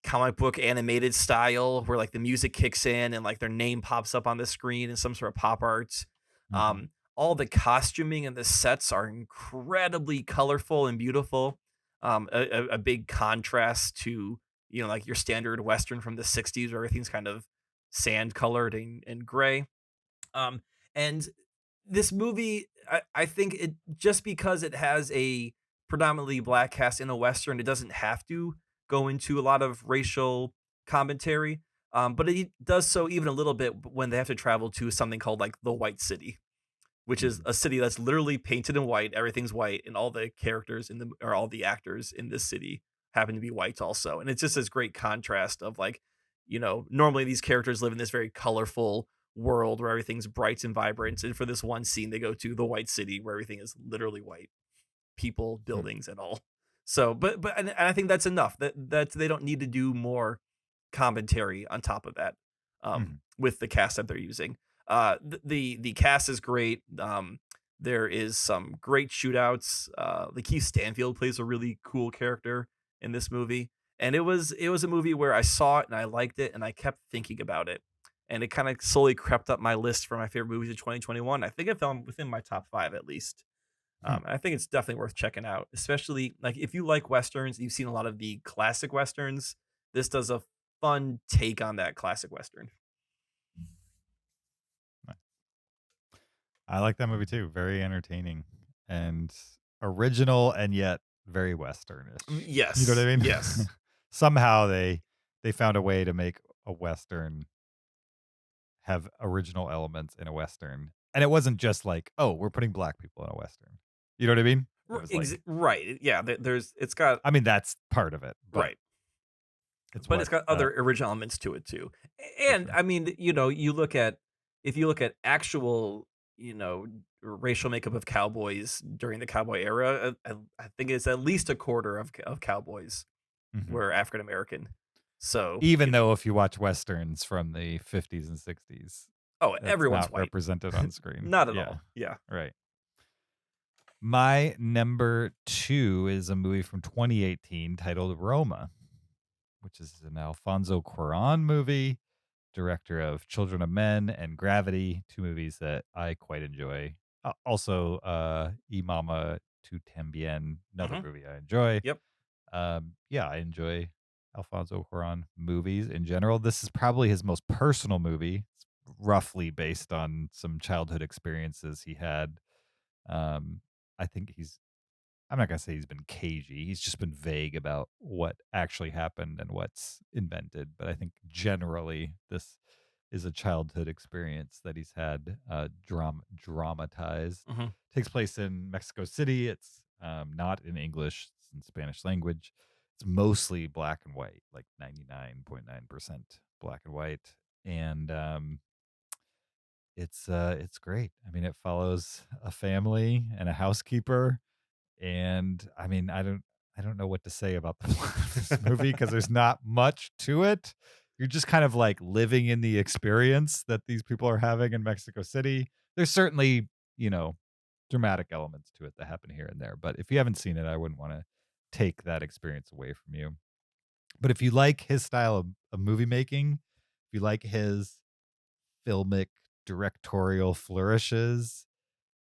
comic book animated style where like the music kicks in and like their name pops up on the screen in some sort of pop art. Mhm. All the costuming and the sets are incredibly colorful and beautiful. A big contrast to like your standard western from the 60s where everything's kind of sand colored and gray. Um, and this movie, I think it just because it has a predominantly black cast in a western, it doesn't have to go into a lot of racial commentary. But it does so even a little bit when they have to travel to something called like the White City, which is Mhm. a city that's literally painted in white. Everything's white, and all the characters in the or all the actors in this city happen to be white also. And it's just this great contrast of like, normally these characters live in this very colorful world where everything's bright and vibrant. And for this one scene, they go to the White City where everything is literally white, people, Hmm. buildings, and all. So, and I think that's enough. That they don't need to do more commentary on top of that Mhm. with the cast that they're using. The cast is great. There is some great shootouts. Lakeith Stanfield plays a really cool character in this movie, and it was a movie where I saw it and I liked it and I kept thinking about it, and it kind of slowly crept up my list for my favorite movies of 2021. I think it fell within my top 5 at least. Hmm. I think it's definitely worth checking out, especially like if you like westerns. You've seen a lot of the classic westerns. This does a fun take on that classic western. I like that movie too. Very entertaining and original, and yet very westernish. You know what Yes, I mean? yes. Somehow they found a way to make a western have original elements in a western, and it wasn't just like, oh, we're putting black people in a western. You know what I mean? It was like, Right. Yeah. It's got I mean, that's part of it, but right. but what? it's got other original elements to it too. And sure. I mean, you know, if you look at actual, you know, racial makeup of cowboys during the cowboy era, I think it's at least a quarter of cowboys Mhm. were African American. So, Even though if you watch westerns from the 50s and 60s, oh, that's everyone's not white. represented on screen. Not at Yeah, all. Yeah. right. My number 2 is a movie from 2018 titled Roma, which is an Alfonso Cuarón movie, director of Children of Men and Gravity, 2 movies that I quite enjoy. Also, Y Mama Tu Tambien, another Mhm. movie I enjoy. Yep. Yeah, I enjoy Alfonso Cuarón movies in general. This is probably his most personal movie. It's roughly based on some childhood experiences he had. Um, I think I'm not gonna say he's been cagey. He's just been vague about what actually happened and what's invented. But I think generally this is a childhood experience that he's had dramatized. Mhm. Takes place in Mexico City. It's not in English. It's in Spanish language. It's mostly black and white, like 99.9% black and white, and it's great. I mean, it follows a family and a housekeeper, and I mean, I don't know what to say about the plot of this movie because there's not much to it. You're just kind of like living in the experience that these people are having in Mexico City. There's certainly, you know, dramatic elements to it that happen here and there, but if you haven't seen it, I wouldn't want to take that experience away from you. But if you like his style of movie making, if you like his filmic directorial flourishes,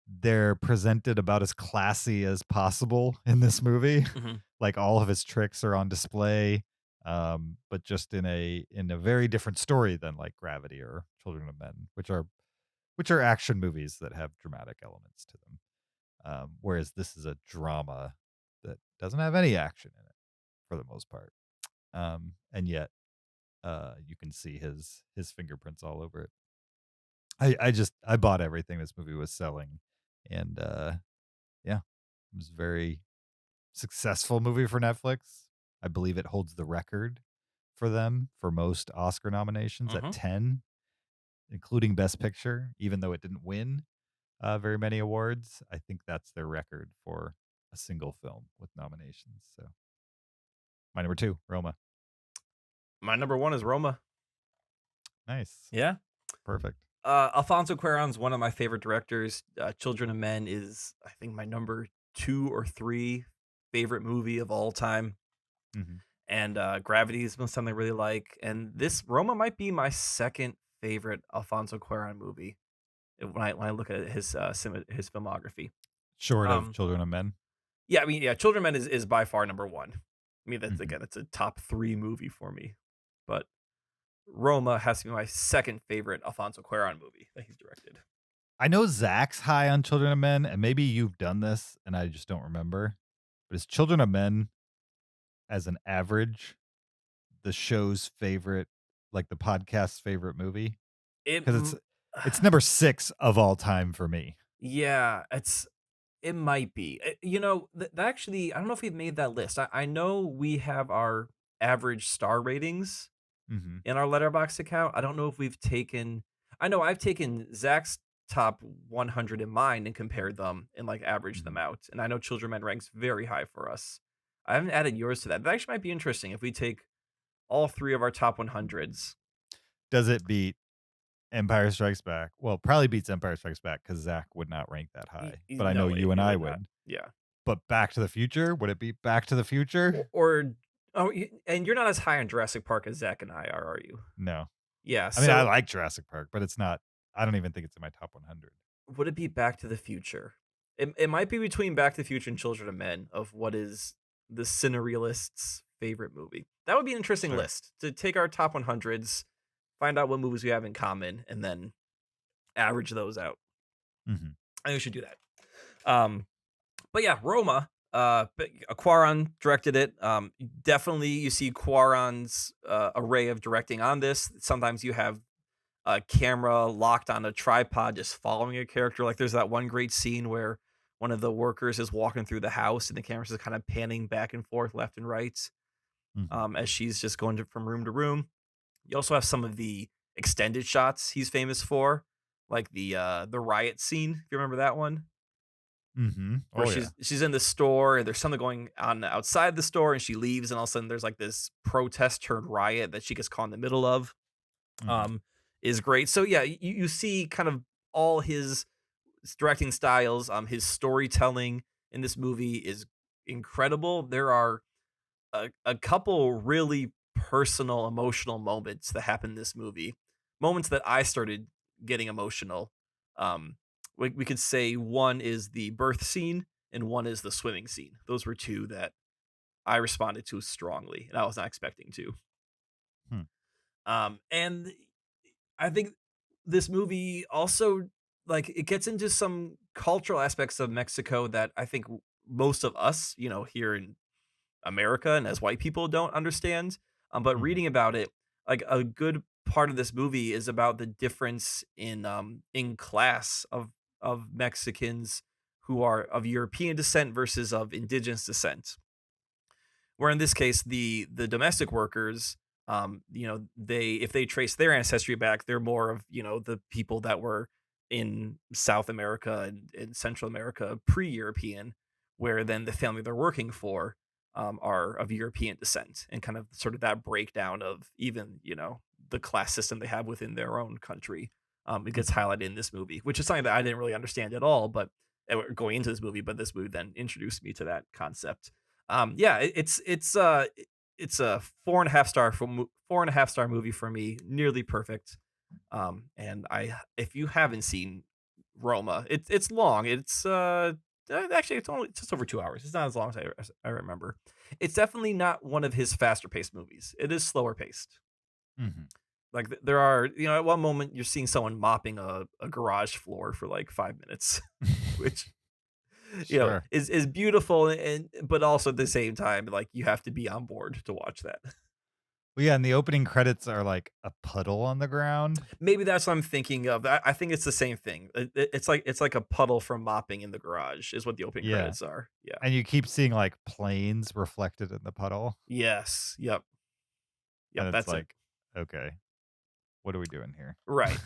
they're presented about as classy as possible in this movie. Mhm. Like all of his tricks are on display, but just in a very different story than like Gravity or Children of Men, which are action movies that have dramatic elements to them. Whereas this is a drama that doesn't have any action in it for the most part, and yet you can see his fingerprints all over it. I bought everything this movie was selling, and yeah, it was very successful movie for Netflix. I believe it holds the record for them for most Oscar nominations at Mhm. 10, including Best Picture, even though it didn't win very many awards. I think that's their record for a single film with nominations. So my number 2, Roma. My number 1 is Roma. Nice. Yeah. Perfect. Alfonso Cuarón's one of my favorite directors. Children of Men is, I think, my number 2 or 3 favorite movie of all time. Mhm. And Gravity is something I really like. And this Roma might be my second favorite Alfonso Cuarón movie when I look at his filmography. Short of Um, Children of Men. yeah, I mean, yeah, Children of Men is by far number 1. I mean, that's Mhm. again, it's a top 3 movie for me. But Roma has to be my second favorite Alfonso Cuarón movie that he's directed. I know Zach's high on Children of Men, and maybe you've done this and I just don't remember. But is Children of Men as an average the show's favorite, like the podcast's favorite movie? It, Because m- it's number 6 of all time for me. yeah, it might be. You know, actually, I don't know if we've made that list. I know we have our average star ratings Mhm. in our letterbox account. I don't know if we've taken. I know I've taken Zach's top 100 in mine and compared them and like averaged them Mhm. out. And I know Children Men ranks very high for us. I haven't added yours to that. That actually might be interesting if we take all 3 of our top 100s. Does it beat Empire Strikes Back? Well, probably beats Empire Strikes Back because Zach would not rank that high. But I know No, you and it I would not. would. Yeah. But Back to the Future? Would it beat Back to the Future? Or oh, and you're not as high on Jurassic Park as Zach and I are you? No. Yeah. I mean, I So like Jurassic Park, but it's not. I don't even think it's in my top 100. would it be Back to the Future? It might be between Back to the Future and Children of Men of what is the Cinereelists' favorite movie. That would be an interesting Sure. list to take our top 100s, find out what movies we have in common, and then average those out. Mhm. I think we should do that. But yeah, Roma. Cuarón directed it. Definitely, you see Cuarón's array of directing on this. Sometimes you have a camera locked on a tripod, just following a character. Like there's that one great scene where one of the workers is walking through the house, and the camera's just kind of panning back and forth, left and right. Mhm. as she's just going from room to room. You also have some of the extended shots he's famous for, like the riot scene, if you remember that one, Mhm. where Oh yeah. she's in the store and there's something going on outside the store and she leaves and all of a sudden there's like this protest turned riot that she gets caught in the middle of. Mhm. Um, is great. So yeah, you see kind of all his directing styles. His storytelling in this movie is incredible. There are a couple really personal, emotional moments that happen in this movie. Moments that I started getting emotional. Um, we could say one is the birth scene and one is the swimming scene. Those were two that I responded to strongly, and I was not expecting to. Hmm. And I think this movie also like it gets into some cultural aspects of Mexico that I think most of us, here in America and as white people don't understand. But Mhm. reading about it, like a good part of this movie is about the difference in class of Mexicans who are of European descent versus of indigenous descent. Where in this case, the domestic workers, they if they trace their ancestry back, they're more of the people that were in South America and Central America pre-European, where then the family they're working for are of European descent, and kind of sort of that breakdown of even the class system they have within their own country. It gets Mhm. highlighted in this movie, which is something that I didn't really understand at all, but going into this movie, but this movie then introduced me to that concept. Yeah, it's a 4.5 star 4.5 star movie for me, nearly perfect. And if you haven't seen Roma, it's long. Actually it's only just over 2 hours. It's not as long as I remember. It's definitely not one of his faster paced movies. It is slower paced. Mhm. Like there are, at one moment you're seeing someone mopping a garage floor for like 5 minutes, which Sure. is beautiful and but also at the same time, like, you have to be on board to watch that. Well, yeah, and the opening credits are like a puddle on the ground. Maybe that's what I'm thinking of. I think it's the same thing. It's like a puddle from mopping in the garage is what the opening Yeah. credits are. Yeah. And you keep seeing like planes reflected in the puddle. Yes. Yep. Yep, And it's that's it. like, okay, what are we doing here? Right.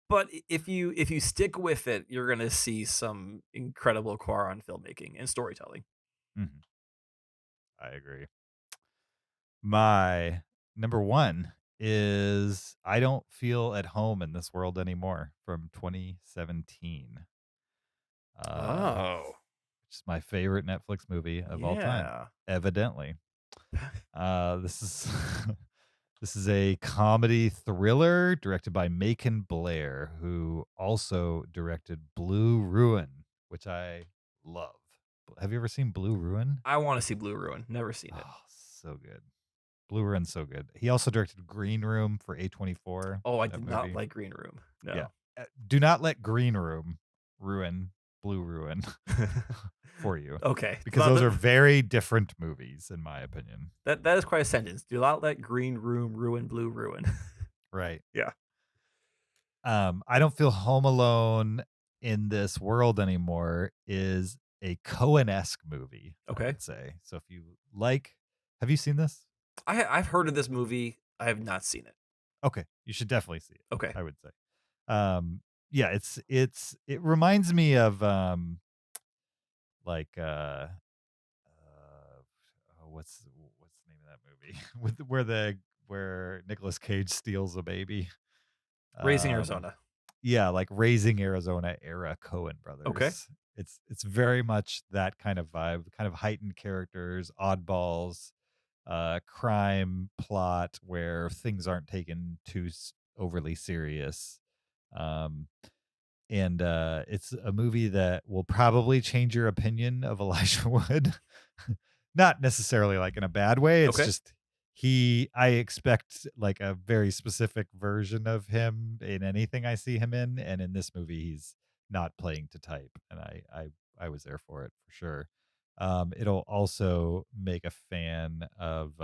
But if you stick with it, you're gonna see some incredible Quaron filmmaking and storytelling. Mhm. I agree. My number one is I Don't Feel at Home in This World Anymore from 2017. Oh, Which is my favorite Netflix movie of all time, yeah. evidently. This is this is a comedy thriller directed by Macon Blair, who also directed Blue Ruin, which I love. Have you ever seen Blue Ruin? I wanna see Blue Ruin. Never seen it. Oh, so good. Blue Ruin's so good. He also directed Green Room for A24, Oh, I that did not movie. like Green Room. Yeah. No. Do not let Green Room ruin Blue Ruin for you, Okay. because those are very different movies, in my opinion. That is quite a sentence. Do not let Green Room ruin Blue Ruin. Right. Yeah. I Don't Feel Home Alone in This World Anymore is a Coen-esque movie, I Okay. would say. So if you like, have you seen this? I've heard of this movie. I have not seen it. Okay, you should definitely see it, Okay. I would say. Yeah, it reminds me of like what's the name of that movie with where Nicolas Cage steals a baby. Raising Um, Arizona. yeah, like Raising Arizona era Cohen Okay. brothers. It's very much that kind of vibe, kind of heightened characters, oddballs, crime plot where things aren't taken too overly serious. Um, and it's a movie that will probably change your opinion of Elijah Wood. Not necessarily like in a bad way. It's Okay. just I expect like a very specific version of him in anything I see him in, and in this movie he's not playing to type, and I was there for it for sure. It'll also make a fan of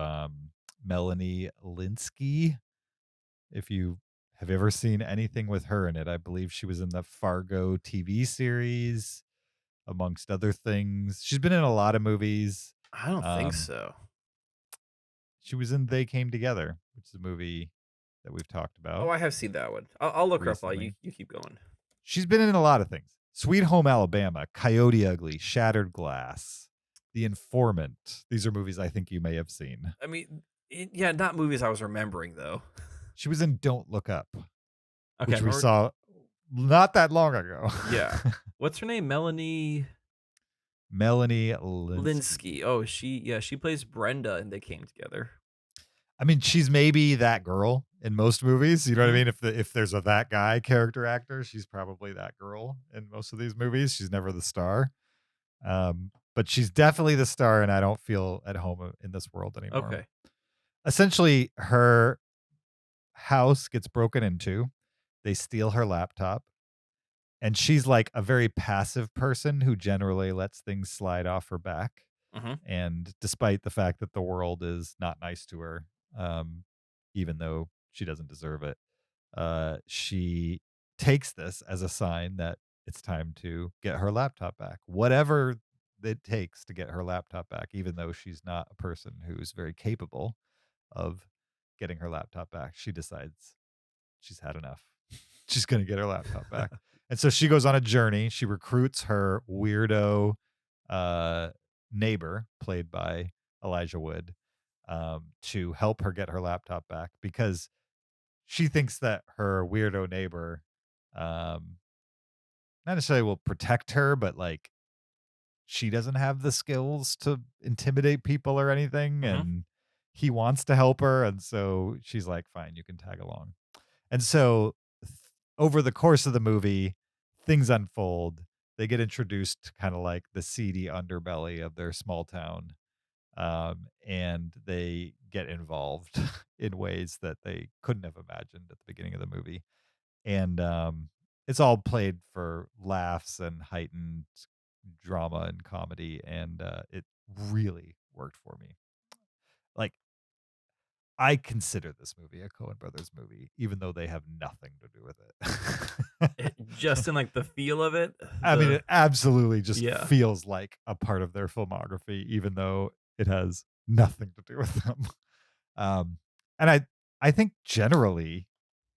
Melanie Linsky. If you have ever seen anything with her in it, I believe she was in the Fargo TV series, amongst other things. She's been in a lot of movies. I don't think Um, so. She was in They Came Together, which is a movie that we've talked Oh, about I have seen that one. I'll look her up while recently. you keep going. She's been in a lot of things. Sweet Home Alabama, Coyote Ugly, Shattered Glass, The Informant. These are movies I think you may have seen. I mean, yeah, not movies I was remembering though. She was in Don't Look Up, Okay, which we saw not that long ago. Yeah. What's her name? Melanie Linsky. Linsky. Oh, she plays Brenda and They Came Together. I mean, she's maybe that girl in most movies. You know what I Mhm. mean? If there's a that guy character actor, she's probably that girl in most of these movies. She's never the star. But she's definitely the star, and I don't feel at home in this world anymore. Okay. Essentially, her house gets broken into. They steal her laptop. And she's like a very passive person who generally lets things slide off her back. Mhm. And despite the fact that the world is not nice to her, even though she doesn't deserve it, she takes this as a sign that it's time to get her laptop back. Whatever it takes to get her laptop back, even though she's not a person who's very capable of getting her laptop back, she decides she's had enough. She's going to get her laptop back. And so she goes on a journey. She recruits her weirdo neighbor, played by Elijah Wood, to help her get her laptop back because she thinks that her weirdo neighbor not necessarily will protect her, but like she doesn't have the skills to intimidate people or anything. Mhm. And he wants to help her. And so she's like, fine, you can tag along. And so over the course of the movie, things unfold. They get introduced to kind of like the seedy underbelly of their small town. And they get involved in ways that they couldn't have imagined at the beginning of the movie. And it's all played for laughs and heightened drama and comedy. And it really worked for me. Like, I consider this movie a Coen Brothers movie, even though they have nothing to do with it. Just in like the feel of it. I mean, it absolutely just Yeah. feels like a part of their filmography, even though it has nothing to do with them. And I think generally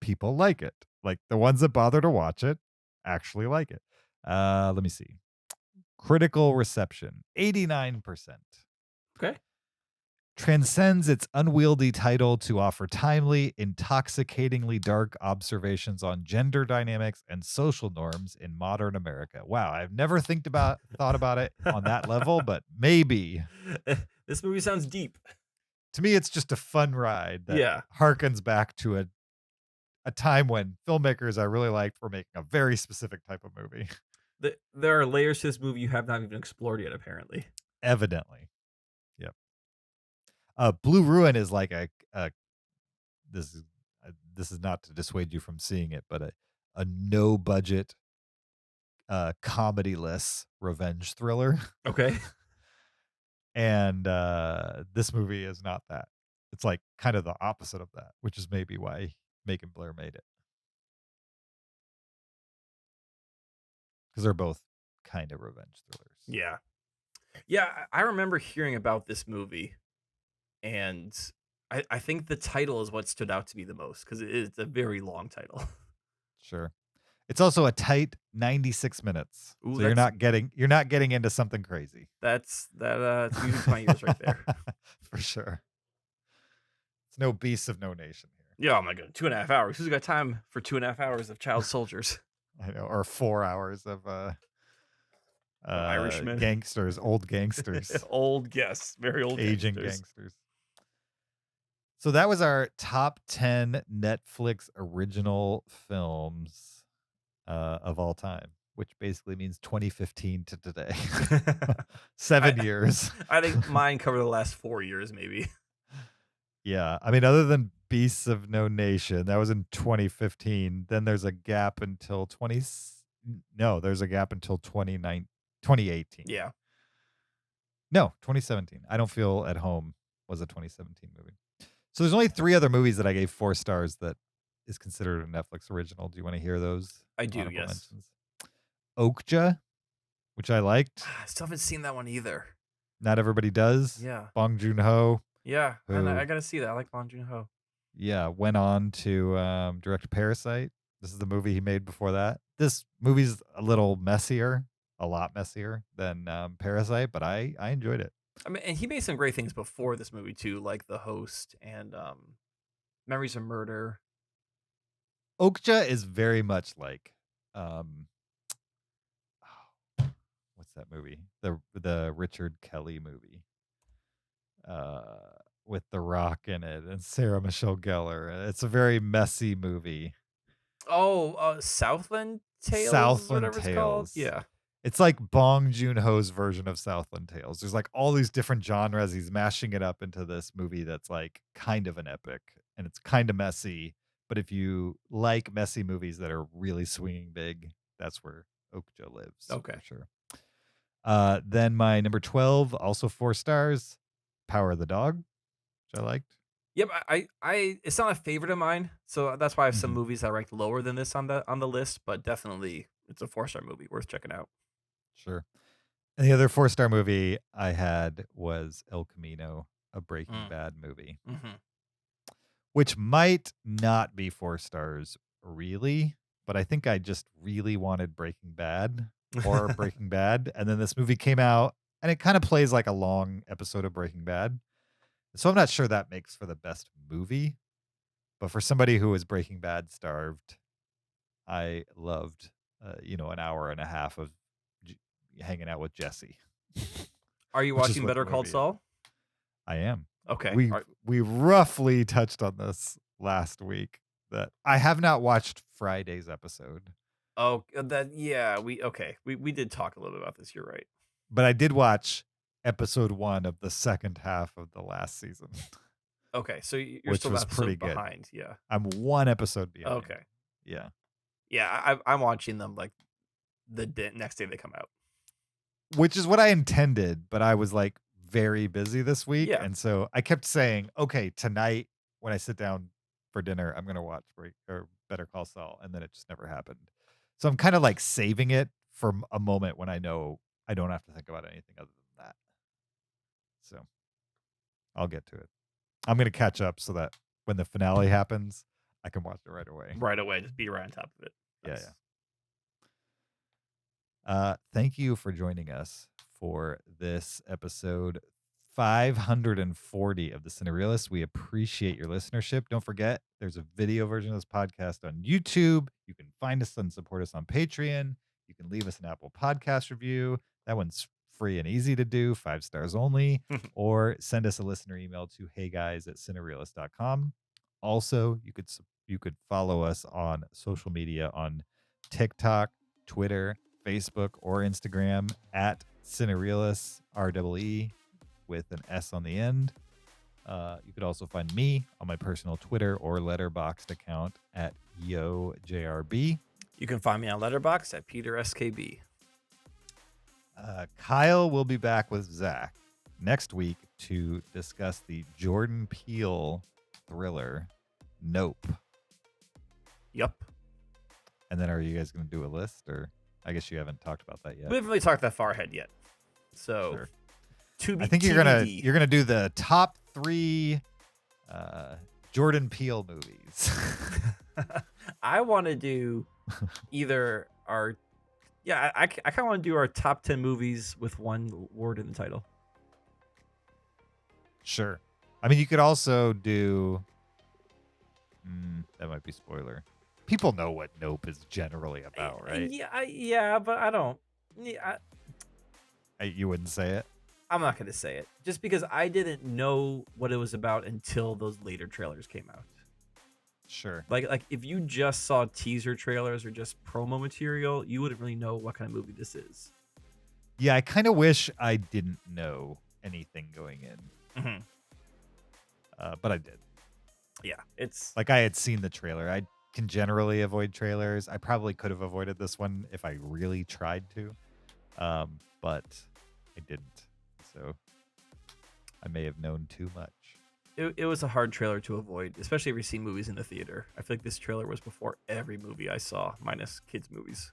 people like it. Like the ones that bother to watch it actually like it. Let me see. Critical reception, 89%. Okay. Transcends its unwieldy title to offer timely, intoxicatingly dark observations on gender dynamics and social norms in modern America. Wow, I've never thought about it on that level, but maybe. This movie sounds deep. To me, it's just a fun ride that Yeah. harkens back to a time when filmmakers I really liked were making a very specific type of movie. There are layers to this movie you have not even explored yet, apparently. Evidently. Yep. Blue Ruin is like this is not to dissuade you from seeing it, but a no budget comedy-less revenge thriller. Okay. And this movie is not that. It's like kind of the opposite of that, which is maybe why Macon Blair made it. Because they're both kind of revenge thrillers. Yeah. Yeah, I remember hearing about this movie, and I think the title is what stood out to me the most because it's a very long title. Sure. It's also a tight 96 minutes. Ooh, So you're not getting into something crazy. That's music to my ears right there. For sure. It's no Beasts of No Nation here. Yeah, oh my god, 2.5 hours. Who's got time for 2.5 hours of child soldiers? I know, or 4 hours of Irishmen. gangsters, old gangsters. Old guests, very old Aging gangsters. So that was our top 10 Netflix original films of all time, which basically means 2015 to today. 7 years. I think mine covered the last 4 years, maybe. Yeah. I mean, other than Beasts of No Nation, that was in 2015. Then there's a gap until 2018. Yeah. No, 2017. I Don't Feel at Home was a 2017 movie. So there's only 3 other movies that I gave 4 stars that is considered a Netflix original. Do you want to hear those? I do, Honorable yes. mentions? Okja, which I liked. I still haven't seen that one either. Not everybody does. Yeah. Bong Joon-ho. Yeah, and Who- I gotta see that. I like Bong Joon-ho. Yeah, went on to direct Parasite. This is the movie he made before that. This movie's a little messier, a lot messier than Parasite, but I enjoyed it. I mean, and he made some great things before this movie too, like The Host and Memories of Murder. Okja is very much like um what's that movie? The Richard Kelly movie. With The Rock in it and Sarah Michelle Gellar. It's a very messy movie. Oh, Southland Tales, Southland whatever it's called. Tales. Yeah. It's like Bong Joon-ho's version of Southland Tales. There's like all these different genres. He's mashing it up into this movie that's like kind of an epic and it's kind of messy. But if you like messy movies that are really swinging big, that's where Okja lives. Okay. For sure. Then my number 12, also 4 stars, Power of the Dog, which I liked. Yep, I it's not a favorite of mine, so that's why I have some Mhm. movies I ranked lower than this on the list, but definitely it's a 4-star movie worth checking out. Sure. And the other 4-star movie I had was El Camino, a Breaking Mm. Bad movie, Mm-hmm. which might not be 4 stars really, but I think I just really wanted Breaking Bad or Breaking Bad. And then this movie came out and it kind of plays like a long episode of Breaking Bad. So I'm not sure that makes for the best movie, but for somebody who was Breaking Bad starved, I loved, an hour and a half of hanging out with Jesse. Are you Which is watching what Better the Call movie is. Saul? I am. Okay. We roughly touched on this last week that I have not watched Friday's episode, Oh, we did talk a little bit about this. You're right. but I did watch episode 1 of the second half of the last season. Okay, so you're Which still was an episode pretty good. behind. Yeah. I'm 1 episode behind. Okay. Yeah. Yeah, I'm watching them like next day they come out. Which is what I intended, but I was like very busy this week. Yeah. And so I kept saying, okay, tonight when I sit down for dinner, I'm going to watch Better Call Saul. And then it just never happened. So I'm kind of like saving it for a moment when I know I don't have to think about anything other than that. So I'll get to it. I'm going to catch up so that when the finale happens, I can watch it right away. Right away, just be right on top of it. Yeah. Thank you for joining us for this episode 540 of the Cinereelists. We appreciate your listenership. Don't forget, there's a video version of this podcast on YouTube. You can find us and support us on Patreon. You can leave us an Apple Podcast review. That one's free and easy to do, 5 stars only. Or send us a listener email to heyguys@cinereelists.com. Also, you could follow us on social media on TikTok, Twitter, Facebook, or Instagram at Cinereelists, REE with an S on the end. You could also find me on my personal Twitter or Letterboxd account at YoJRB. You can find me on Letterboxd at PeterSKB. Kyle will be back with Zach next week to discuss the Jordan Peele thriller Nope. Yup. And then are you guys going to do a list, or I guess you haven't talked about that yet? We haven't really talked that far ahead yet. So Sure. to I think you're gonna do the top 3 Jordan Peele movies. I want to do either our I kind of want to do our top 10 movies with one word in the title. Sure. I mean, you could also do. That might be spoiler. People know what Nope is generally about, right? Yeah, but I don't. Yeah, You wouldn't say it. I'm not gonna say it just because I didn't know what it was about until those later trailers came out. Sure. Like if you just saw teaser trailers or just promo material, you wouldn't really know what kind of movie this is. Yeah, I kind of wish I didn't know anything going in, but I did. Yeah, it's Like I had seen the trailer. I can generally avoid trailers. I probably could have avoided this one if I really tried to, but I didn't. So I may have known too much. it was a hard trailer to avoid, especially if you've seen movies in the theater. I feel like this trailer was before every movie I saw, minus kids' movies.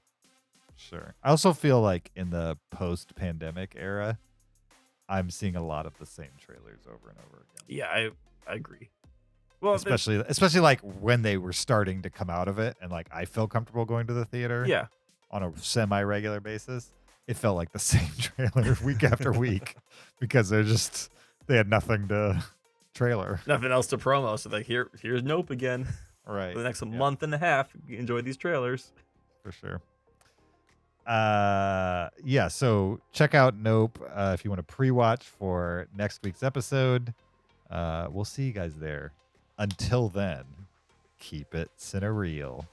Sure. I also feel like in the post-pandemic era, I'm seeing a lot of the same trailers over and over again. Yeah, I agree. Well, especially like when they were starting to come out of it, and like I feel comfortable going to the theater. Yeah. On a semi-regular basis, it felt like the same trailer week after week because they had nothing to trailer, nothing else to promo. So like here's Nope again. Right. For the next month and a half, enjoy these trailers. For sure. Yeah, so check out Nope if you want to pre-watch for next week's episode. We'll see you guys there. Until then, keep it Cinereal.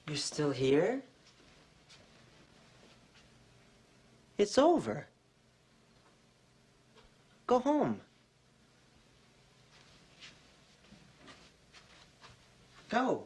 You're still here? It's over. Go home. Go.